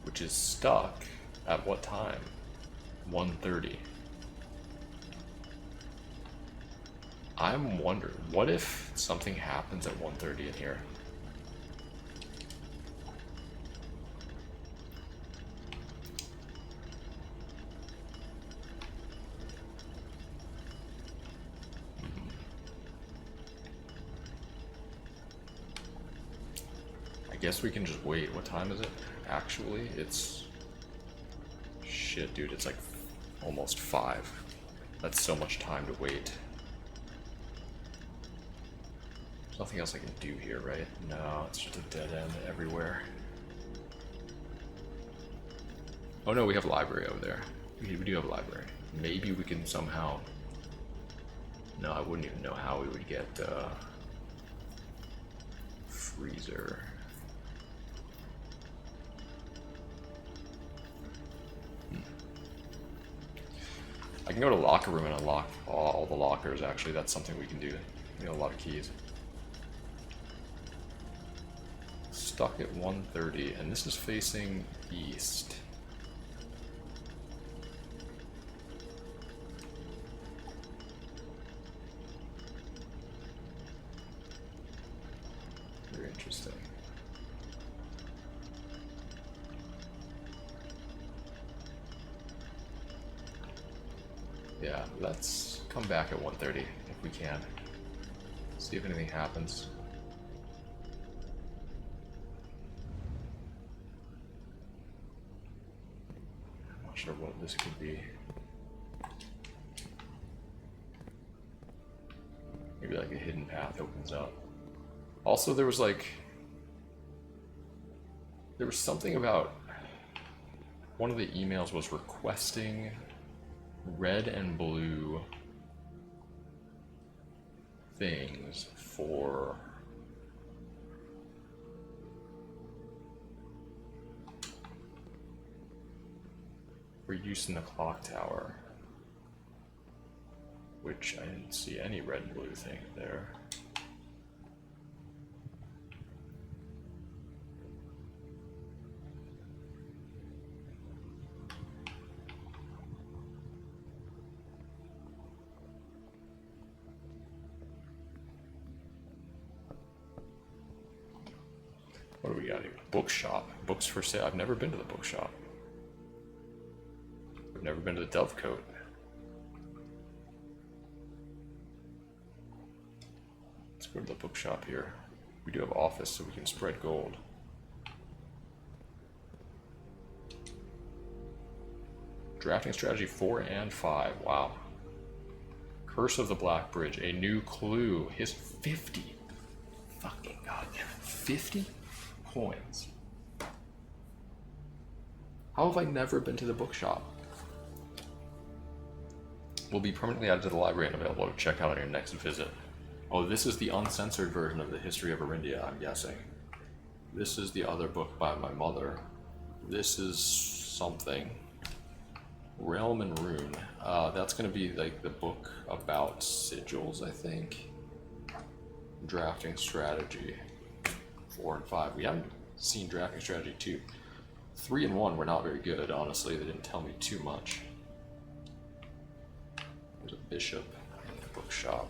which is stuck at what time? 1:30. I'm wondering, what if something happens at 1:30 in here? I guess we can just wait. What time is it? Actually, it's... Shit, dude, it's like almost 5. That's so much time to wait. There's nothing else I can do here, right? No, it's just a dead end everywhere. Oh no, we have a library over there. We do have a library. Maybe we can somehow... No, I wouldn't even know how we would get freezer. I can go to locker room and unlock all the lockers, actually. That's something we can do. We have a lot of keys. Stuck at 1:30, and this is facing east. Very interesting. Yeah, let's come back at 1:30 if we can. See if anything happens. I'm not sure what this could be. Maybe like a hidden path opens up. Also, there was something about one of the emails was requesting red and blue things for use in the clock tower, which I didn't see any red and blue thing there. What do we got here? Bookshop. Books for sale. I've never been to the bookshop. I've never been to the Dovecote. Let's go to the bookshop here. We do have office, so we can spread gold. Drafting strategy 4 and 5. Wow. Curse of the Black Bridge. A new clue. His 50. Fucking goddamn. 50 coins. How have I never been to the bookshop? Will be permanently added to the library and available to check out on your next visit. Oh, this is the uncensored version of the History of Arindia, I'm guessing. This is the other book by my mother. This is something. Realm and Rune. That's going to be like the book about sigils, I think. Drafting strategy 4 and 5. We haven't seen drafting strategy 2. 3 and 1 were not very good, honestly. They didn't tell me too much. There's a bishop in the bookshop.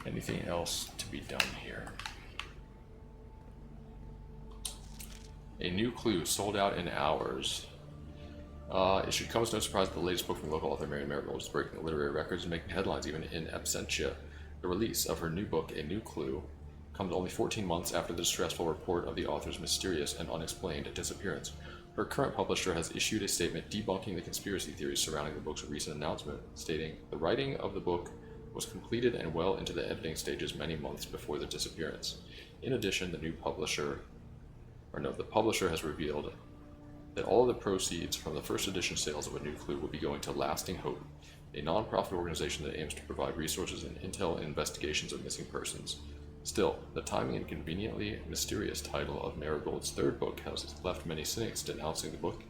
Anything else to be done here? A new clue sold out in hours. It should come as no surprise that the latest book from local author Mary Marigold is breaking the literary records and making headlines even in absentia. The release of her new book, A New Clue, comes only 14 months after the distressful report of the author's mysterious and unexplained disappearance. Her current publisher has issued a statement debunking the conspiracy theories surrounding the book's recent announcement, stating, "The writing of the book was completed and well into the editing stages many months before the disappearance." In addition, the publisher has revealed that all of the proceeds from the first edition sales of A New Clue will be going to Lasting Hope, a non-profit organization that aims to provide resources and intel in investigations of missing persons. Still, the timing and conveniently mysterious title of Marigold's third book has left many cynics denouncing the book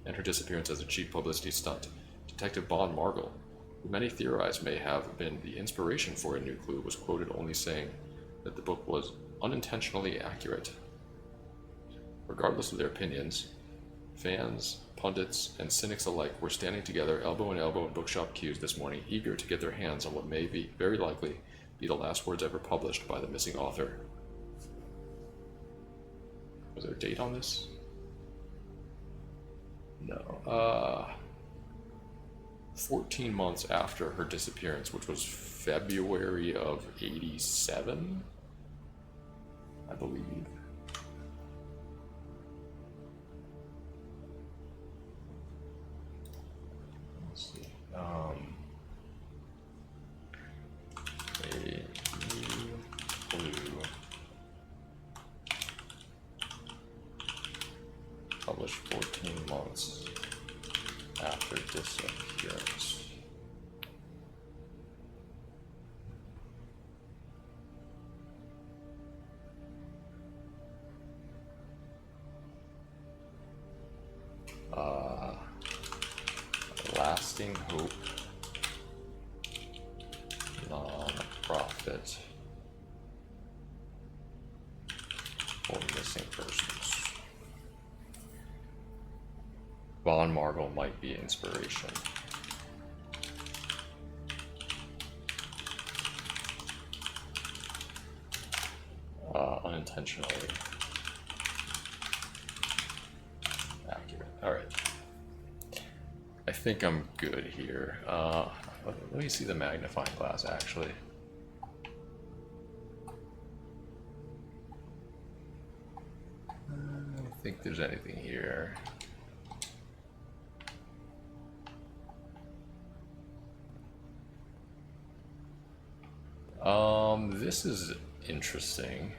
and her disappearance as a cheap publicity stunt. Detective Bon Margall, who many theorize may have been the inspiration for A New Clue, was quoted only saying that the book was unintentionally accurate. Regardless of their opinions, fans, pundits, and cynics alike were standing together elbow in elbow in bookshop queues this morning, eager to get their hands on what may be, very likely, be the last words ever published by the missing author. Was there a date on this? No. 14 months after her disappearance, which was February of 87, I believe. Let's see. A New Clue, published 14 months after disappearance. Lasting Hope, non-profit for missing persons. Von Margall might be inspiration. Unintentionally accurate. Alright. I think I'm good here. Let me see the magnifying glass, actually. I don't think there's anything here. This is interesting.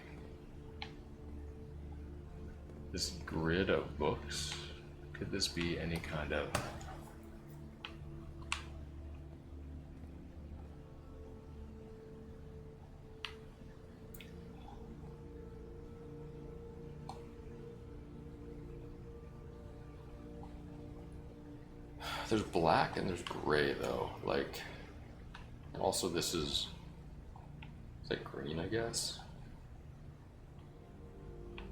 This grid of books. Could this be any kind of... There's black and there's gray though, like, and also this is like green, I guess.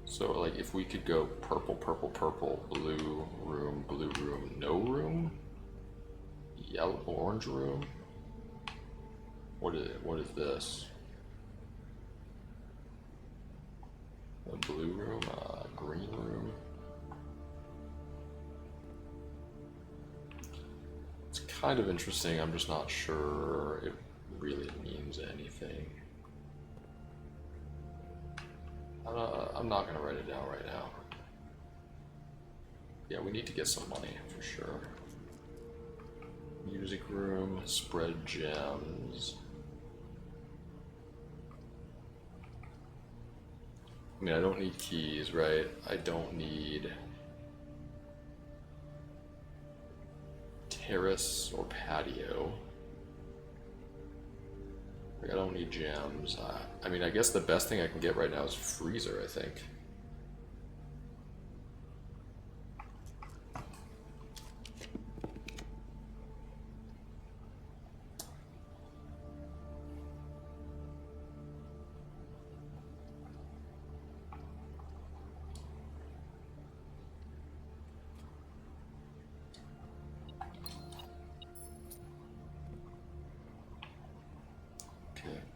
So like if we could go purple, purple, purple, blue room, no room. yellow, orange room. What is this? A blue room, green room. It's kind of interesting. I'm just not sure it really means anything. I'm not gonna write it down right now. Yeah, we need to get some money for sure. Music room, spread gems. I mean, I don't need keys, right? I don't need terrace or patio. Like, I don't need gems. I mean, I guess the best thing I can get right now is freezer, I think.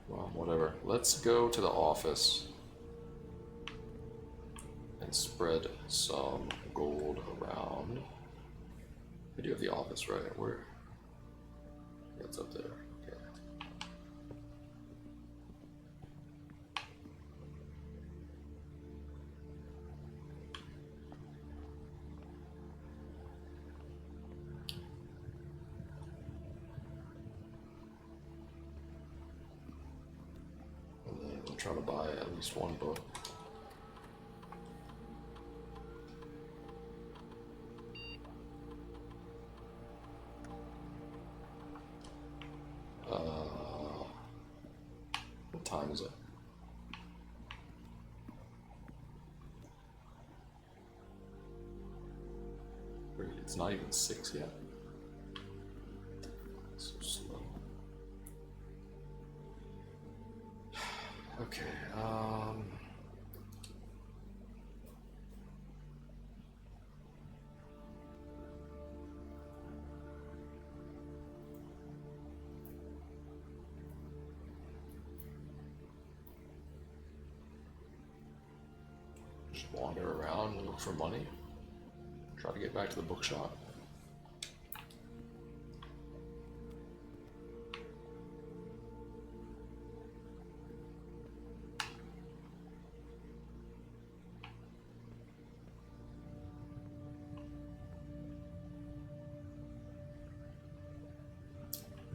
Well, whatever. Let's go to the office and spread some gold around. I do have the office, right? Where? Yeah, it's up there. Okay. I'm trying to buy at least one book. What time is it? Wait, it's not even 6 yet. So slow. Okay, just wander around and look for money. Try to get back to the bookshop.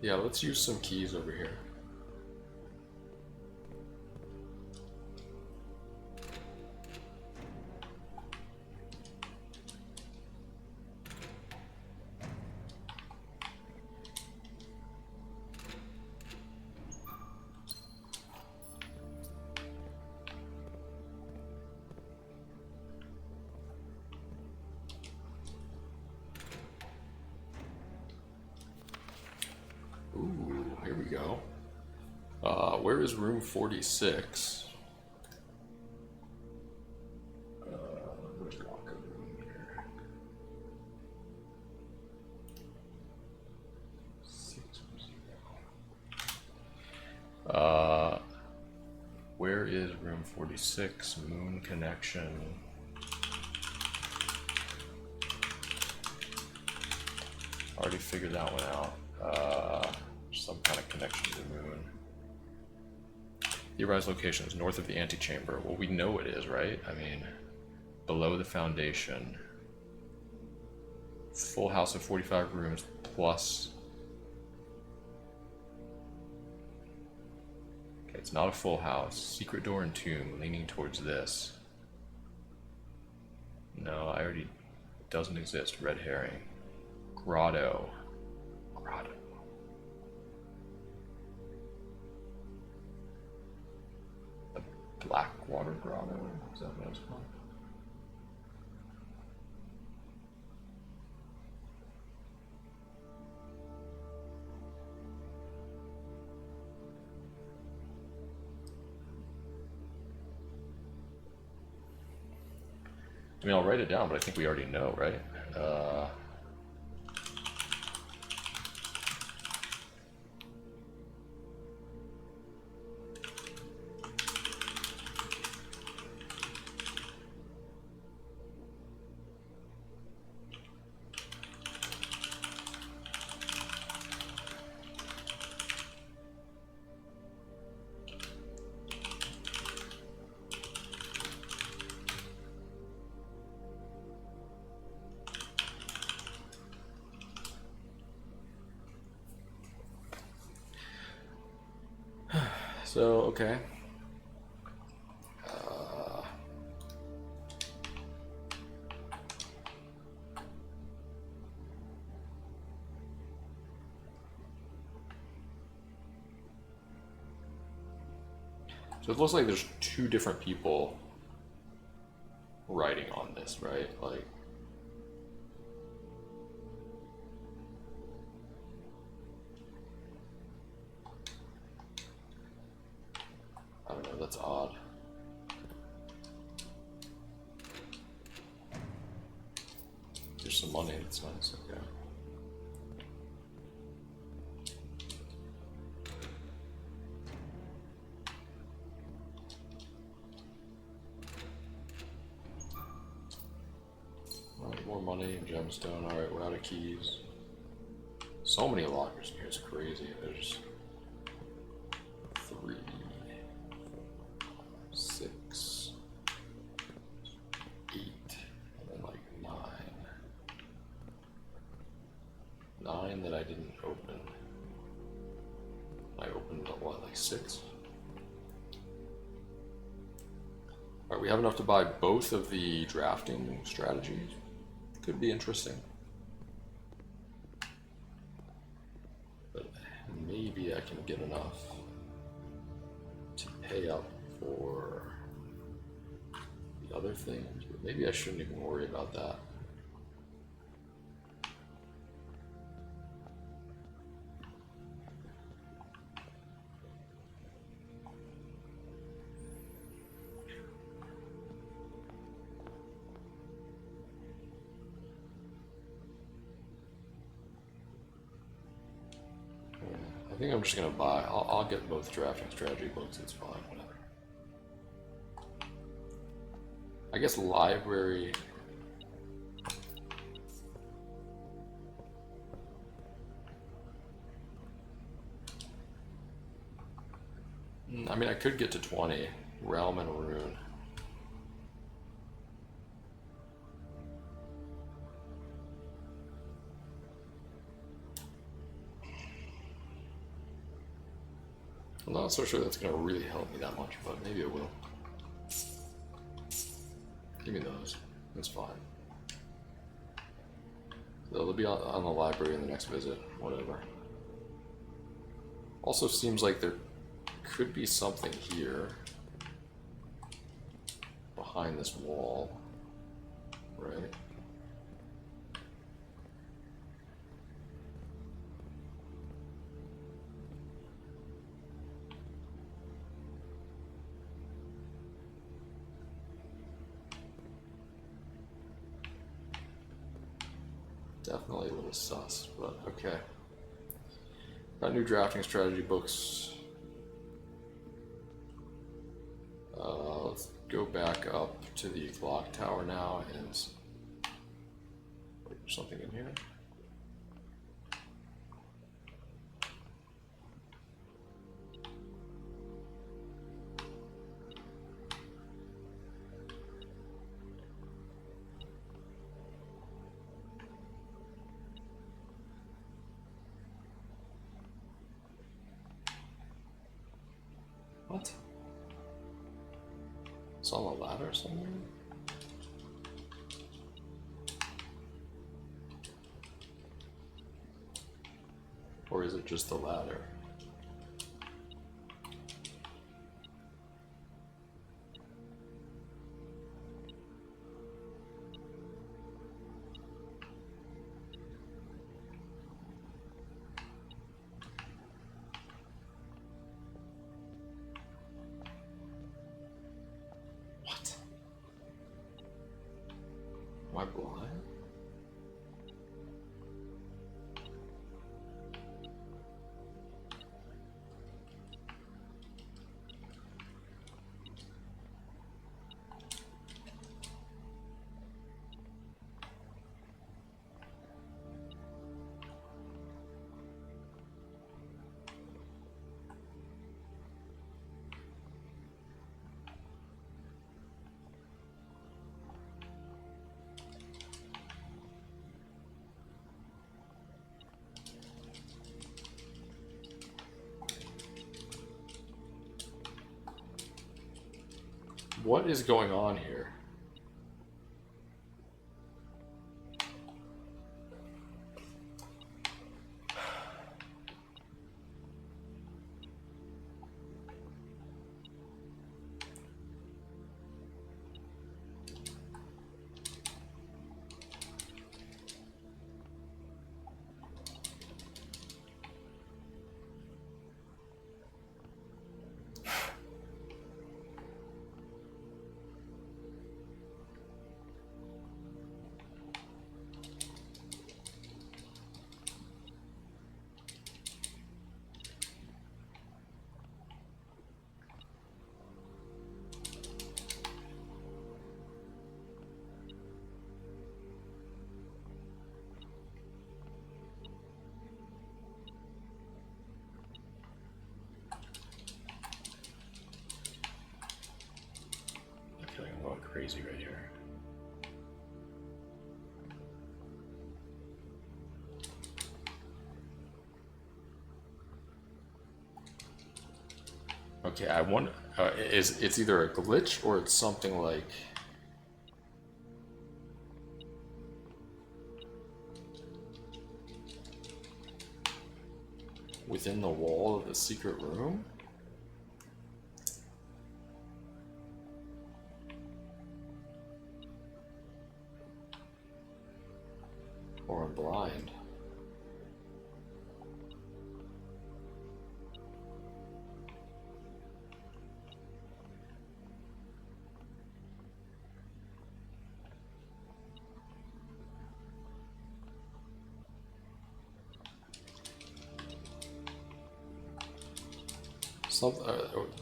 Yeah, let's use some keys over here. Ooh, here we go. Where is room 46? Where's locker room here? 610. Where is room 46? Moon connection. Already figured that one out. Some kind of connection to the moon. Theorized location is north of the antechamber. Well, we know it is, right? I mean, below the foundation. Full house of 45 rooms plus. Okay, it's not a full house. Secret door and tomb leaning towards this. No, I already. Doesn't exist. Red herring. Grotto. Grotto. Blackwater Grotto? Is that what it's called? I mean, I'll write it down, but I think we already know, right? So, okay. So it looks like there's two different people writing on this, right? Like, I don't know, that's odd. There's some money, that's nice, okay. Alright, more money, gemstone, alright, we're out of keys. So many lockers in here, it's crazy. There's 3, 6, 8, and then like 9. 9 that I didn't open. I opened what, like 6? Alright, we have enough to buy both of the drafting strategies. Could be interesting. But maybe I can get enough to pay up for the other things. But maybe I shouldn't even worry about that. I think I'm just gonna buy. I'll get both drafting strategy books. It's fine, whatever. I guess library. I mean, I could get to 20. Realm and Rune. I'm not so sure that's going to really help me that much, but maybe it will. Give me those. That's fine. So they'll be on the library in the next visit, whatever. Also seems like there could be something here behind this wall, right? Definitely a little sus, but okay. Got new drafting strategy books. Let's go back up to the clock tower now and wait, there's something in here. What? It's on a ladder somewhere? Or is it just the ladder? What? Am I blind? What is going on here? I feel like I'm going crazy right here. Okay, I wonder, it's either a glitch or it's something like within the wall of the secret room? Or I'm blind.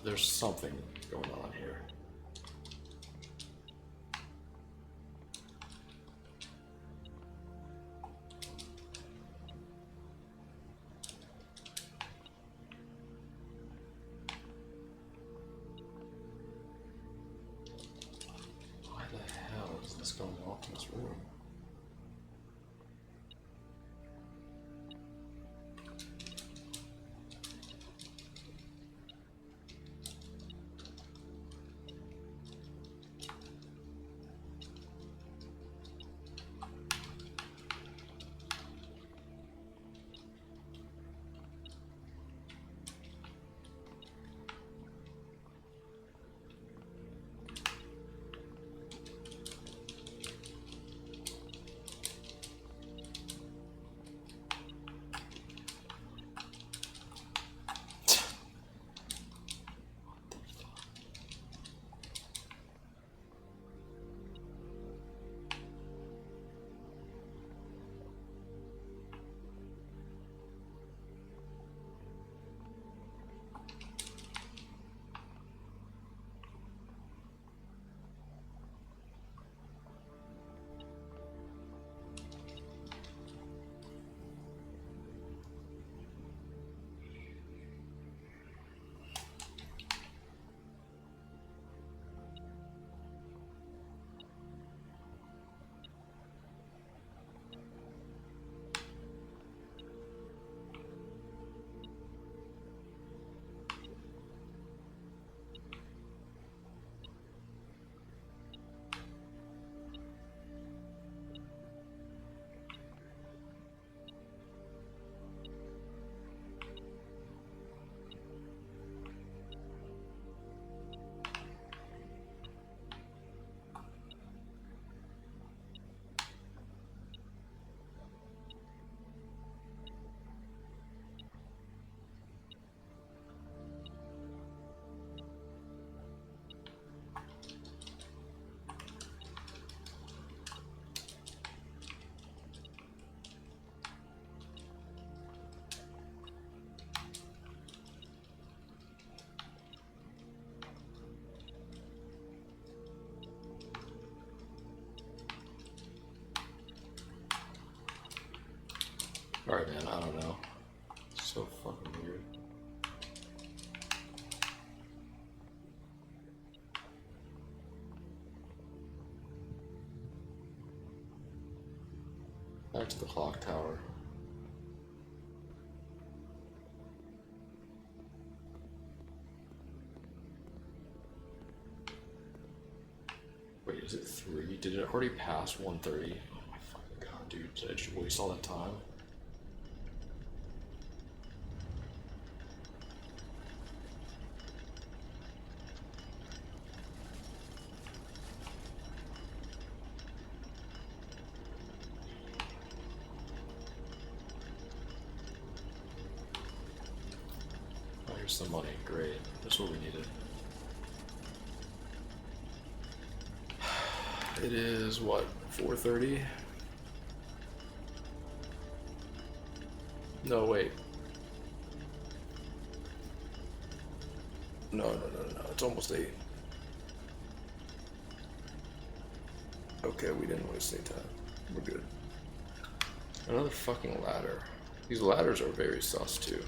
There's something going on here. Why the hell is this going on in this room? Alright, man, I don't know. So fucking weird. Back to the clock tower. 1:03. Did it already pass 1:30? Oh my fucking god, dude. Did I just waste all that time? Oh, here's the money. Great. That's what we needed. It is, what, 4:30? No, wait. No, it's almost 8. Okay, we didn't waste any time. We're good. Another fucking ladder. These ladders are very sus, too.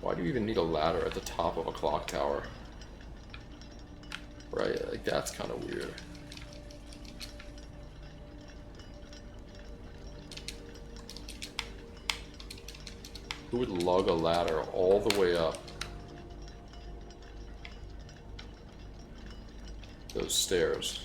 Why do you even need a ladder at the top of a clock tower? Right, like that's kind of weird. Who would lug a ladder all the way up those stairs?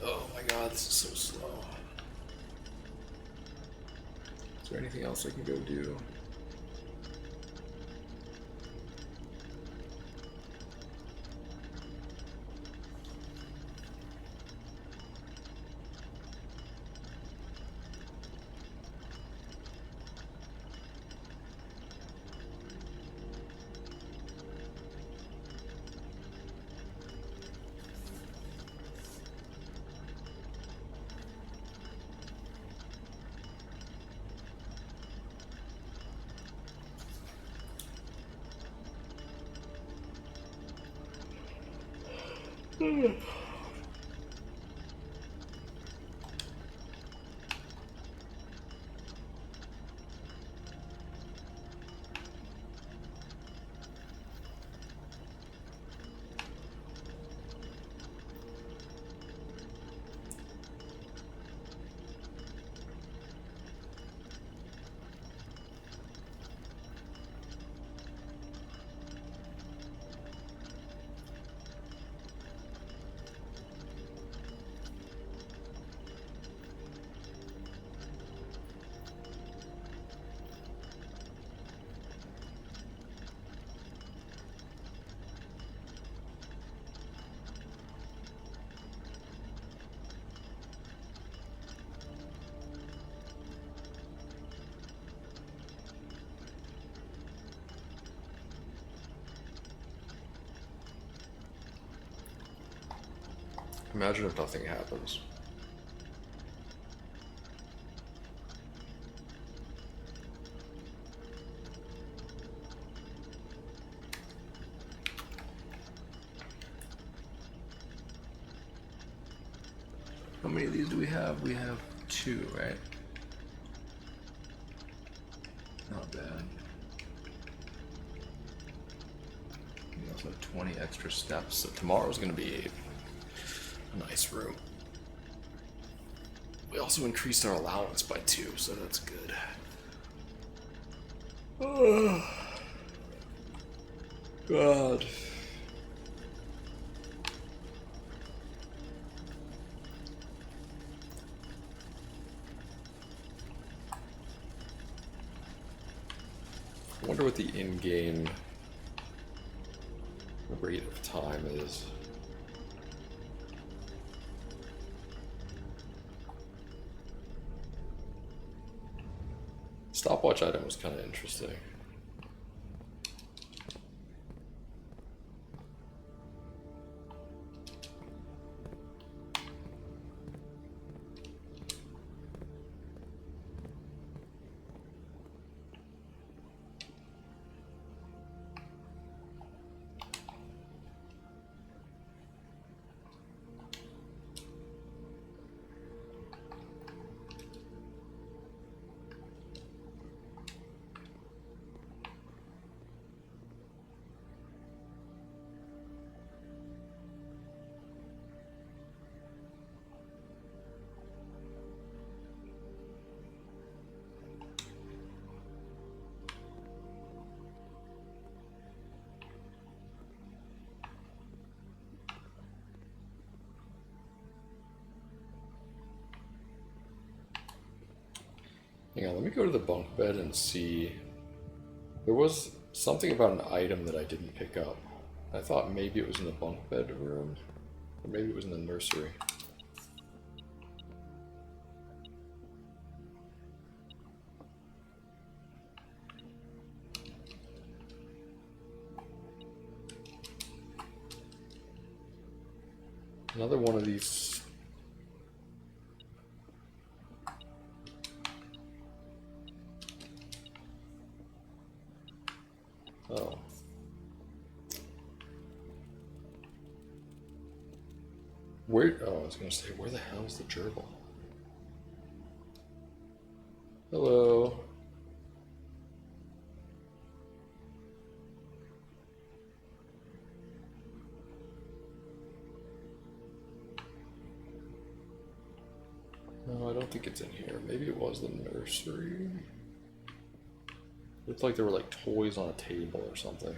Oh my god, this is so slow. Is there anything else I can go do? Imagine if nothing happens. How many of these do we have? We have 2, right? Not bad. We also have 20 extra steps, so tomorrow's gonna be a nice room. We also increased our allowance by 2, so that's good. Oh, God. I wonder what the in-game rate of time is. Stopwatch item was kind of interesting. Hang on, let me go to the bunk bed and see. There was something about an item that I didn't pick up. I thought maybe it was in the bunk bed room, or maybe it was in the nursery. Another one of these. Oh. Where? Oh, I was gonna say, where the hell is the gerbil? Hello. No, I don't think it's in here. Maybe it was the nursery. Looked like there were like toys on a table or something.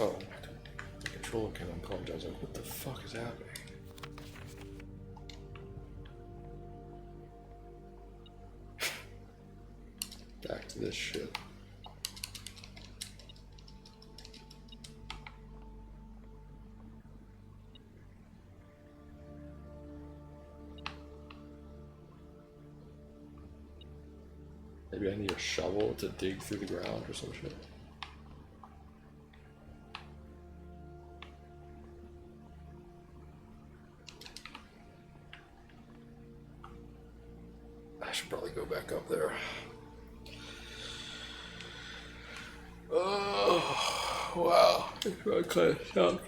Oh, the controller came unplugged. I was like, what the fuck is happening? Back to this shit. Maybe I need a shovel to dig through the ground or some shit. I should probably go back up there. Oh, wow. I kind of shocked.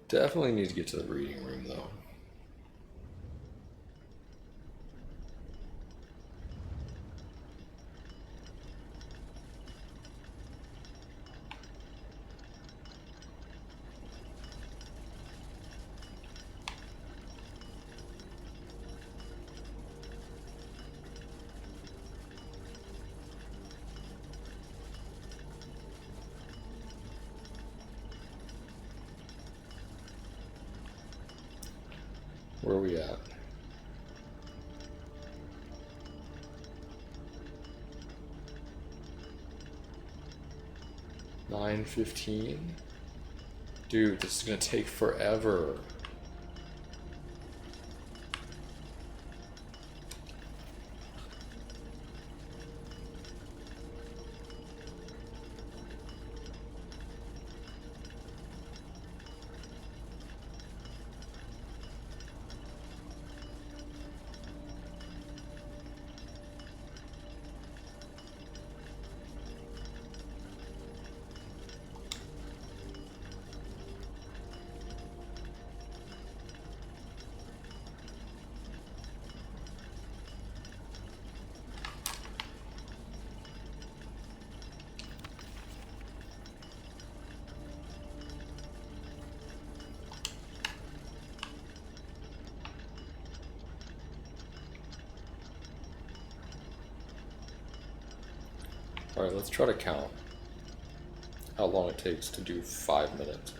Definitely need to get to the reading room though. Where are we at? $9:15? Dude, this is gonna take forever. Alright, let's try to count how long it takes to do 5 minutes.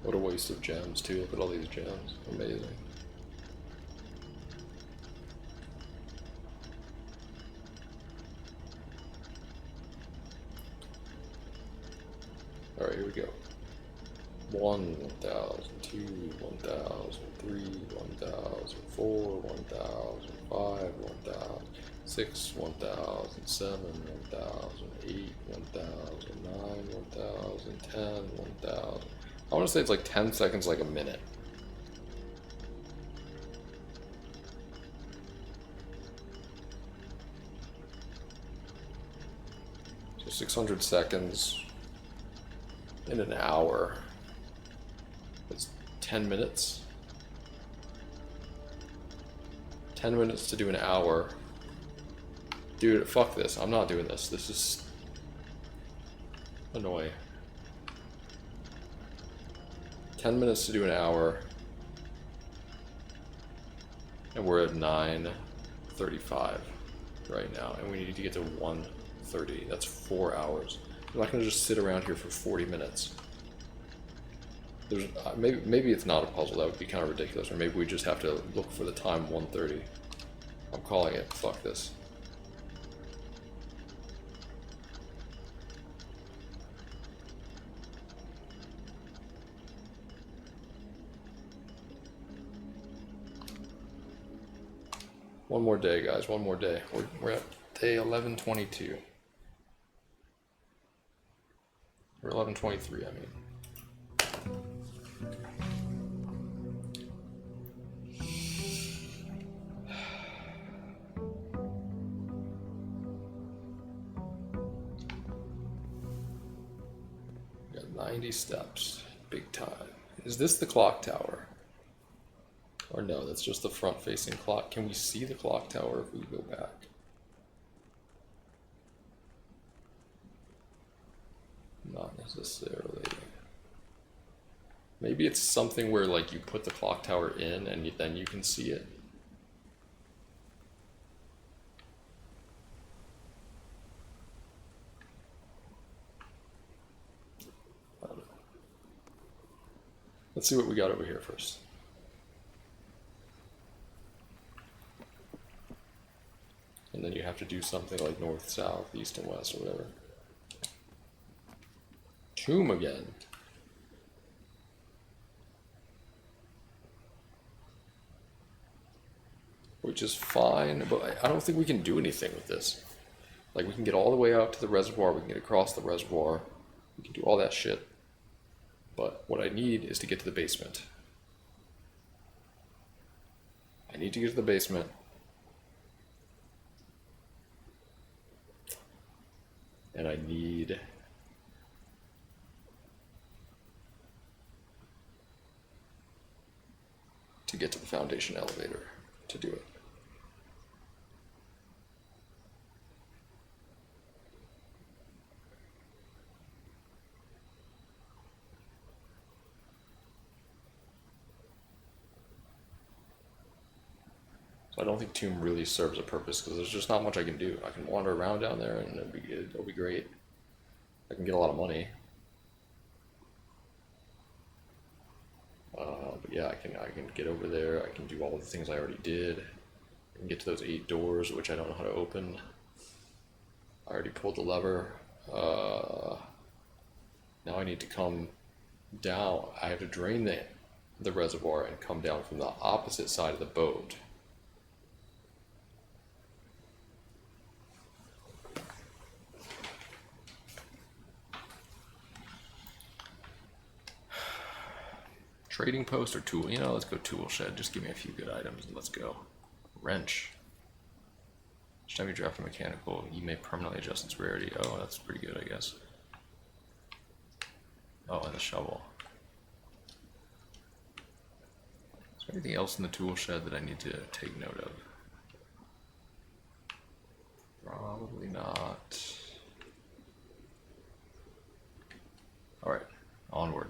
What a waste of gems too, look at all these gems, amazing. Alright, here we go. 1,000, 2, 1,000, 3, 1,000, 4, 1,000, 5, 1,000, 6, 1,000, 7, 1,000, 8, 1,000, 9, 1,000, 10, 1,000. I want to say it's like 10 seconds, like a minute. So 600 seconds in an hour. That's 10 minutes. 10 minutes to do an hour. Dude, fuck this. I'm not doing this. This is annoying. 10 minutes to do an hour. And we're at 9:35 right now. And we need to get to 1:30. That's 4 hours. I'm not going to just sit around here for 40 minutes. There's maybe it's not a puzzle. That would be kind of ridiculous. Or maybe we just have to look for the time 1:30. I'm calling it. Fuck this. One more day, guys. One more day. We're at day 11:22. Or 11:23, I mean. We got 90 steps. Big time. Is this the clock tower? Or no, that's just the front-facing clock. Can we see the clock tower if we go back? Not necessarily. Maybe it's something where like you put the clock tower in and then you can see it. I don't know. Let's see what we got over here first. And then you have to do something like north, south, east, and west, or whatever. Tomb again. Which is fine, but I don't think we can do anything with this. Like, we can get all the way out to the reservoir, we can get across the reservoir, we can do all that shit. But what I need is to get to the basement. I need to get to the basement. And I need to get to the foundation elevator to do it. So I don't think Tomb really serves a purpose because there's just not much I can do. I can wander around down there and it'll be great. I can get a lot of money. But yeah, I can get over there. I can do all the things I already did. I can get to those 8 doors, which I don't know how to open. I already pulled the lever. Now I need to come down. I have to drain the reservoir and come down from the opposite side of the boat. Trading post or tool? You know, let's go tool shed. Just give me a few good items and let's go. Wrench. Each time you draft a mechanical, you may permanently adjust its rarity. Oh, that's pretty good, I guess. Oh, and the shovel. Is there anything else in the tool shed that I need to take note of? Probably not. Alright, onward.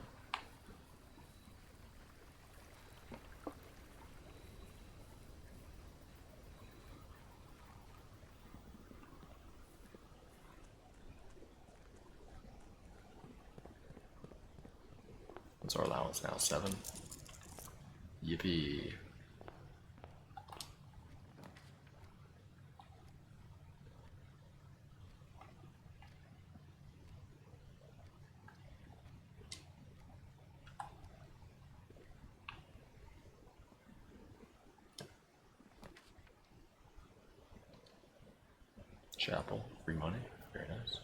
What's our allowance now? 7? Yippee. Chapel, free money, very nice.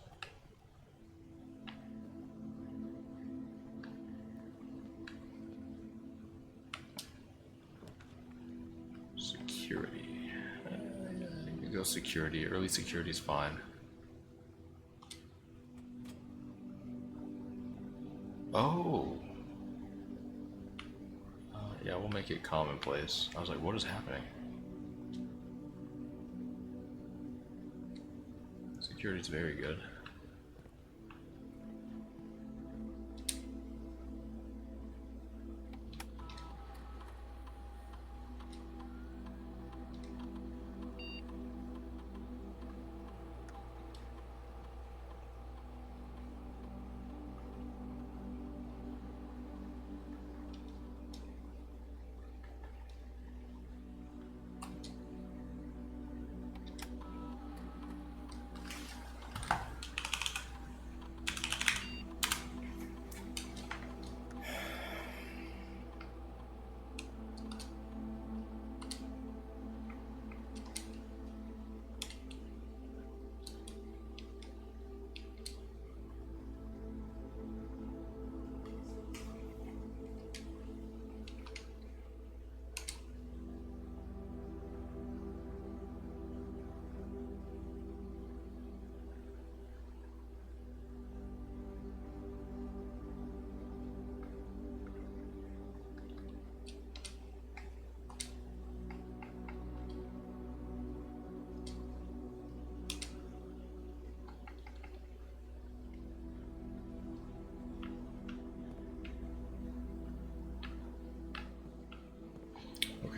Security. You go security. Early security is fine. Oh. Yeah, we'll make it commonplace. I was like, what is happening? Security is very good.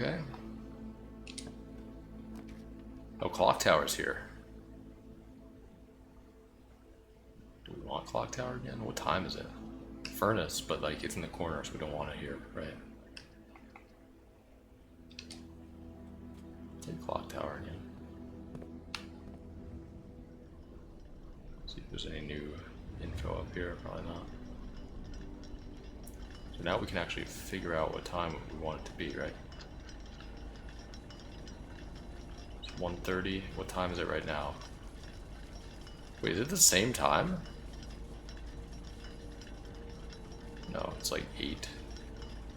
Okay. Oh, clock tower's here. Do we want clock tower again? What time is it? Furnace, but like it's in the corner, so we don't want it here, right? Take clock tower again. See if there's any new info up here. Probably not. So now we can actually figure out what time we want it to be, right? 1:30. What time is it right now? Wait, is it the same time? No, it's like 8.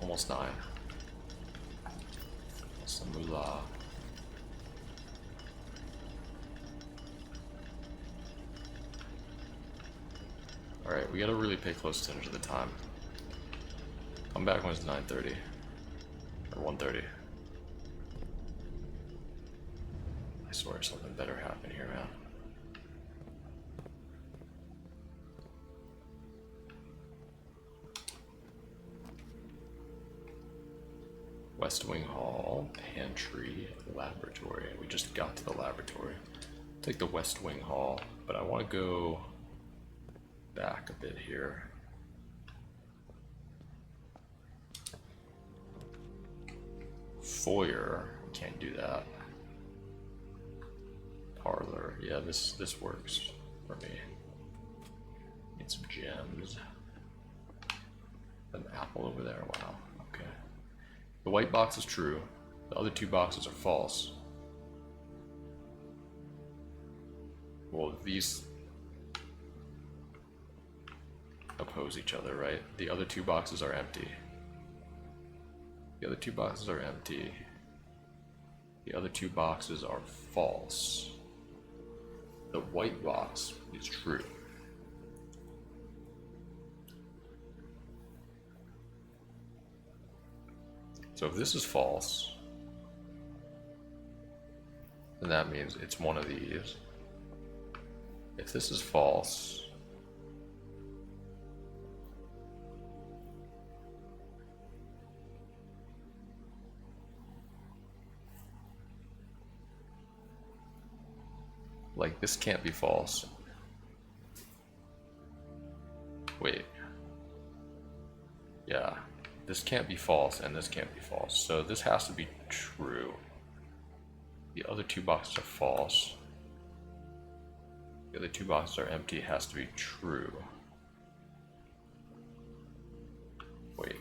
Almost 9. Some moolah. Alright, we gotta really pay close attention to the time. Come back when it's 9:30. Or 1:30. I swear something better happened here, man. West Wing Hall, Pantry, Laboratory. We just got to the laboratory. Take the West Wing Hall, but I want to go back a bit here. Foyer, we can't do that. Parlor, yeah, this works for me. Need some gems. An apple over there, wow, okay. The white box is true. The other two boxes are false. Well, these oppose each other, right? The other two boxes are empty. The other two boxes are empty. The other two boxes are false. The white box is true. So if this is false, then that means it's one of these. If this is false, like this can't be false. Wait. Yeah, this can't be false and this can't be false. So this has to be true. The other two boxes are false. The other two boxes are empty. It has to be true. Wait.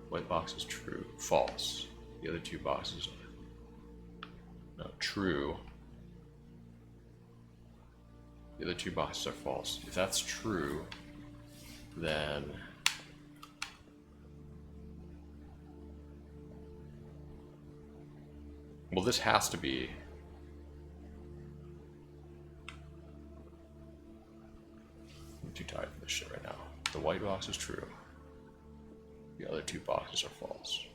What box is true? False. The other two boxes are... No, true. The other two boxes are false. If that's true, then... Well, this has to be... I'm too tired for this shit right now. The white box is true. The other two boxes are false.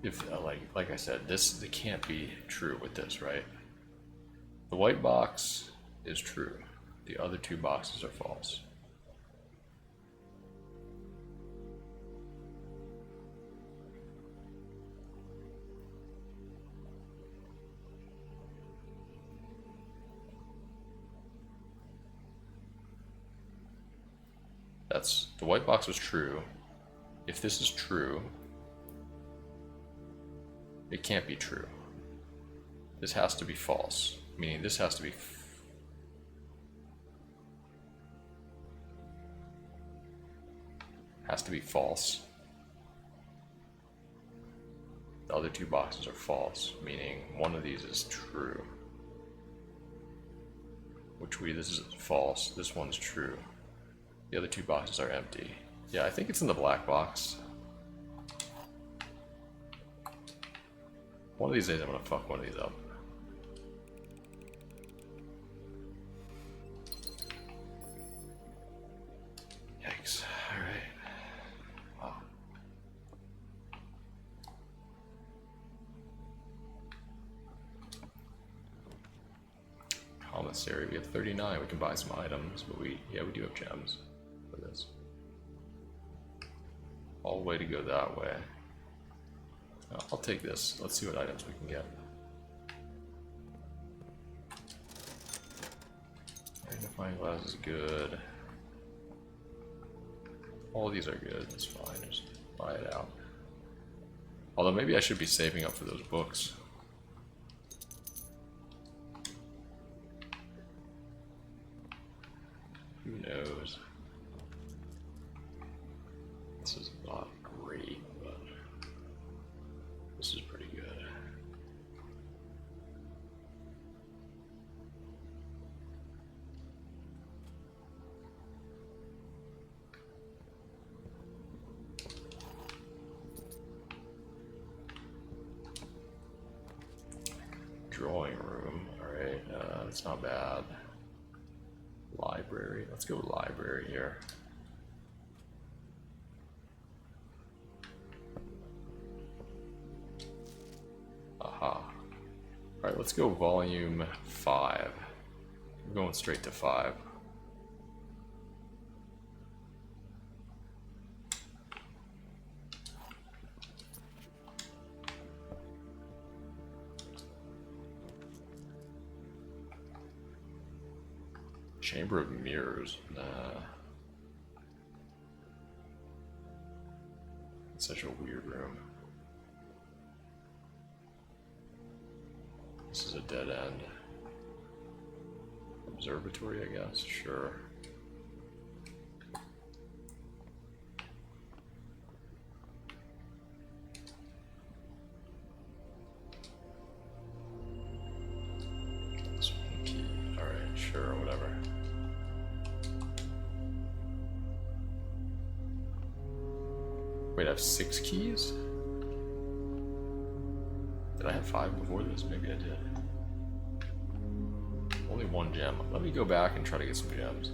If, like I said, it can't be true with this, right? The white box is true. The other two boxes are false. The white box was true. If this is true, it can't be true. This has to be false, meaning this has to be false. The other two boxes are false, meaning one of these is true. This is false, this one's true. The other two boxes are empty. Yeah, I think it's in the black box. One of these days I'm gonna fuck one of these up. Yikes. Alright. Wow. Commissary, we have 39. We can buy some items, but we do have gems for this. All the way to go that way. I'll take this. Let's see what items we can get. Magnifying glass is good. All of these are good. That's fine. Just buy it out. Although maybe I should be saving up for those books. Who knows? This is not great, but this is pretty good. Drawing room, alright, that's not bad. Library, let's go library here. Aha. Alright, let's go volume 5. I'm going straight to 5. Chamber of Mirrors. Nah. It's such a weird room. This is a dead end. Observatory, I guess? Sure. Alright, sure, whatever. Wait, I have 6 keys? Did I have 5 before this? Maybe I did. Only 1 gem. Let me go back and try to get some gems.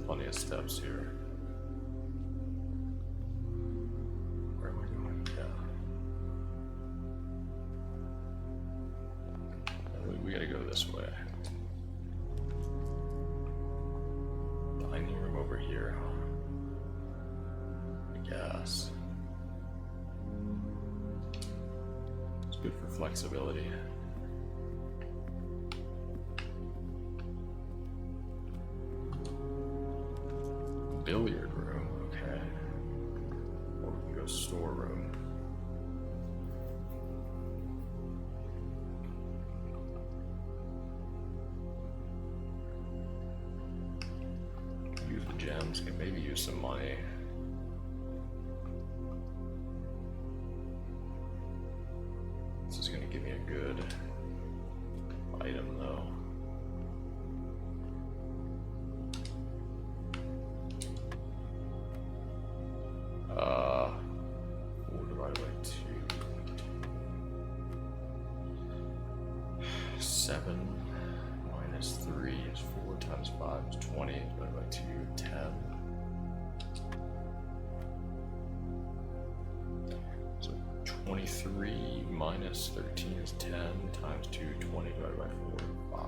plenty of steps here. Where am I going? Yeah. We gotta go this way. Dining room over here. I guess. It's good for flexibility. Billiard room, okay. Or we can go storeroom. Use the gems, can maybe use some money. This is gonna give me a good item though. 4 divided by 2. 7 minus 3 is 4 times 5 is 20 divided by 2, 10. So 23 minus 13 is 10 times 2, 20 divided by 4,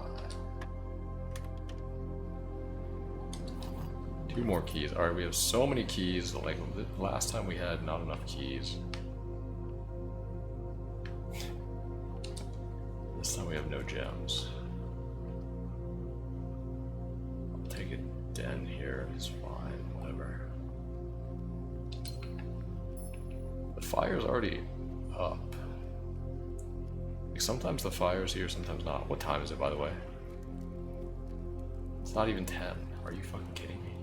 5. 2 more keys. Alright, we have so many keys. Like last time we had not enough keys. This time we have no gems. I'll take a den here. It's fine. Whatever. The fire's already up. Like sometimes the fire's here, sometimes not. What time is it, by the way? It's not even 10. Are you fucking kidding me?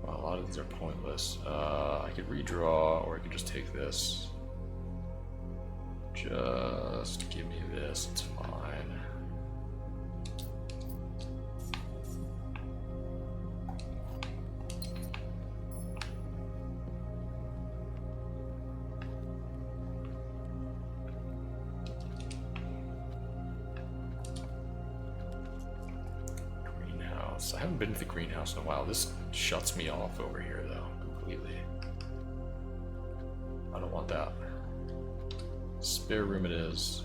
Well, a lot of these are pointless. I could redraw, or I could just take this. Just give me this, it's fine. I haven't been to the greenhouse in a while. This shuts me off over here, though, completely. I don't want that. Spare room it is.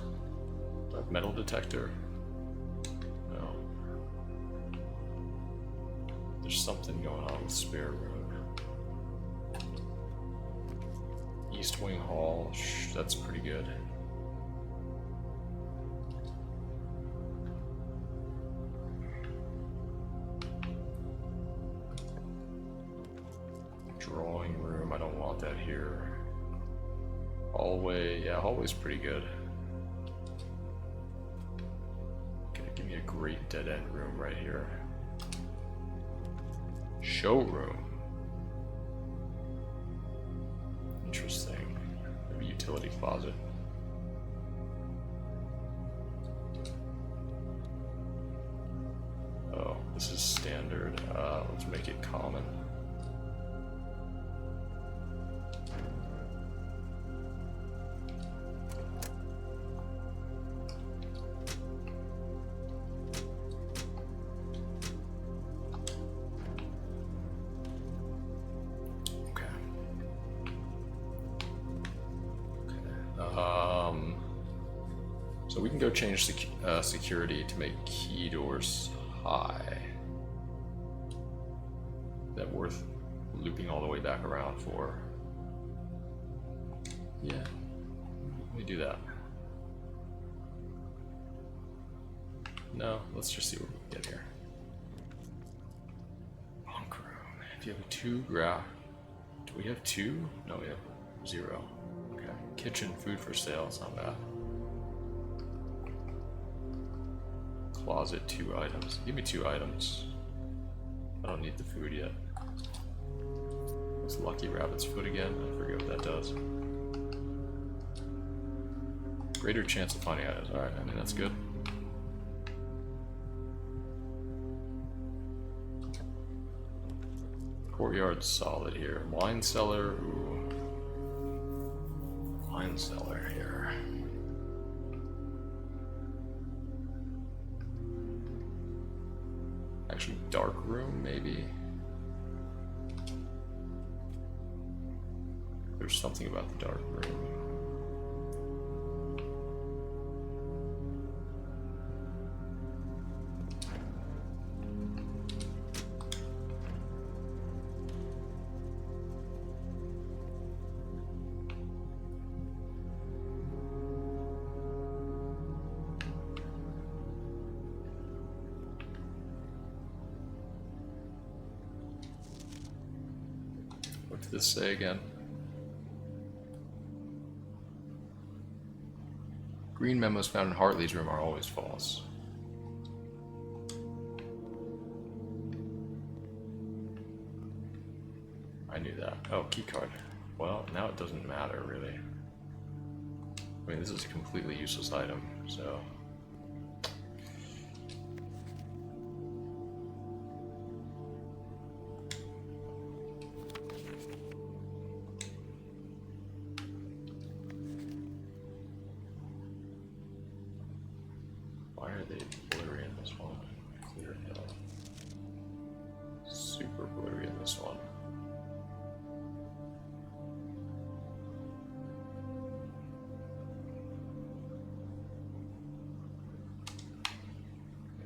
Do I have metal detector? No. There's something going on with spare room. East Wing Hall. That's pretty good. Drawing room, I don't want that here. Hallway, yeah, hallway's pretty good. Okay, give me a great dead end room right here. Showroom. Interesting. Maybe utility closet. Oh, this is standard. Let's make it common. So we can go change security to make key doors high. Is that worth looping all the way back around for? Yeah, let me do that. No, let's just see what we can get here. Bunk room. If you have a 2 graph, do we have 2? No, we have 0. Okay. Kitchen, food for sale. It's not bad. Closet, 2 items. Give me 2 items. I don't need the food yet. It's Lucky Rabbit's foot again. I forget what that does. Greater chance of finding items. Alright, I mean, that's good. Courtyard solid here. Wine cellar. Ooh. wine cellar here. Actually, dark room, maybe? There's something about the dark room. What did this say again? Green memos found in Hartley's room are always false. I knew that. Oh, keycard. Well, now it doesn't matter, really. I mean, this is a completely useless item, so... Why are they blurry in this one? Clear hill. Super blurry in this one.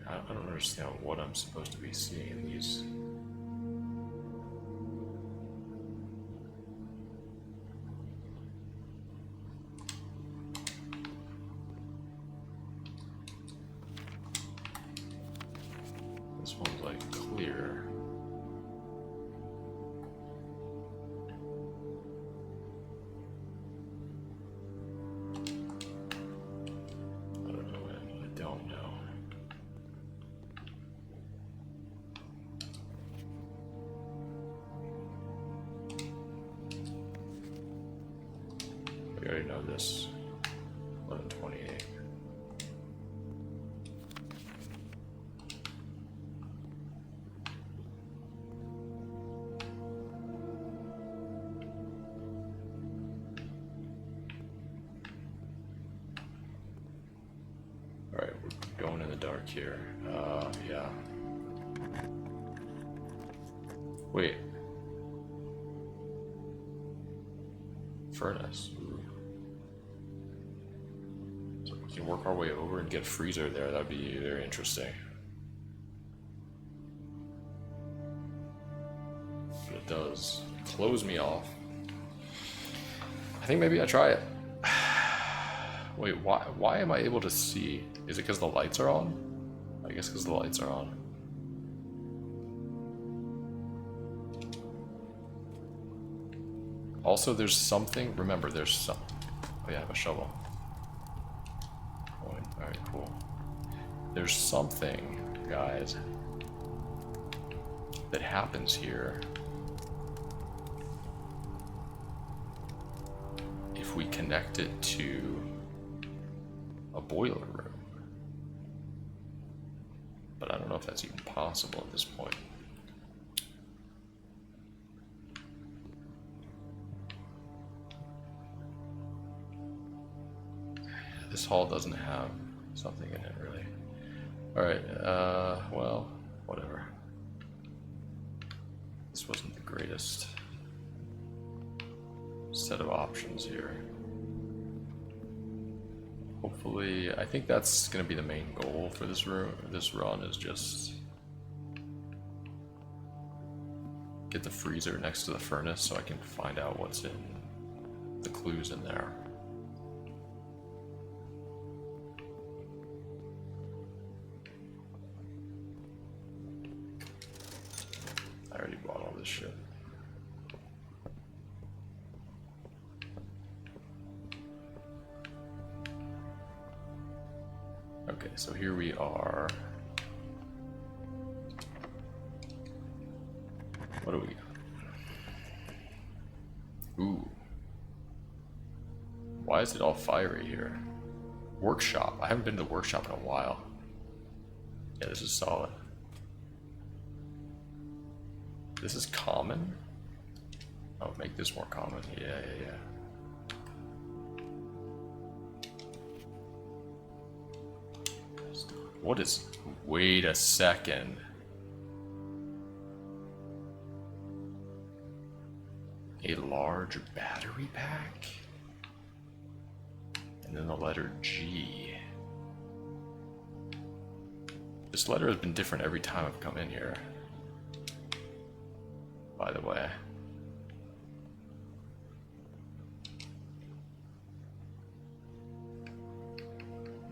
I don't understand what I'm supposed to be seeing in these. This one's like clear. I don't know, man. I don't know. We already know this. 1128. Alright, we're going in the dark here. Yeah. Wait. Furnace. Ooh. So we can work our way over and get a freezer there. That'd be very interesting. But it does close me off. I think maybe I try it. Wait, why am I able to see? Is it because the lights are on? I guess because the lights are on. Also, there's something. Remember, there's some. Oh yeah, I have a shovel. Alright, cool. There's something, guys, that happens here if we connect it to a boiler room. But I don't know if that's even possible at this point. This hall doesn't have something in it, really. Alright, well, whatever. This wasn't the greatest set of options here. Hopefully, I think that's going to be the main goal for this run is just get the freezer next to the furnace so I can find out what's in the clues in there. I already bought all this shit. Okay, so here we are. What do we got? Ooh. Why is it all fiery here? Workshop. I haven't been to the workshop in a while. Yeah, this is solid. This is common? Oh, make this more common. Yeah. What is... Wait a second. A large battery pack? And then the letter G. This letter has been different every time I've come in here. By the way.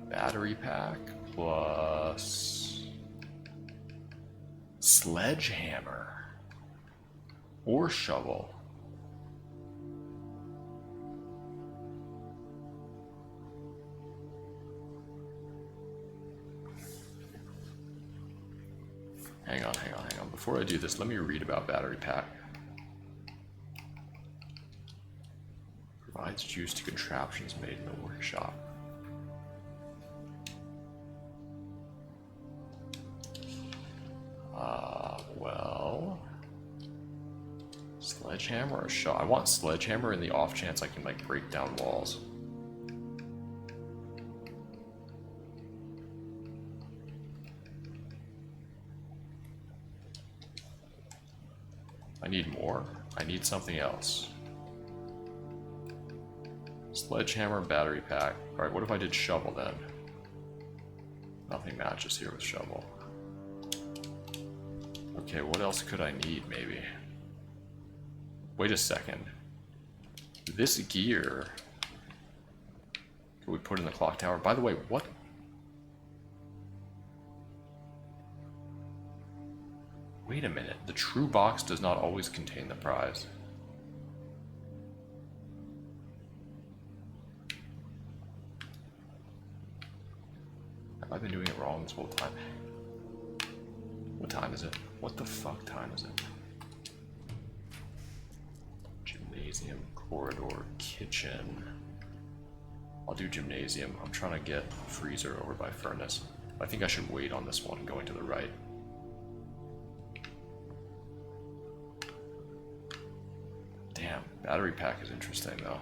Battery pack plus sledgehammer or shovel. Hang on. Before I do this, let me read about battery pack. Provides juice to contraptions made in the workshop. Well... Sledgehammer or shot? I want sledgehammer in the off chance I can, like, break down walls. I need more. I need something else. Sledgehammer, battery pack. Alright, what if I did shovel then? Nothing matches here with shovel. Okay, what else could I need, maybe? Wait a second. This gear... Could we put in the clock tower? By the way, what... Wait a minute. The true box does not always contain the prize. Have I been doing it wrong this whole time? What time is it? What the fuck time is it? Gymnasium, corridor, kitchen. I'll do gymnasium. I'm trying to get freezer over by furnace. I think I should wait on this one going to the right. Damn, battery pack is interesting though.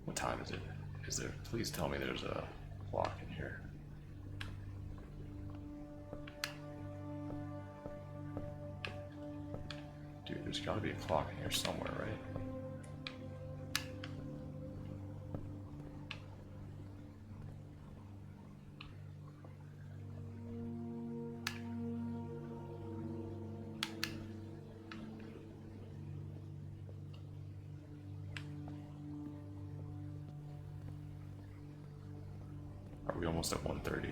What time is it? Is there? Please tell me there's a clock in here. Dude, there's gotta be a clock in here somewhere, right? Are we almost at 1:30?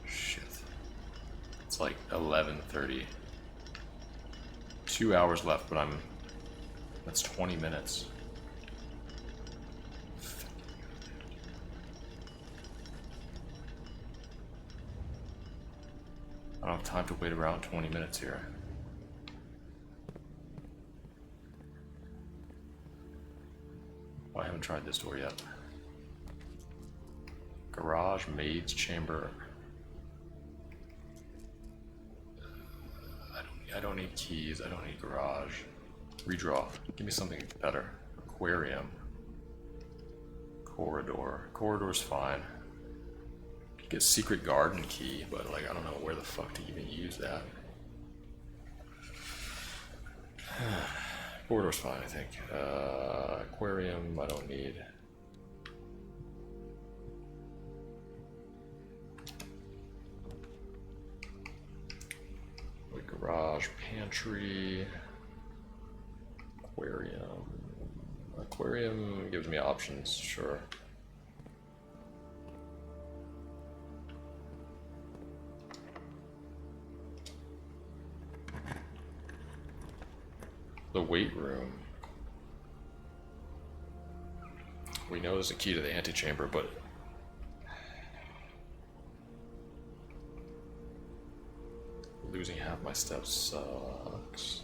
Shit. It's like 11:30. 2 hours left, but that's 20 minutes. I don't have time to wait around 20 minutes here. Oh, I haven't tried this door yet. Garage, maid's chamber. I don't need keys. I don't need garage. Redraw. Give me something better. Aquarium. Corridor. Corridor's fine. Get secret garden key, but like I don't know where the fuck to even use that. Corridor's fine, I think. Aquarium, I don't need. Like garage, pantry, aquarium. Aquarium gives me options, sure. The weight room. We know there's a key to the antechamber, but losing half my steps sucks.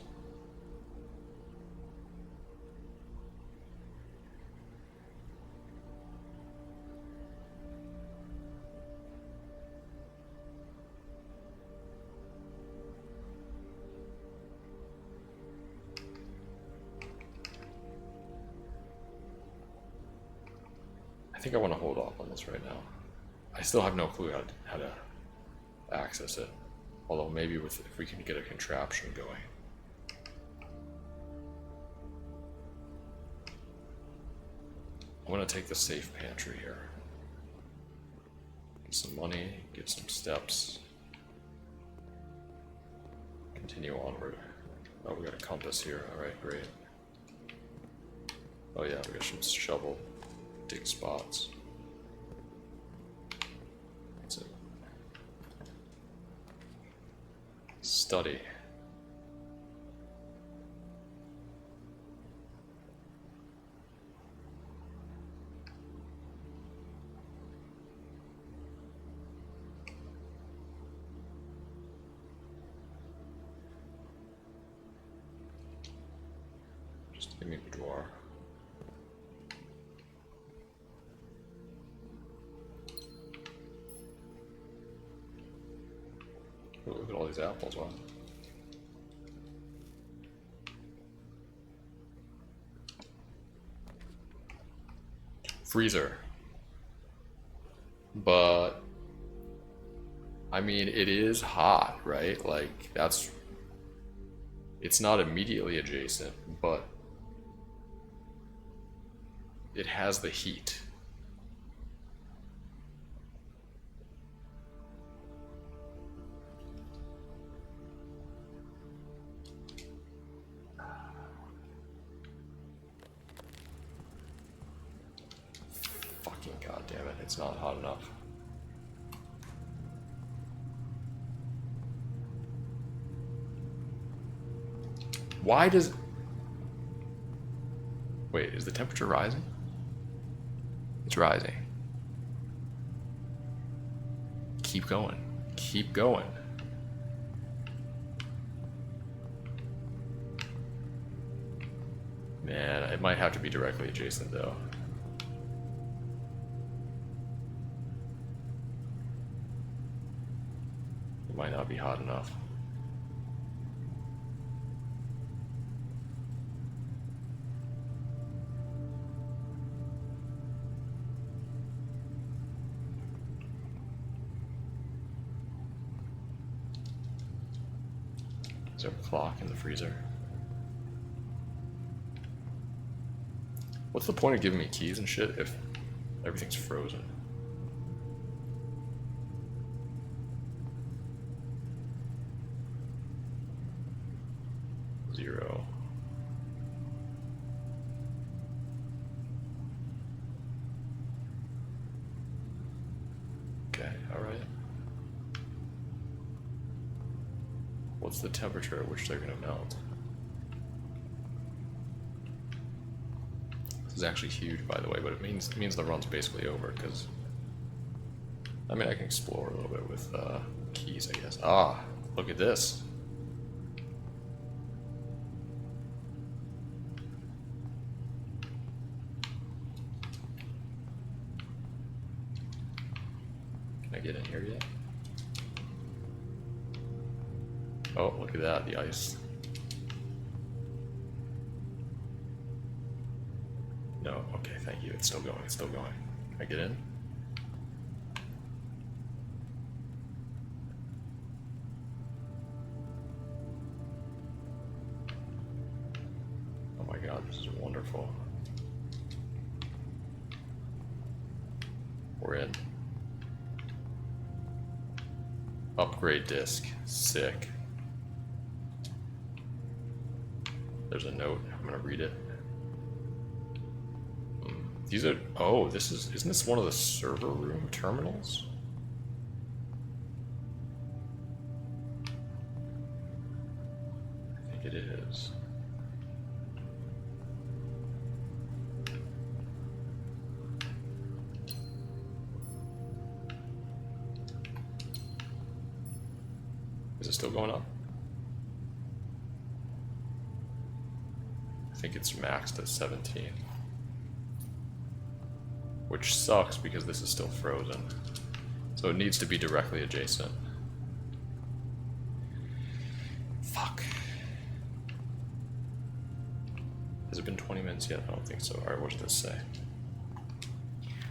I think I want to hold off on this right now. I still have no clue how to access it. Although maybe if we can get a contraption going. I'm gonna take the safe pantry here. Get some money, get some steps. Continue onward. Oh, we got a compass here. Alright, great. Oh yeah, we got some shovel. Dig spots. That's it. Study. Just give me boudoir. Ooh, look at all these apples, wow. Freezer. But I mean, it is hot, right? Like, that's... It's not immediately adjacent, but it has the heat. Fucking goddamn it, it's not hot enough. Why does... Wait, is the temperature rising? It's rising. Keep going. Keep going. Man, it might have to be directly adjacent though. It might not be hot enough. Is there a clock in the freezer? What's the point of giving me keys and shit if everything's frozen? Zero. Okay, alright. What's the temperature at which they're gonna melt? This is actually huge, by the way, but it means the run's basically over, because... I mean, I can explore a little bit with keys, I guess. Ah, look at this. Can I get in here yet? Oh, look at that, the ice. No, okay, thank you. It's still going, it's still going. Can I get in? Oh my god, this is wonderful. We're in. Upgrade disc. Sick. There's a note. I'm gonna read it. These are... Oh, this is... Isn't this one of the server room terminals? I think it is. Is it still going up? I think it's maxed at 17. Which sucks because this is still frozen. So it needs to be directly adjacent. Fuck. Has it been 20 minutes yet? I don't think so. Alright, what does this say?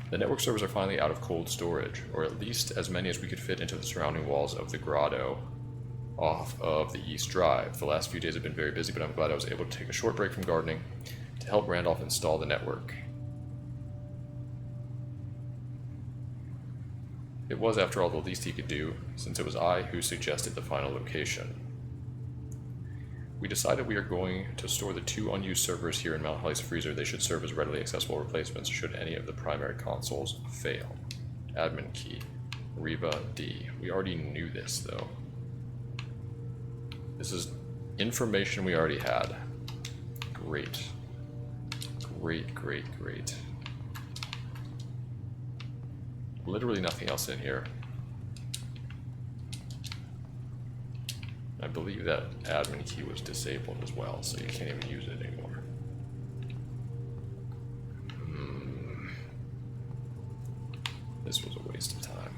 The network servers are finally out of cold storage, or at least as many as we could fit into the surrounding walls of the grotto off of the East Drive. The last few days have been very busy, but I'm glad I was able to take a short break from gardening to help Randolph install the network. It was, after all, the least he could do, since it was I who suggested the final location. We decided we are going to store the 2 unused servers here in Mount Holly's freezer. They should serve as readily accessible replacements should any of the primary consoles fail. Admin key. Riva D. We already knew this, though. This is information we already had. Great. Great, great, great. Literally nothing else in here. I believe that admin key was disabled as well, so you can't even use it anymore. This was a waste of time.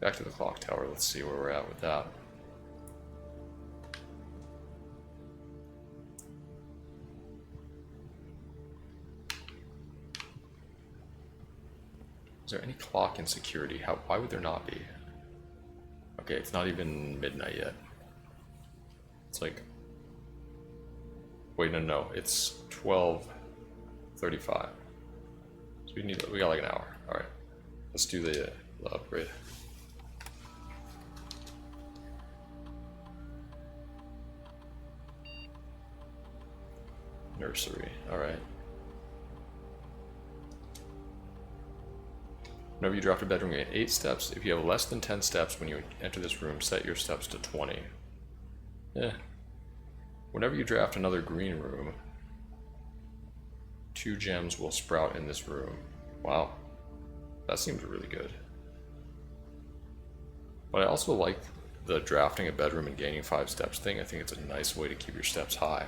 Back to the clock tower, let's see where we're at with that. Is there any clock in security? Why would there not be? Okay, it's not even midnight yet. It's like... Wait, no, it's 12:35. So we got like an hour. Alright, let's do the upgrade. Nursery, alright. Whenever you draft a bedroom, you get 8 steps. If you have less than 10 steps when you enter this room, set your steps to 20. Whenever you draft another green room, 2 gems will sprout in this room. Wow. That seems really good. But I also like the drafting a bedroom and gaining 5 steps thing. I think it's a nice way to keep your steps high.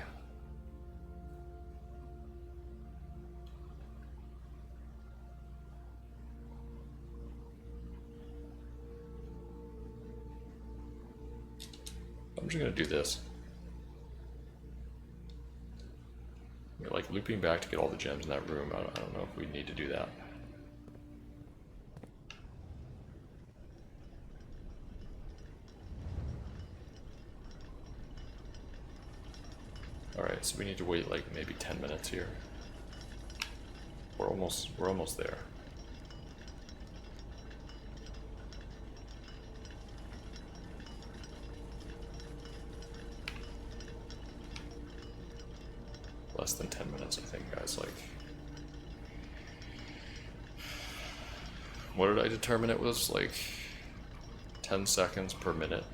I'm just gonna do this. We're like looping back to get all the gems in that room. I don't know if we need to do that. Alright, so we need to wait like maybe 10 minutes here. We're almost there. Less than 10 minutes, I think, guys. Like, what did I determine it was? Like 10 seconds per minute.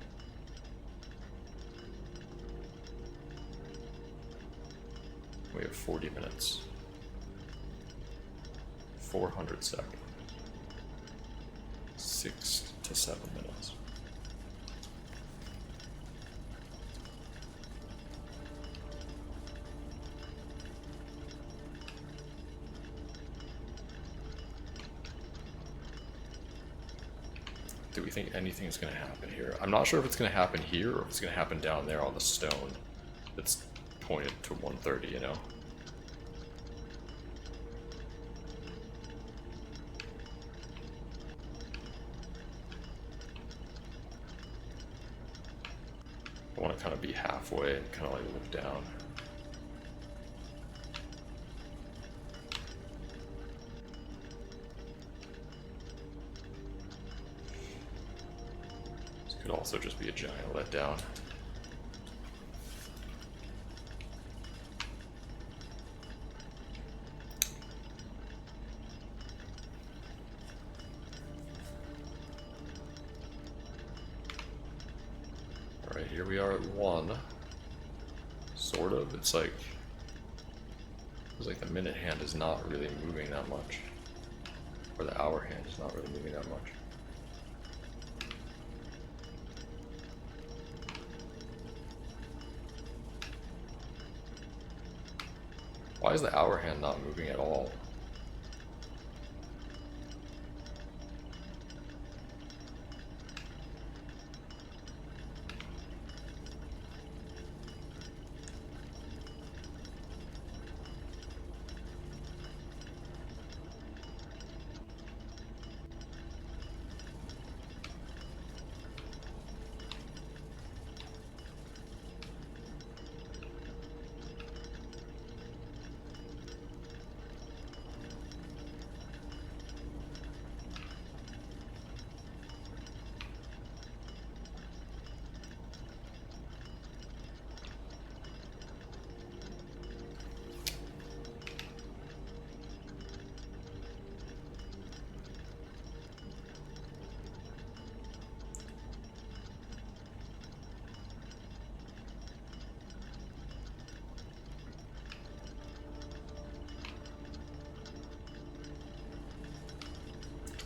We have 40 minutes. 400 seconds. 6 to 7 minutes. Do we think anything's going to happen here? I'm not sure if it's going to happen here or if it's going to happen down there on the stone that's pointed to 130, you know? I want to kind of be halfway and kind of like look down. Could also just be a giant letdown. Alright, here we are at 1. Sort of. It's like the minute hand is not really moving that much. Or the hour hand is not really moving that much. Why is the hour hand not moving at all?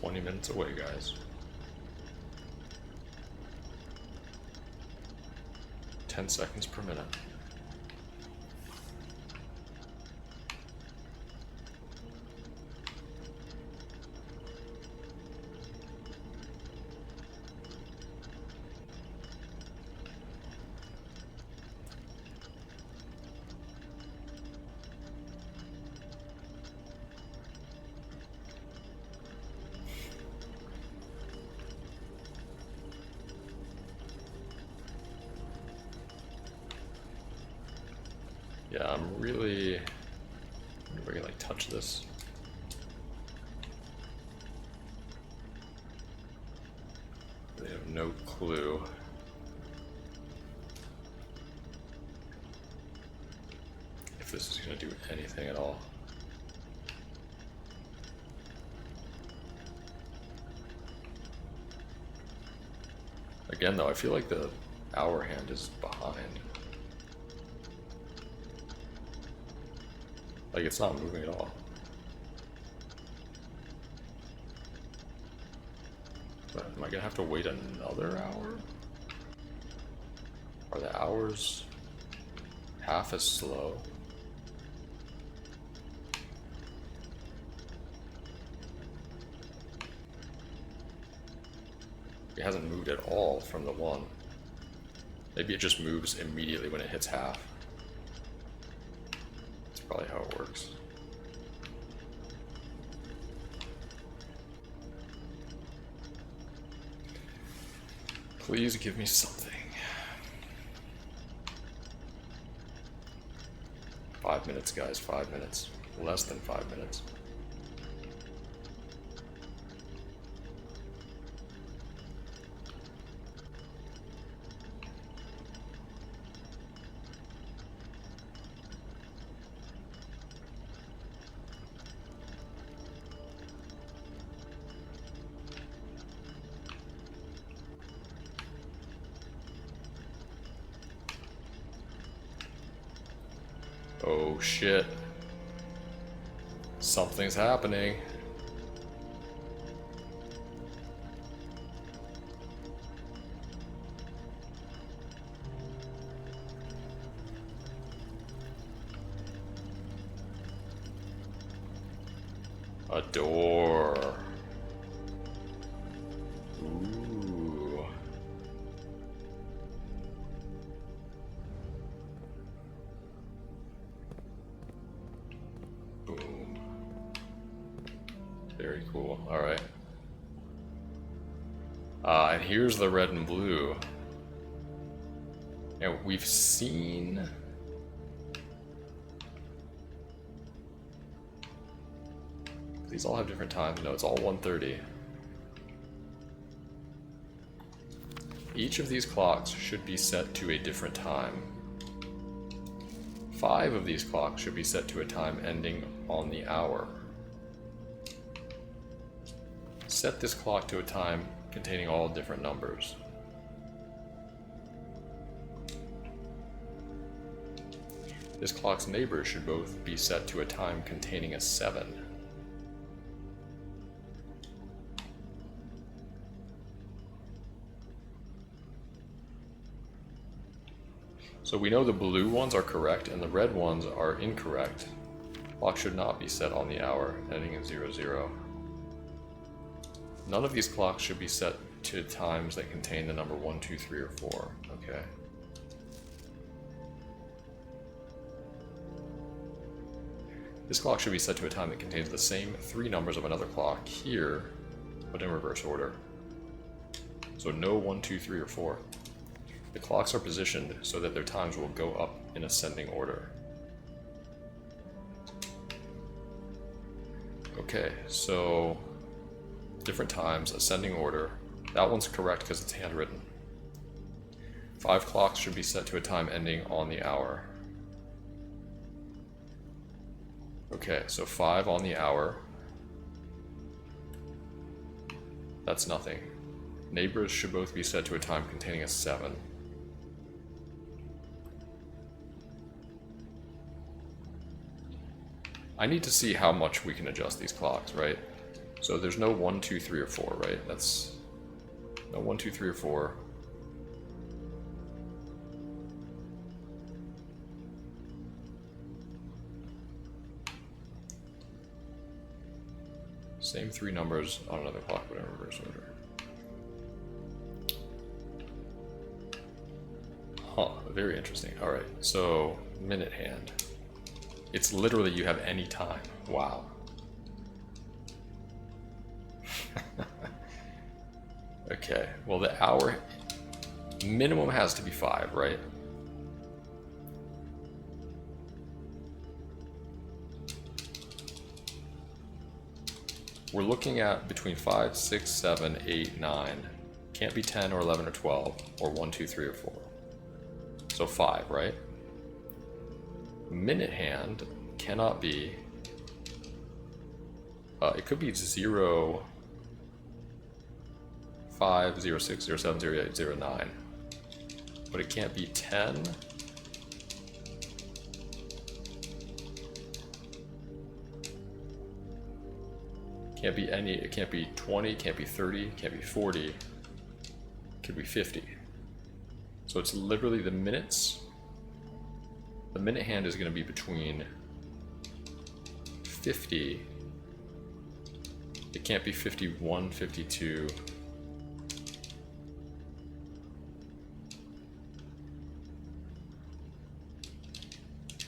20 minutes away, guys. 10 seconds per minute. Yeah, I'm really... I wonder if I can like touch this. They have no clue. If this is going to do anything at all. Again though, I feel like the hour hand is behind. Like, it's not moving at all. But am I gonna have to wait another hour? Are the hours half as slow? It hasn't moved at all from the one. Maybe it just moves immediately when it hits half. Probably how it works. Please give me something. 5 minutes, guys, 5 minutes. Less than 5 minutes. Oh shit. Something's happening. A door. Ooh. Boom. Very cool. Alright. And here's the red and blue. And we've seen... These all have different times. No, it's all 1:30. Each of these clocks should be set to a different time. 5 of these clocks should be set to a time ending on the hour. Set this clock to a time containing all different numbers. This clock's neighbors should both be set to a time containing a 7. So we know the blue ones are correct and the red ones are incorrect. Clock should not be set on the hour, ending in 00. None of these clocks should be set to times that contain the number 1, 2, 3, or 4. Okay. This clock should be set to a time that contains the same 3 numbers of another clock here, but in reverse order. So no 1, 2, 3, or 4. The clocks are positioned so that their times will go up in ascending order. Okay, so different times, ascending order. That one's correct because it's handwritten. 5 clocks should be set to a time ending on the hour. Okay, so 5 on the hour. That's nothing. Neighbors should both be set to a time containing a 7. I need to see how much we can adjust these clocks, right? So there's no 1, 2, 3, or 4, right? That's no 1, 2, 3, or 4. Same 3 numbers on another clock, but in reverse order. Huh, very interesting. Alright, so minute hand. It's literally you have any time. Wow. Okay, well the hour minimum has to be 5, right? We're looking at between 5, 6, 7, 8, 9. Can't be 10 or 11 or 12 or 1, 2, 3, or 4. So 5, right? Minute hand cannot be, it could be 0, 5, 0, 6, 0, 7, 0, 8, 0, 9. But it can't be 10. Can't be any, it can't be 20, can't be 30, can't be 40, it could be 50. So it's literally the minutes. The minute hand is going to be between 50. It can't be 51, 52.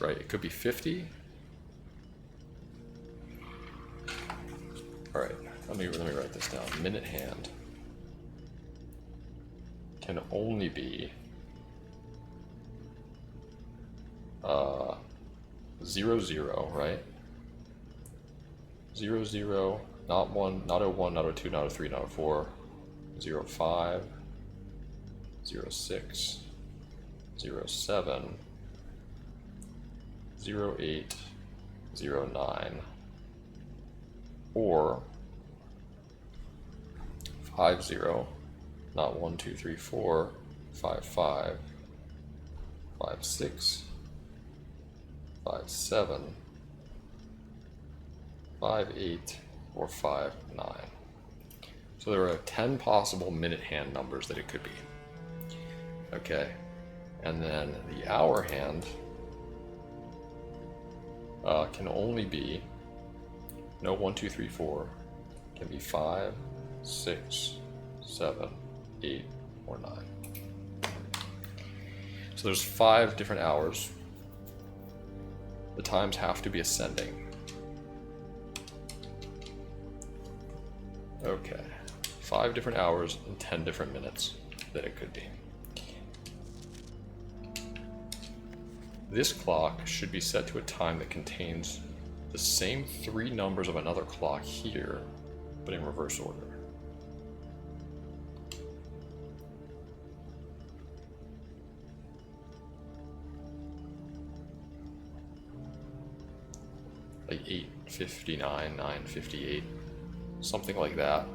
Right, it could be 50. All right, let me write this down. Minute hand can only be 0, 0, right? 0, 0, not 1, not 01, not 02, not 03, not 04, 0, 5, 0, 6, 0, 7, 0, 8, 0, 9, or 5, 0, not 1, 2, 3, 4, 5, 5, 5, 6, 5, 7, 5, 8, or 5, 9. So there are 10 possible minute hand numbers that it could be. Okay, and then the hour hand can only be no 1, 2, 3, 4. Can be 5, 6, 7, 8, or 9. So there's 5 different hours. The times have to be ascending. Okay, 5 different hours and 10 different minutes that it could be. This clock should be set to a time that contains the same 3 numbers of another clock here, but in reverse order. Like 8:59, 9:58, something like that.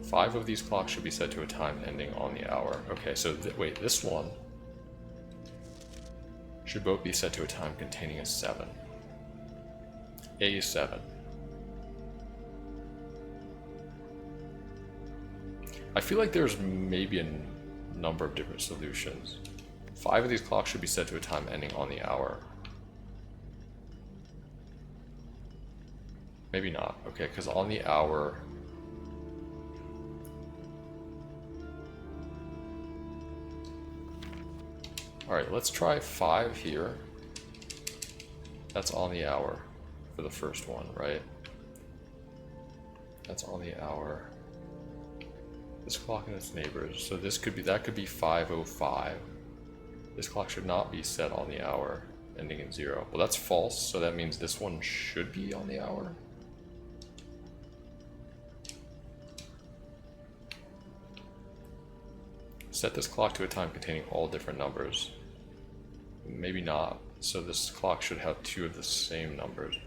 5 of these clocks should be set to a time ending on the hour. Okay, so wait, this one should both be set to a time containing a 7. A7. I feel like there's maybe a number of different solutions. 5 of these clocks should be set to a time ending on the hour. Maybe not. Okay, because on the hour... Alright, let's try 5 here. That's on the hour for the first one, right? That's on the hour. This clock and its neighbors. So this could be, that could be 5:05. This clock should not be set on the hour, ending in 0. Well, that's false, so that means this one should be on the hour. Set this clock to a time containing all different numbers. Maybe not. So this clock should have 2 of the same numbers.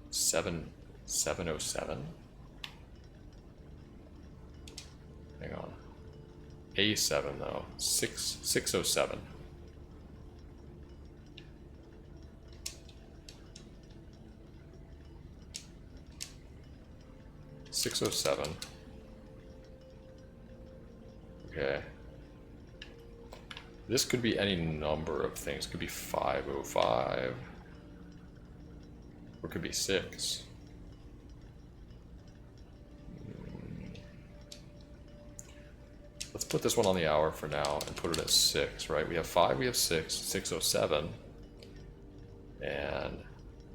Seven, 7:07. Hang on. A7 though. 6:07. 6:07. Okay. This could be any number of things. It could be 5:05. Or it could be 6. Let's put this one on the hour for now and put it at 6, right? We have 5, we have 6, 6:07. And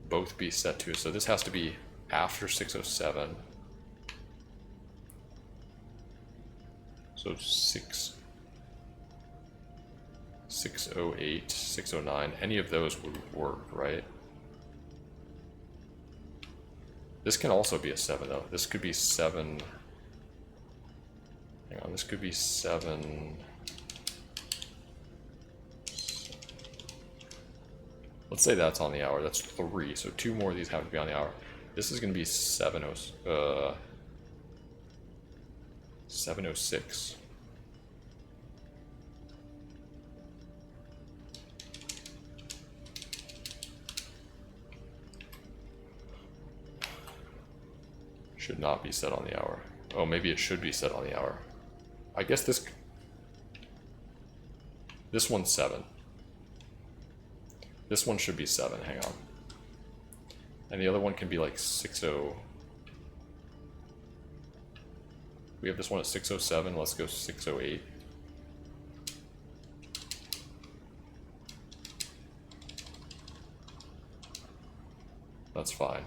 both be set to, so this has to be after 6:07. So 6:08, 6:09, any of those would work, right? This can also be a 7 though. This could be 7. Hang on, this could be 7. Let's say that's on the hour. That's 3. So 2 more of these have to be on the hour. This is going to be 7:06. Should not be set on the hour. Oh, maybe it should be set on the hour. I guess this one's 7. This one should be 7, hang on. And the other one can be like 6:0. We have this one at 6:07, let's go 6:08. That's fine.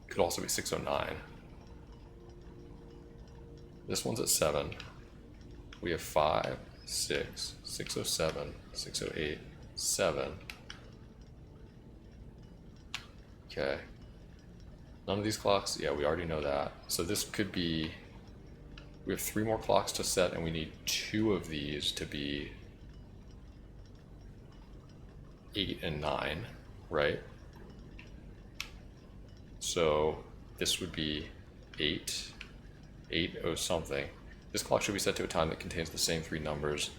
Could also be 6:09. This one's at 7. We have 5, 6, 6:07, 6:08, 7. Okay. None of these clocks, yeah, we already know that. So this could be, we have 3 more clocks to set and we need 2 of these to be 8 and 9, right? So this would be 8:0 something. This clock should be set to a time that contains the same 3 numbers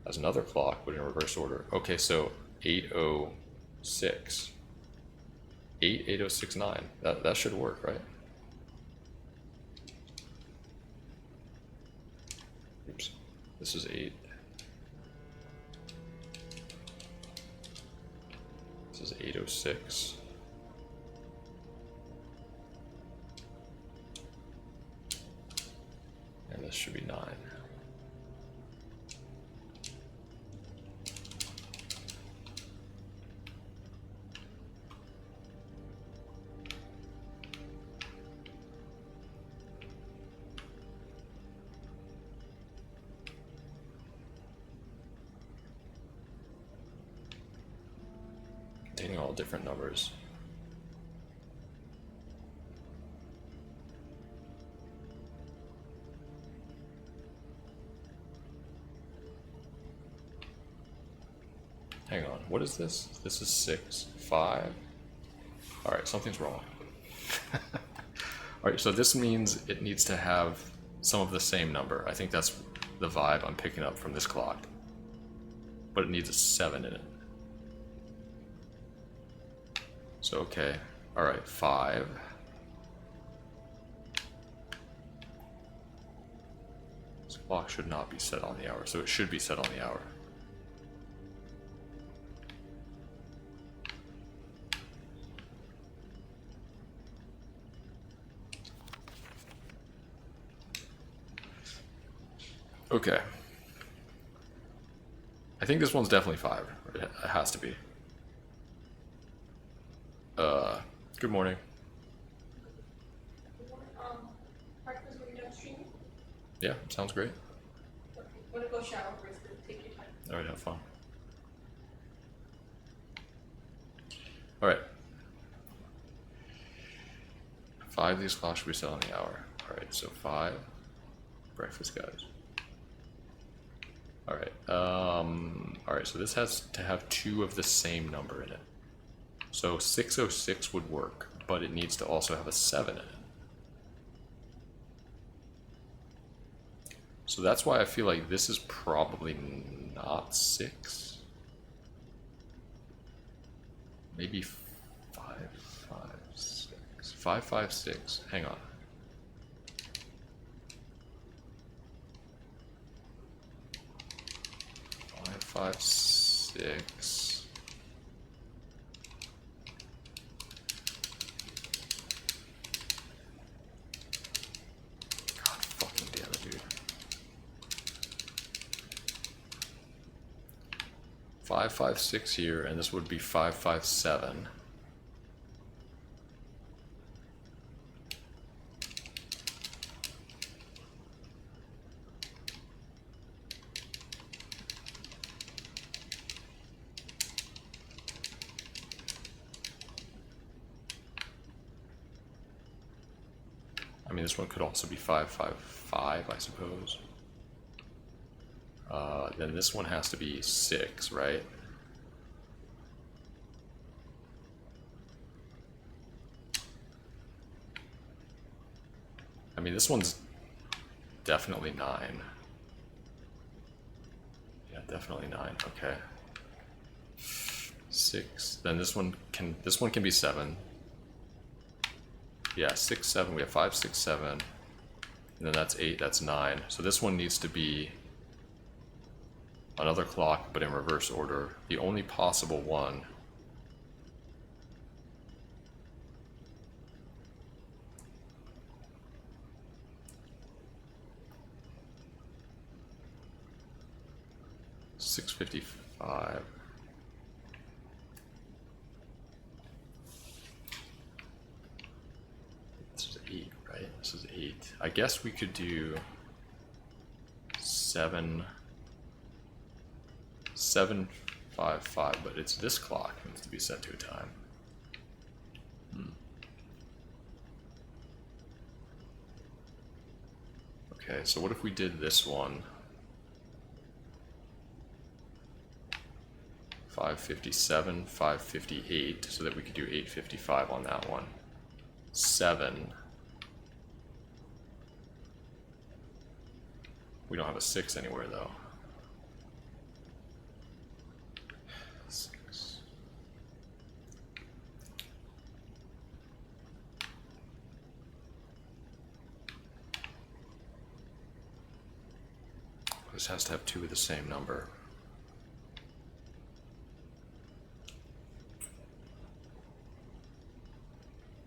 as another clock, but in reverse order. Okay, so 8:06. 8:8069. That should work, right? Oops. This is 8. This is 8:06. And this should be 9. Containing all different numbers. Hang on, what is this? This is 6, 5. Alright, something's wrong. Alright, so this means it needs to have some of the same number. I think that's the vibe I'm picking up from this clock. But it needs a 7 in it. So, okay. Alright, 5. This clock should not be set on the hour, so it should be set on the hour. Okay. I think this one's definitely 5. It has to be. Good morning. Breakfast when you're done streaming? Yeah, sounds great. Okay. Wanna go shower first, then take your time. Alright, have fun. Alright. 5 of these clocks should be set on the hour. Alright, so 5. Breakfast, guys. Alright, alright, so this has to have 2 of the same number in it. So 6:06 would work, but it needs to also have a 7 in it. So that's why I feel like this is probably not 6. Maybe 5, 5, 6. 5, 5, 6. Hang on. 5, 6. God fucking damn it, dude. 5, 5, 6 here, and this would be 5, 5, 7. I mean, this one could also be 5, 5, 5, I suppose. Then this one has to be 6, right? I mean, this one's definitely 9. Yeah, definitely 9. Okay. 6. Then this one can be 7. Yeah, 6, 7. We have 5, 6, 7. And then that's 8. That's 9. So this one needs to be another clock, but in reverse order. The only possible one $6.55. This is 8, right? This is 8. I guess we could do 7, 7, 5, 5, but it's this clock that needs to be set to a time. Okay, so what if we did this one? 5:57, 5:58, so that we could do 8:55 on that one. 7. We don't have a 6 anywhere though. 6. This has to have 2 of the same number.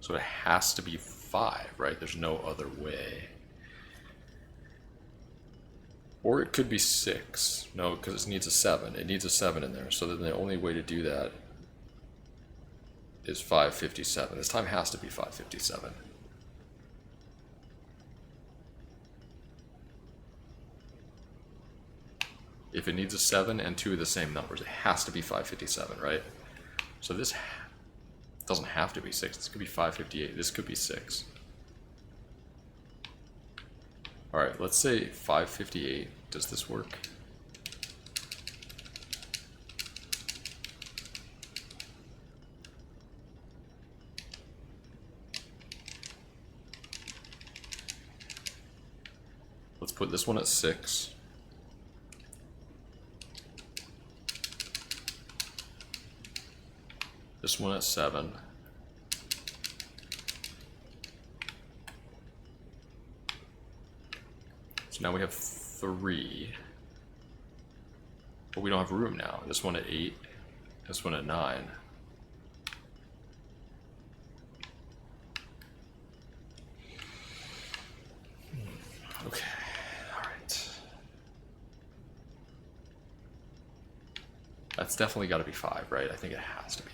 So it has to be 5, right? There's no other way. Or it could be 6. No, because it needs a 7. It needs a 7 in there. So then the only way to do that is 5:57. This time has to be 5:57. If it needs a 7 and 2 of the same numbers, it has to be 5:57, right? So this doesn't have to be 6. This could be 5:58. This could be 6. Alright, let's say 5:58. Does this work? Let's put this one at 6. This one at 7. So now we have 3. But we don't have room now. This one at 8. This one at 9. Okay, alright. That's definitely got to be 5, right? I think it has to be.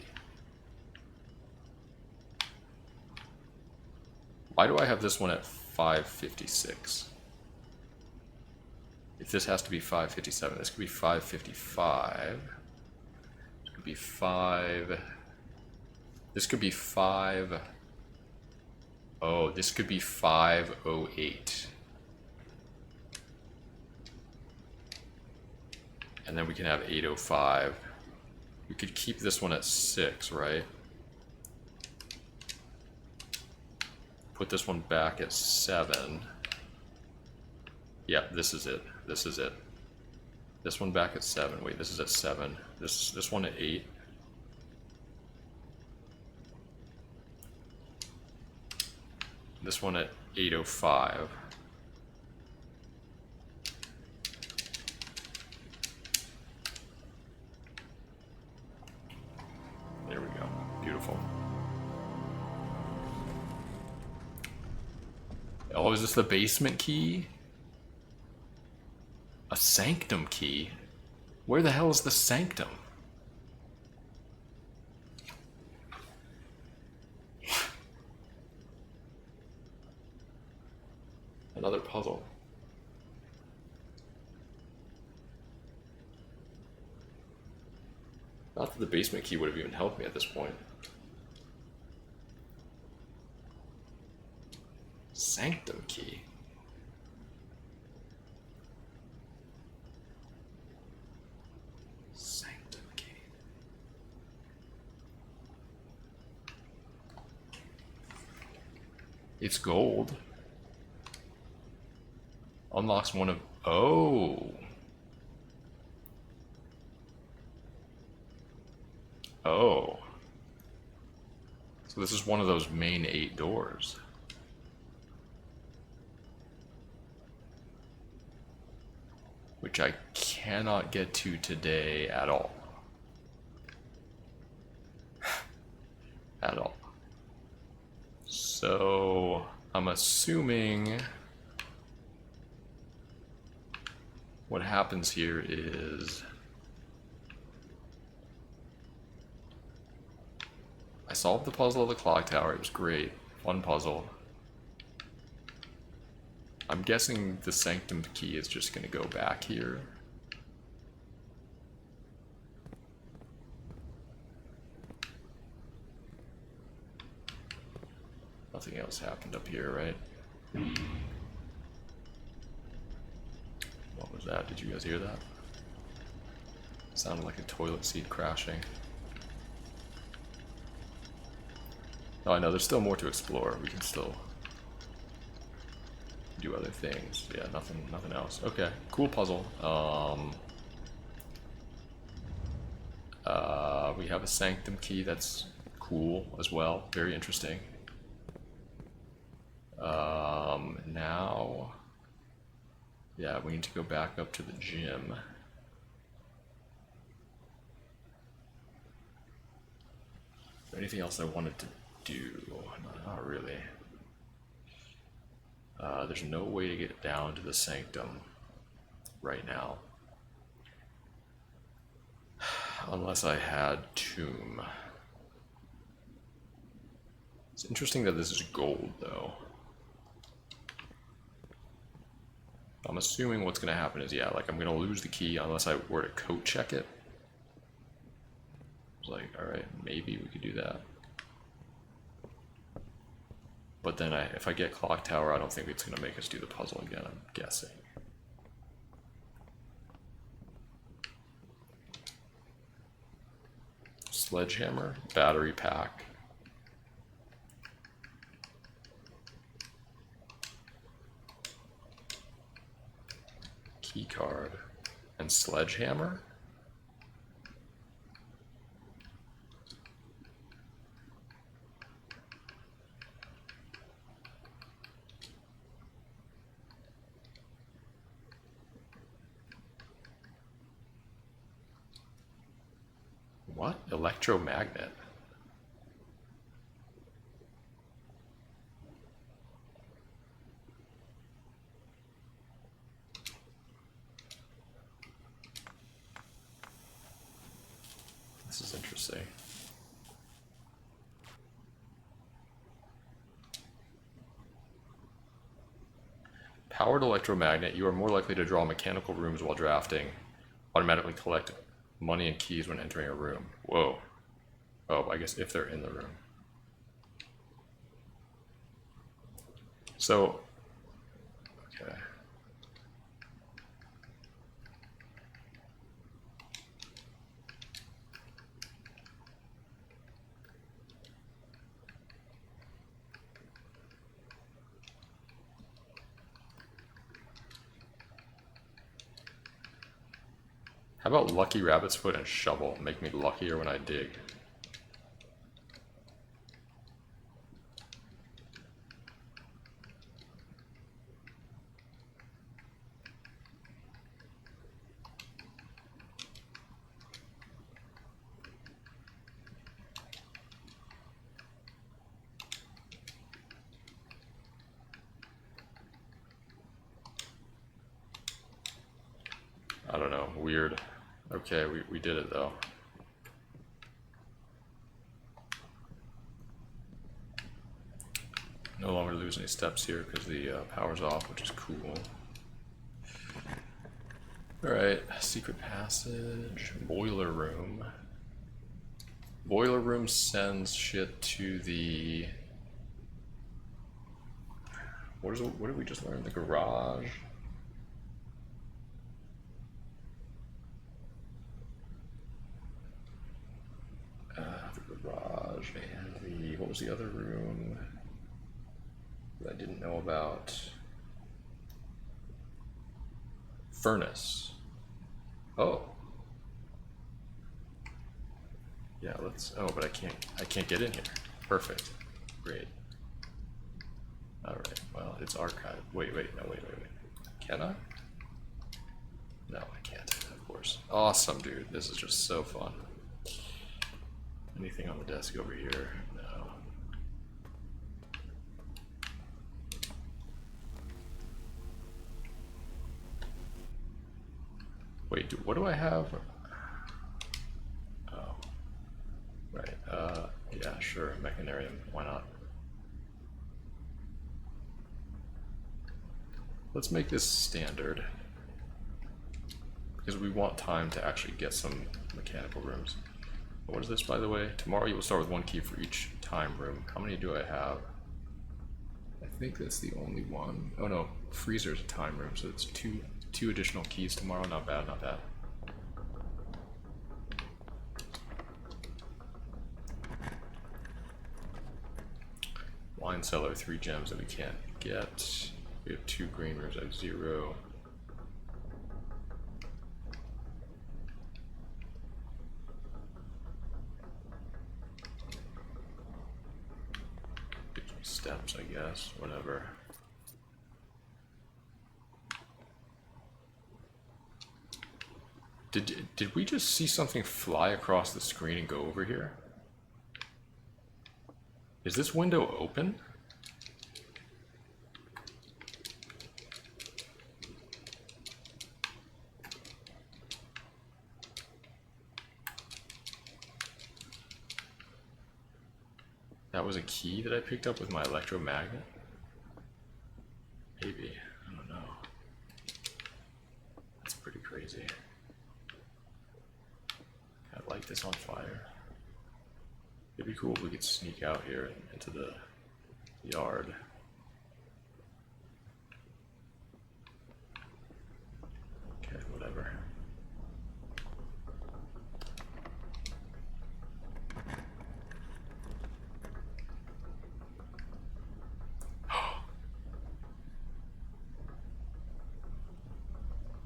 Why do I have this one at 5:56? If this has to be 5:57, this could be 5:55. This could be 5. This could be 5. Oh, this could be 5:08. And then we can have 8:05. We could keep this one at 6, right? Put this one back at 7. Yeah, this is it. This is it. This one back at 7. Wait, this is at 7. This one at 8. This one at 8:05. is this the basement key? A sanctum key? Where the hell is the sanctum? Another puzzle. Not that the basement key would have even helped me at this point. Sanctum key. Sanctum key. It's gold. Unlocks one of... Oh. Oh. So this is one of those main 8 doors. Which I cannot get to today at all. At all. So I'm assuming what happens here is I solved the puzzle of the clock tower. It was great. Fun puzzle. I'm guessing the sanctum key is just going to go back here. Nothing else happened up here, right? What was that? Did you guys hear that? Sounded like a toilet seat crashing. Oh, I know, there's still more to explore. We can still do other things. Yeah, nothing else. Okay, cool puzzle. We have a sanctum key that's cool as well. Very interesting. Now, yeah, we need to go back up to the gym. Is there anything else I wanted to do? Not really. There's no way to get down to the sanctum right now. Unless I had tomb. It's interesting that this is gold, though. I'm assuming what's going to happen is, yeah, like I'm going to lose the key unless I were to code check it. It's like, alright, maybe we could do that. But then if I get clock tower, I don't think it's going to make us do the puzzle again, I'm guessing. Sledgehammer, battery pack. Key card and sledgehammer. What? Electromagnet. This is interesting. Powered electromagnet. You are more likely to draw mechanical rooms while drafting. Automatically collect money and keys when entering a room. Whoa. Oh, I guess if they're in the room. So, okay. How about lucky rabbit's foot and shovel? Make me luckier when I dig. I don't know, weird. Okay, we did it though. No longer lose any steps here because the power's off, which is cool. Alright, secret passage, boiler room. Boiler room sends shit to the... What did we just learn? The garage? The garage and the... What was the other room that I didn't know about? Furnace. Oh. Yeah, let's... Oh, but I can't get in here. Perfect. Great. Alright, well, it's archived. Wait. Can I? No, I can't, of course. Awesome, dude. This is just so fun. Anything on the desk over here? No. Wait, what do I have? Oh. Right, yeah, sure, Mechanarium, why not? Let's make this standard, because we want time to actually get some mechanical rooms. What is this, by the way? Tomorrow you will start with 1 key for each time room. How many do I have? I think that's the only one. Oh no, freezer's a time room, so it's two additional keys tomorrow. Not bad, not bad. Wine cellar, 3 gems that we can't get. We have 2 green rooms, I have 0. Steps, I guess, whatever. Did we just see something fly across the screen and go over here? Is this window open? That was a key that I picked up with my electromagnet? Maybe. I don't know. That's pretty crazy. Can I light this on fire? It'd be cool if we could sneak out here into the yard. Okay, whatever.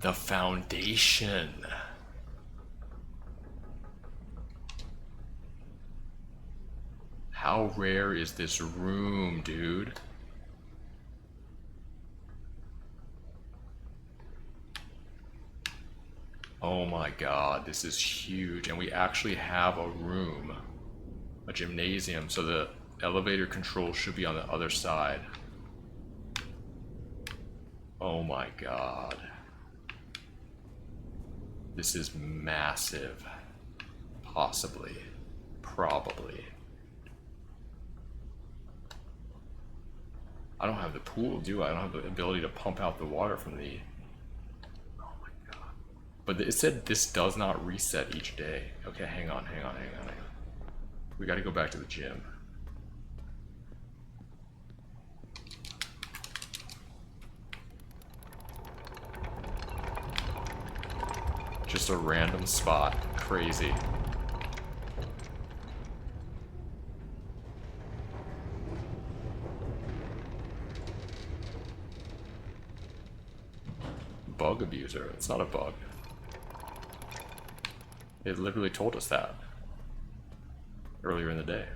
The foundation. How rare is this room, dude? Oh my god, this is huge. And we actually have a room, a gymnasium, so the elevator control should be on the other side. Oh my god. This is massive. Possibly. Probably. I don't have the pool, do I? I don't have the ability to pump out the water from the... Oh my god. But it said this does not reset each day. Okay, hang on. We gotta go back to the gym. Just a random spot. Crazy. Bug abuser. It's not a bug. It literally told us that earlier in the day.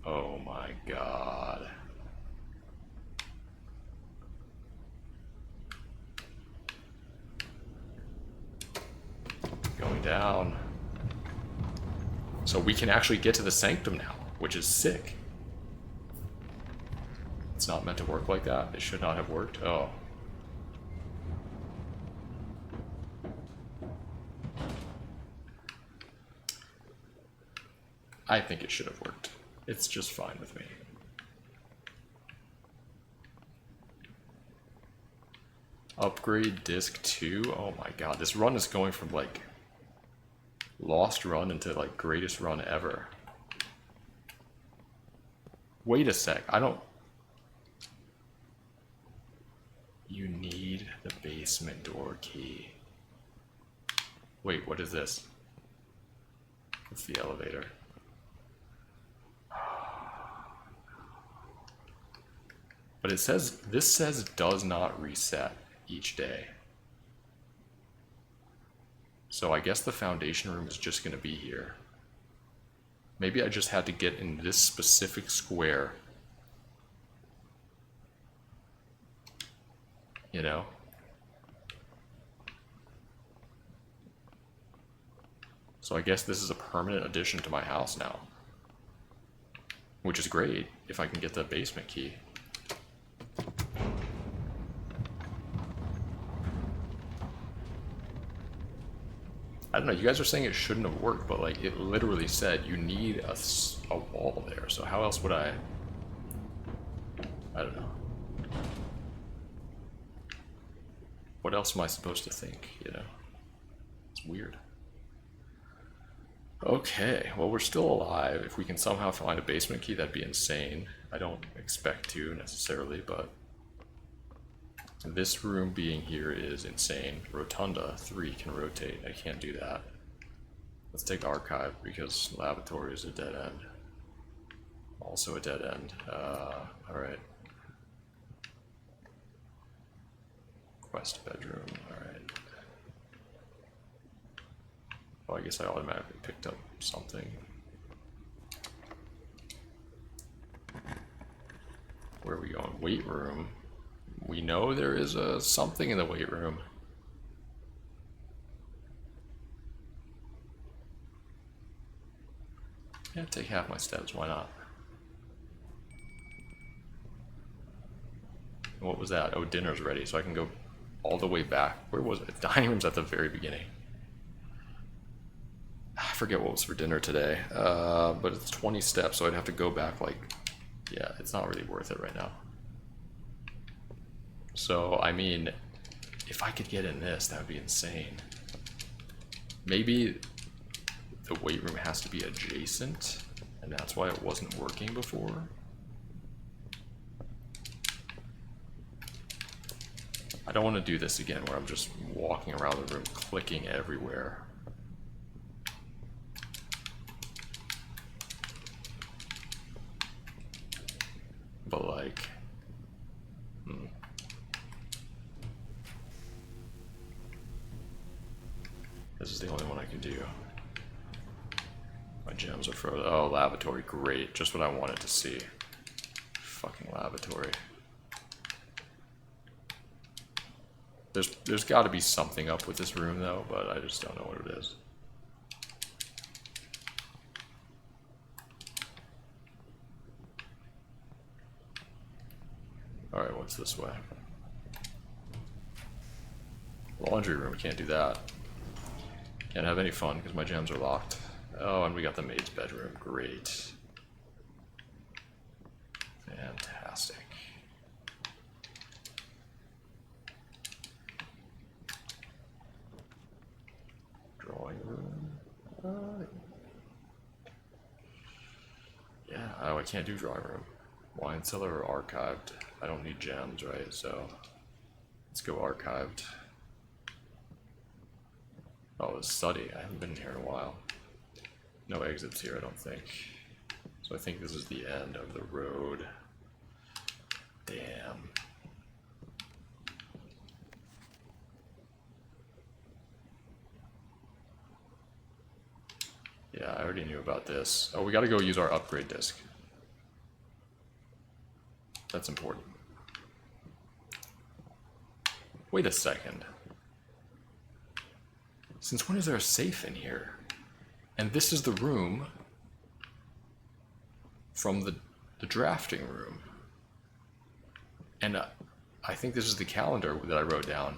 Oh my god. Going down. So we can actually get to the sanctum now, which is sick. It's not meant to work like that. It should not have worked. Oh. I think it should have worked. It's just fine with me. Upgrade disc 2. Oh my god, this run is going from like lost run into like greatest run ever. Wait a sec, I don't... You need the basement door key. Wait, what is this? It's the elevator. But it says, this says does not reset each day. So I guess the foundation room is just going to be here. Maybe I just had to get in this specific square. You know? So I guess this is a permanent addition to my house now. Which is great if I can get the basement key. I don't know, you guys are saying it shouldn't have worked, but like it literally said you need a wall there, so how else would I don't know. What else am I supposed to think, you know? It's weird. Okay, well we're still alive. If we can somehow find a basement key, that'd be insane. I don't expect to necessarily, but this room being here is insane. Rotunda 3 can rotate. I can't do that. Let's take archive because lavatory is a dead end. Also a dead end. Alright. Quest bedroom. Alright. Oh, I guess I automatically picked up something. Where are we going? Weight room. We know there is something in the weight room. Yeah, take half my steps, why not? What was that? Oh, dinner's ready, so I can go all the way back. Where was it? Dining room's at the very beginning. I forget what was for dinner today, but it's 20 steps, so I'd have to go back like, yeah, it's not really worth it right now. So, I mean, if I could get in this, that would be insane. Maybe the weight room has to be adjacent, and that's why it wasn't working before. I don't want to do this again where I'm just walking around the room clicking everywhere. But like, this is the only one I can do. My gems are frozen. Oh, lavatory, great. Just what I wanted to see. Fucking lavatory. There's got to be something up with this room though, but I just don't know what it is. Alright, what's this way? Laundry room, can't do that. Can't have any fun because my gems are locked. Oh, and we got the maid's bedroom. Great. Fantastic. Drawing room. Yeah, oh, I can't do drawing room. Wine cellar or archived. I don't need gems, right? So let's go archived. Oh, the study. I haven't been here in a while. No exits here, I don't think. So I think this is the end of the road. Damn. Yeah, I already knew about this. Oh, we gotta go use our upgrade disc. That's important. Wait a second. Since when is there a safe in here? And this is the room from the drafting room. And I think this is the calendar that I wrote down.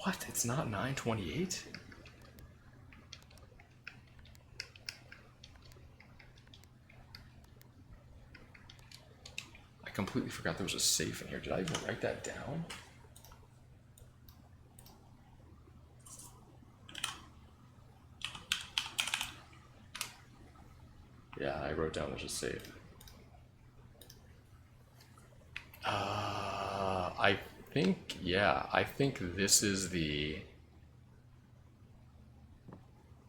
What? It's not 928? I completely forgot there was a safe in here. Did I even write that down? Yeah, I wrote down there's a safe. I think, yeah, I think this is the...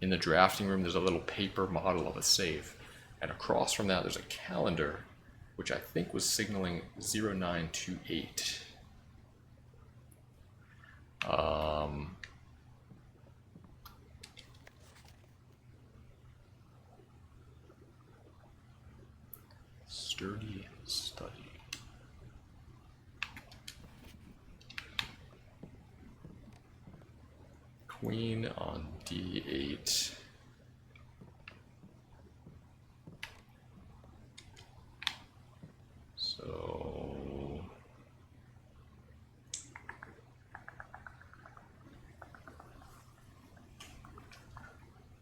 In the drafting room, there's a little paper model of a safe. And across from that, there's a calendar, which I think was signaling 0928. Sturdy study. Queen on D8. So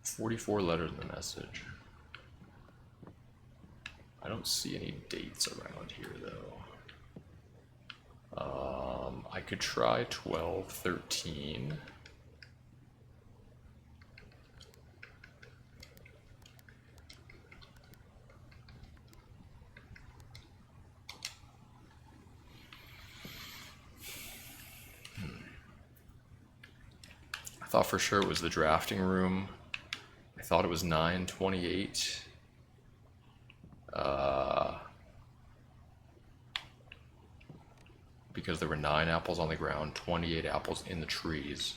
44 letters in the message. I don't see any dates around here though. I could try 1213. I thought for sure it was the drafting room. I thought it was 928. Because there were 9 apples on the ground, 28 apples in the trees.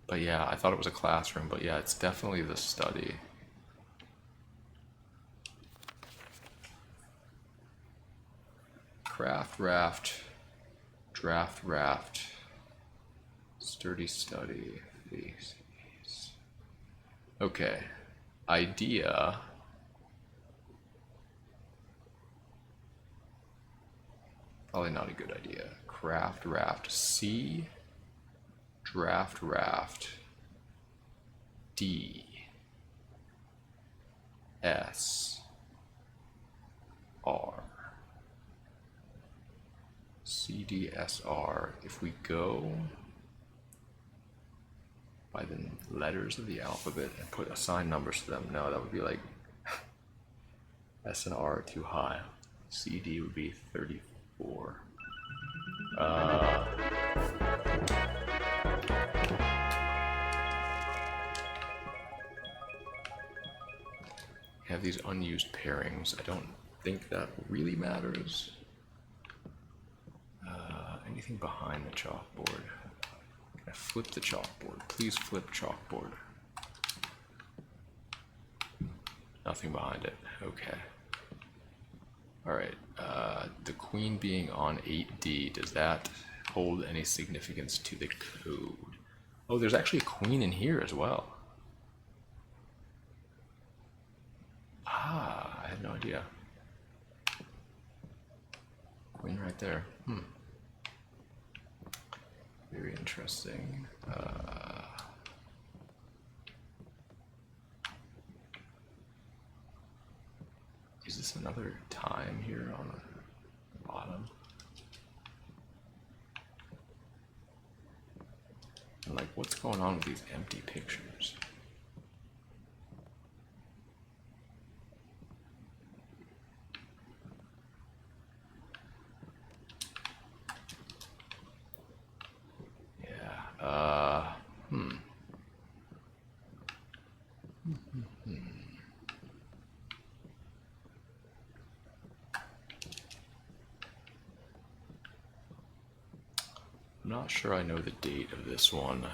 But yeah, I thought it was a classroom, but yeah, it's definitely the study. Craft raft, draft raft, sturdy study, face. Okay, idea. Probably not a good idea. Craft raft, C, draft raft, D, S, R. CDSR, if we go by the letters of the alphabet and put assigned numbers to them, no, that would be like S and R are too high. CD would be 34. Have these unused pairings. I don't think that really matters. Anything behind the chalkboard? Can I flip the chalkboard? Please flip chalkboard. Nothing behind it. Okay. Alright. The queen being on 8D, does that hold any significance to the code? Oh, there's actually a queen in here as well. Ah, I had no idea. Queen right there. Very interesting. Is this another time here on the bottom? And like, what's going on with these empty pictures? I'm not sure I know the date of this one.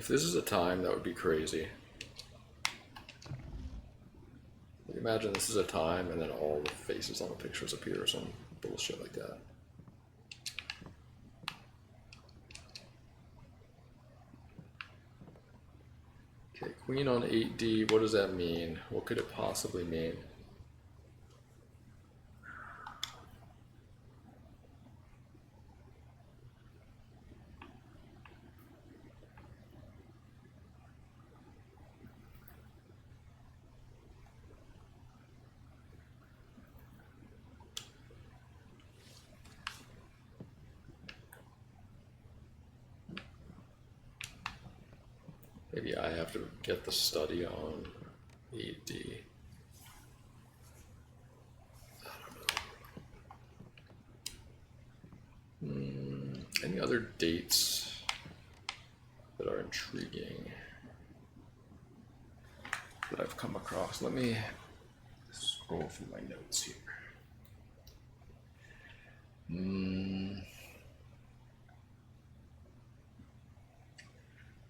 If this is a time, that would be crazy. Imagine this is a time and then all the faces on the pictures appear or some bullshit like that. Okay, queen on 8D, what does that mean? What could it possibly mean? Maybe I have to get the study on 8D. Any other dates that are intriguing that I've come across? Let me scroll through my notes here.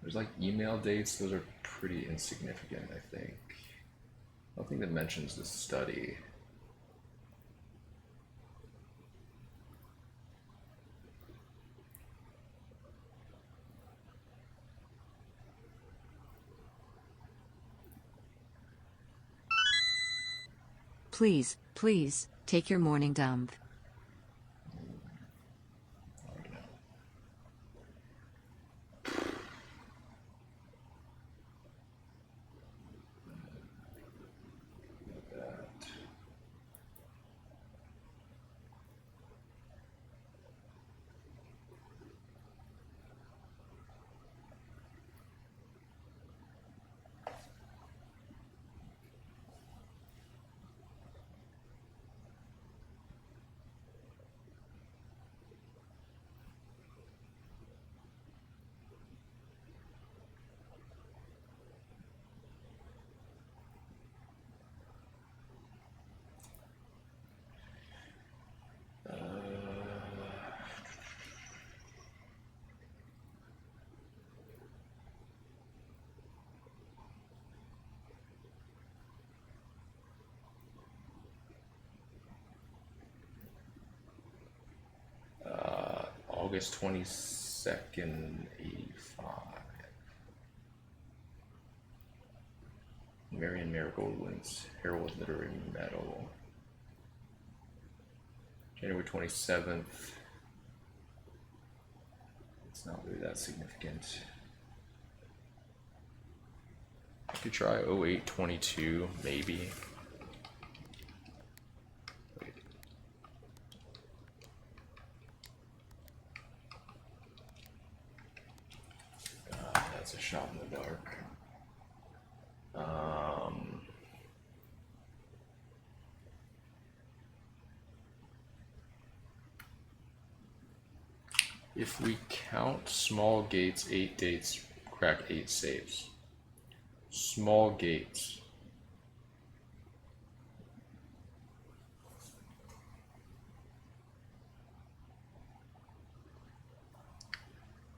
There's like email dates, those are pretty insignificant, I think. Nothing that mentions the study. Please, please, take your morning dump. August 22nd, 85. Marion Marigold wins Herald Literary Medal. January 27th. It's not really that significant. I could try 0822, maybe. That's a shot in the dark. If we count small gates, 8 dates, crack 8 saves. Small gates.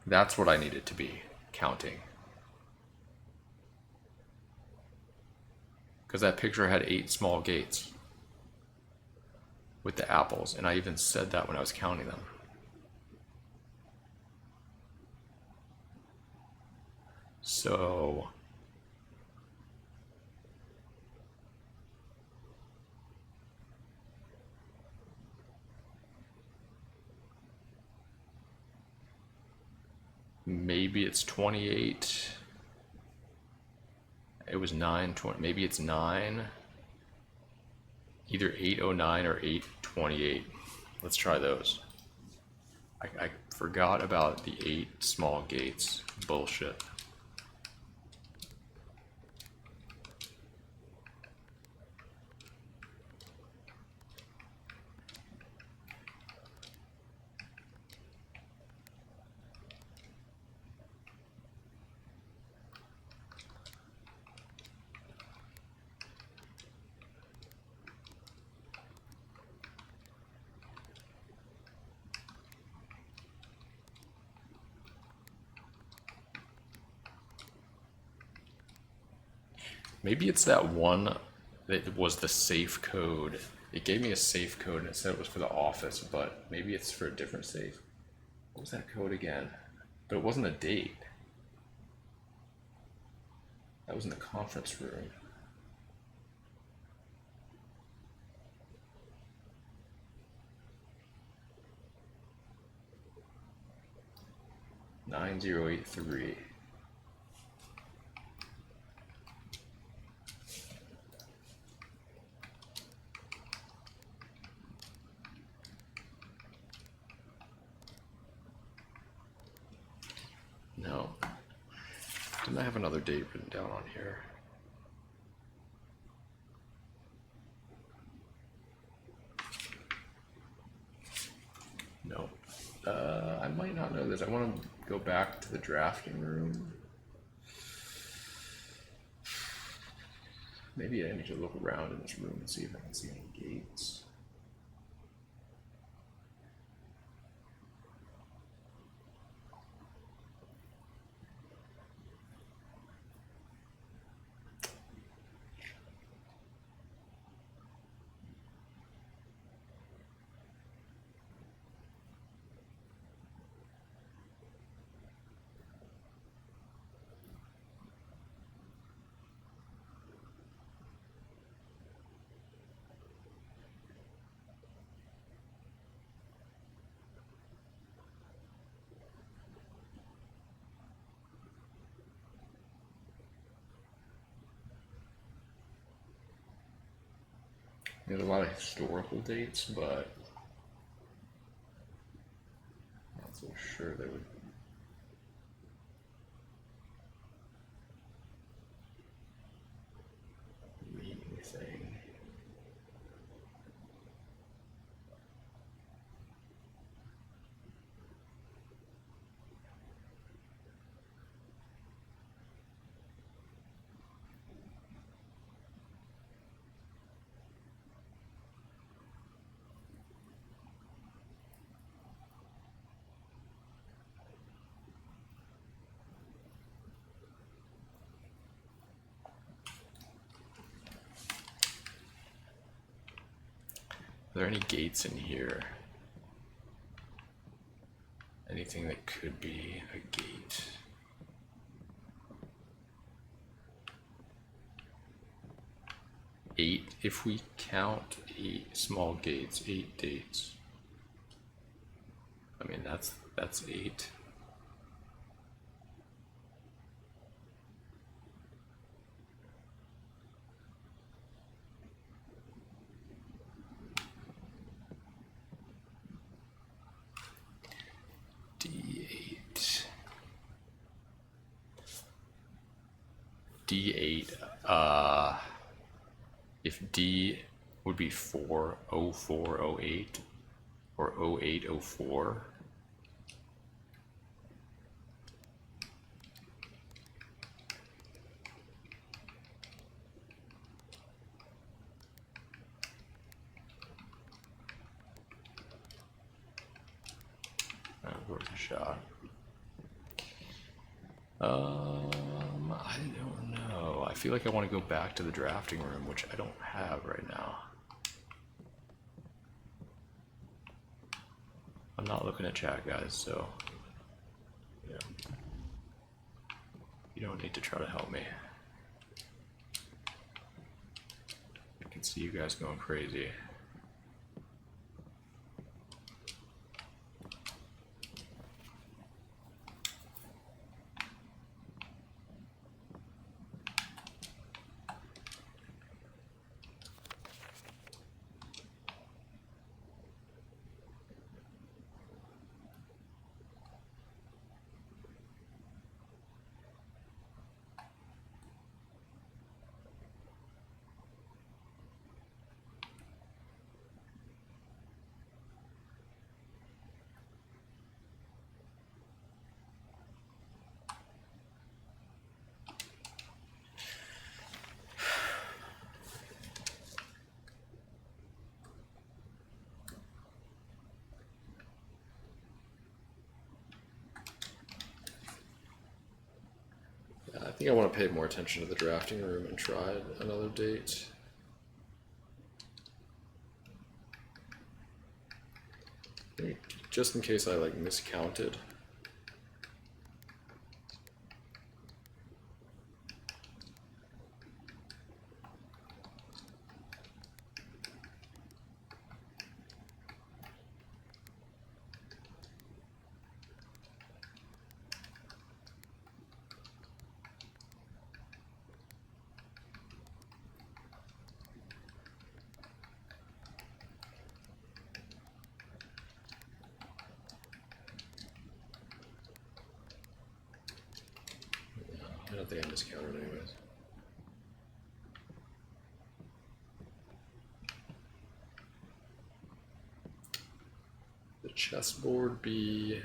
That's what I need it to be, counting. Because that picture had 8 small gates with the apples, and I even said that when I was counting them. So maybe it's 28. It was 920. Maybe it's 9. Either 809 or 828. Let's try those. I forgot about the 8 small gates. Bullshit. Maybe it's that one that was the safe code. It gave me a safe code and it said it was for the office, but maybe it's for a different safe. What was that code again? But it wasn't a date. That was in the conference room. $9083. No. Didn't I have another date written down on here? No. I might not know this. I want to go back to the drafting room. Maybe I need to look around in this room and see if I can see any gates. There's a lot of historical dates, but I'm not so sure they would. Mean anything. Are there any gates in here? Anything that could be a gate? Eight, if we count 8 small gates, 8 dates. I mean, that's 8. D8. D8. If D would be 40408 or 0804. Worth a shot. I don't know. I feel like I want to go back to the drafting room, which I don't have right now. I'm not looking at chat, guys, so yeah. You don't need to try to help me. I can see you guys going crazy. think I want to pay more attention to the drafting room and try another date. Just in case I like miscounted. I don't think I miscounted anyways. The chessboard be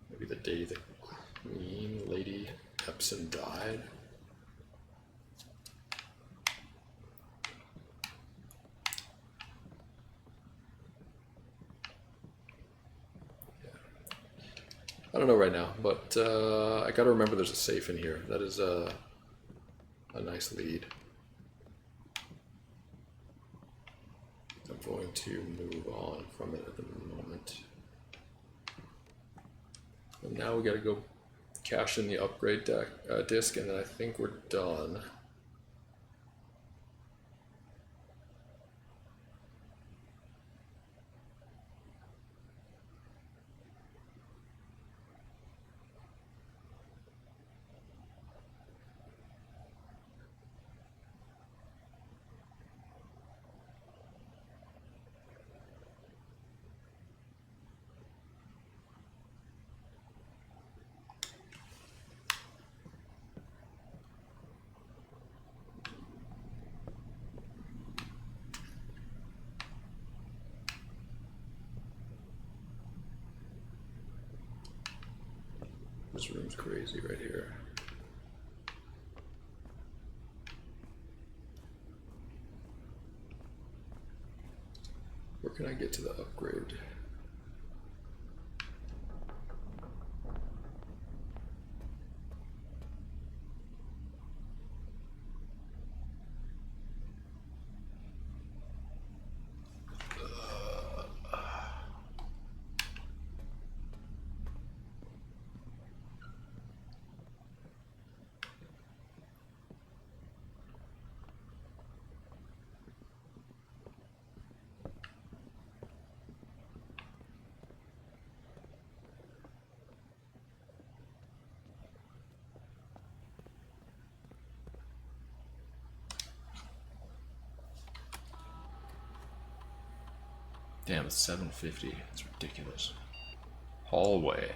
maybe the day the Queen Lady Epson died. I don't know right now, but I gotta remember there's a safe in here. That is a nice lead. I'm going to move on from it at the moment. And now we gotta go cash in the upgrade disc, and then I think we're done. This room's crazy right here. Where can I get to the upgrade? Damn, it's 750. It's ridiculous. Hallway.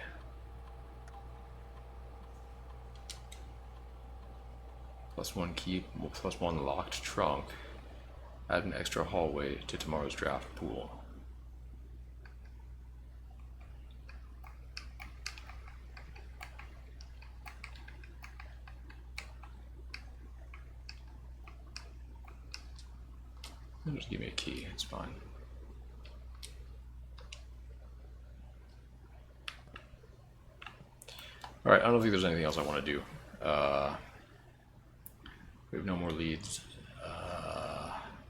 +1 key, +1 locked trunk. Add an extra hallway to tomorrow's draft pool. Just give me a key, it's fine. Alright, I don't think there's anything else I want to do. We have no more leads.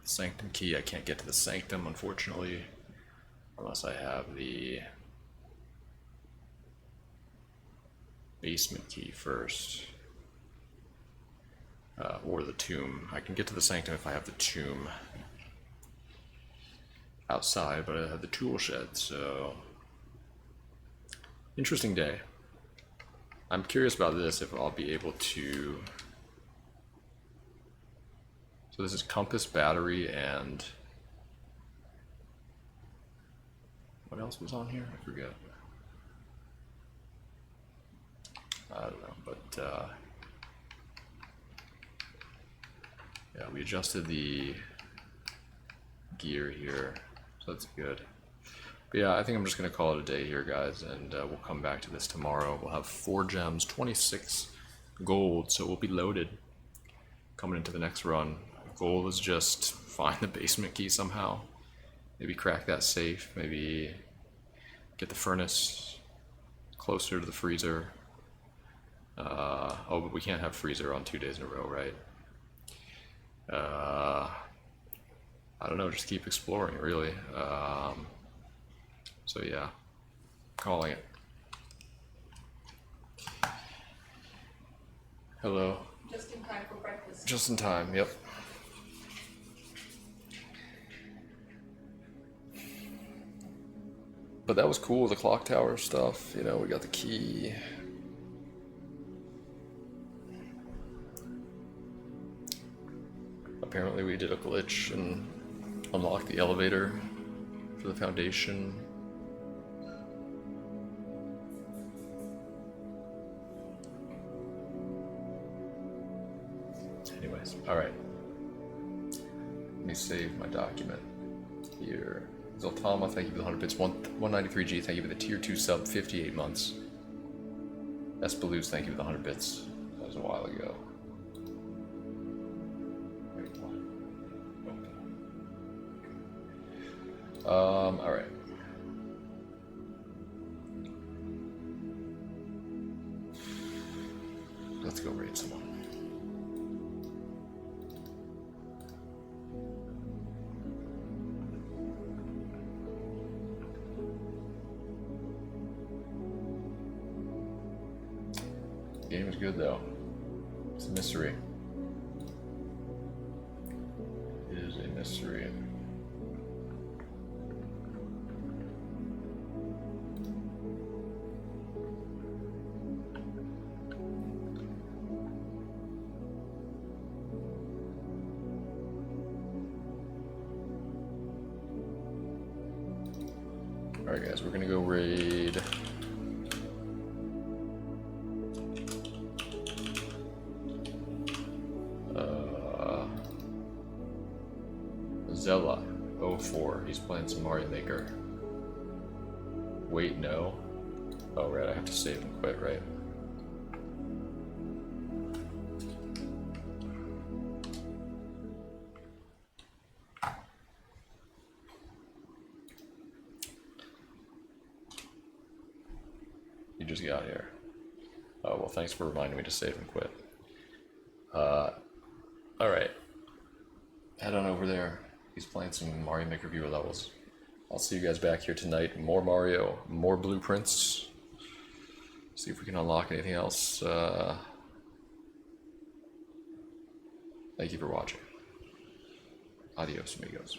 Sanctum key, I can't get to the sanctum, unfortunately, unless I have the basement key first. Or the tomb. I can get to the sanctum if I have the tomb outside, but I have the tool shed, so... Interesting day. I'm curious about this, if I'll be able to... So this is compass, battery, and... What else was on here? I forget. I don't know, but... yeah, we adjusted the gear here, so that's good. But yeah, I think I'm just going to call it a day here, guys, and we'll come back to this tomorrow. We'll have 4 gems, 26 gold, so we'll be loaded coming into the next run. Goal is just find the basement key somehow. Maybe crack that safe, maybe get the furnace closer to the freezer. Oh, but we can't have freezer on 2 days in a row, right? I don't know, just keep exploring, really. So yeah, calling it. Hello. Just in time for breakfast. Just in time, yep. But that was cool, the clock tower stuff, you know, we got the key. Apparently we did a glitch and unlocked the elevator for the foundation. Anyways, alright. Let me save my document here. Zoltama, thank you for the 100 bits. 193G, thank you for the tier 2 sub, 58 months. Espaloose, thank you for the 100 bits. That was a while ago. Wait, what? Okay. Alright. Let's go raid someone. Game is good though. It's a mystery. It is a mystery. Alright guys, we're gonna go raid Zella 04. He's playing some Mario Maker. Wait, no. Oh, right, I have to save and quit, right? You just got here. Oh, well, thanks for reminding me to save and quit. Alright. Head on over there. He's playing some Mario Maker viewer levels. I'll see you guys back here tonight. More Mario, more blueprints. See if we can unlock anything else. Thank you for watching. Adios, amigos.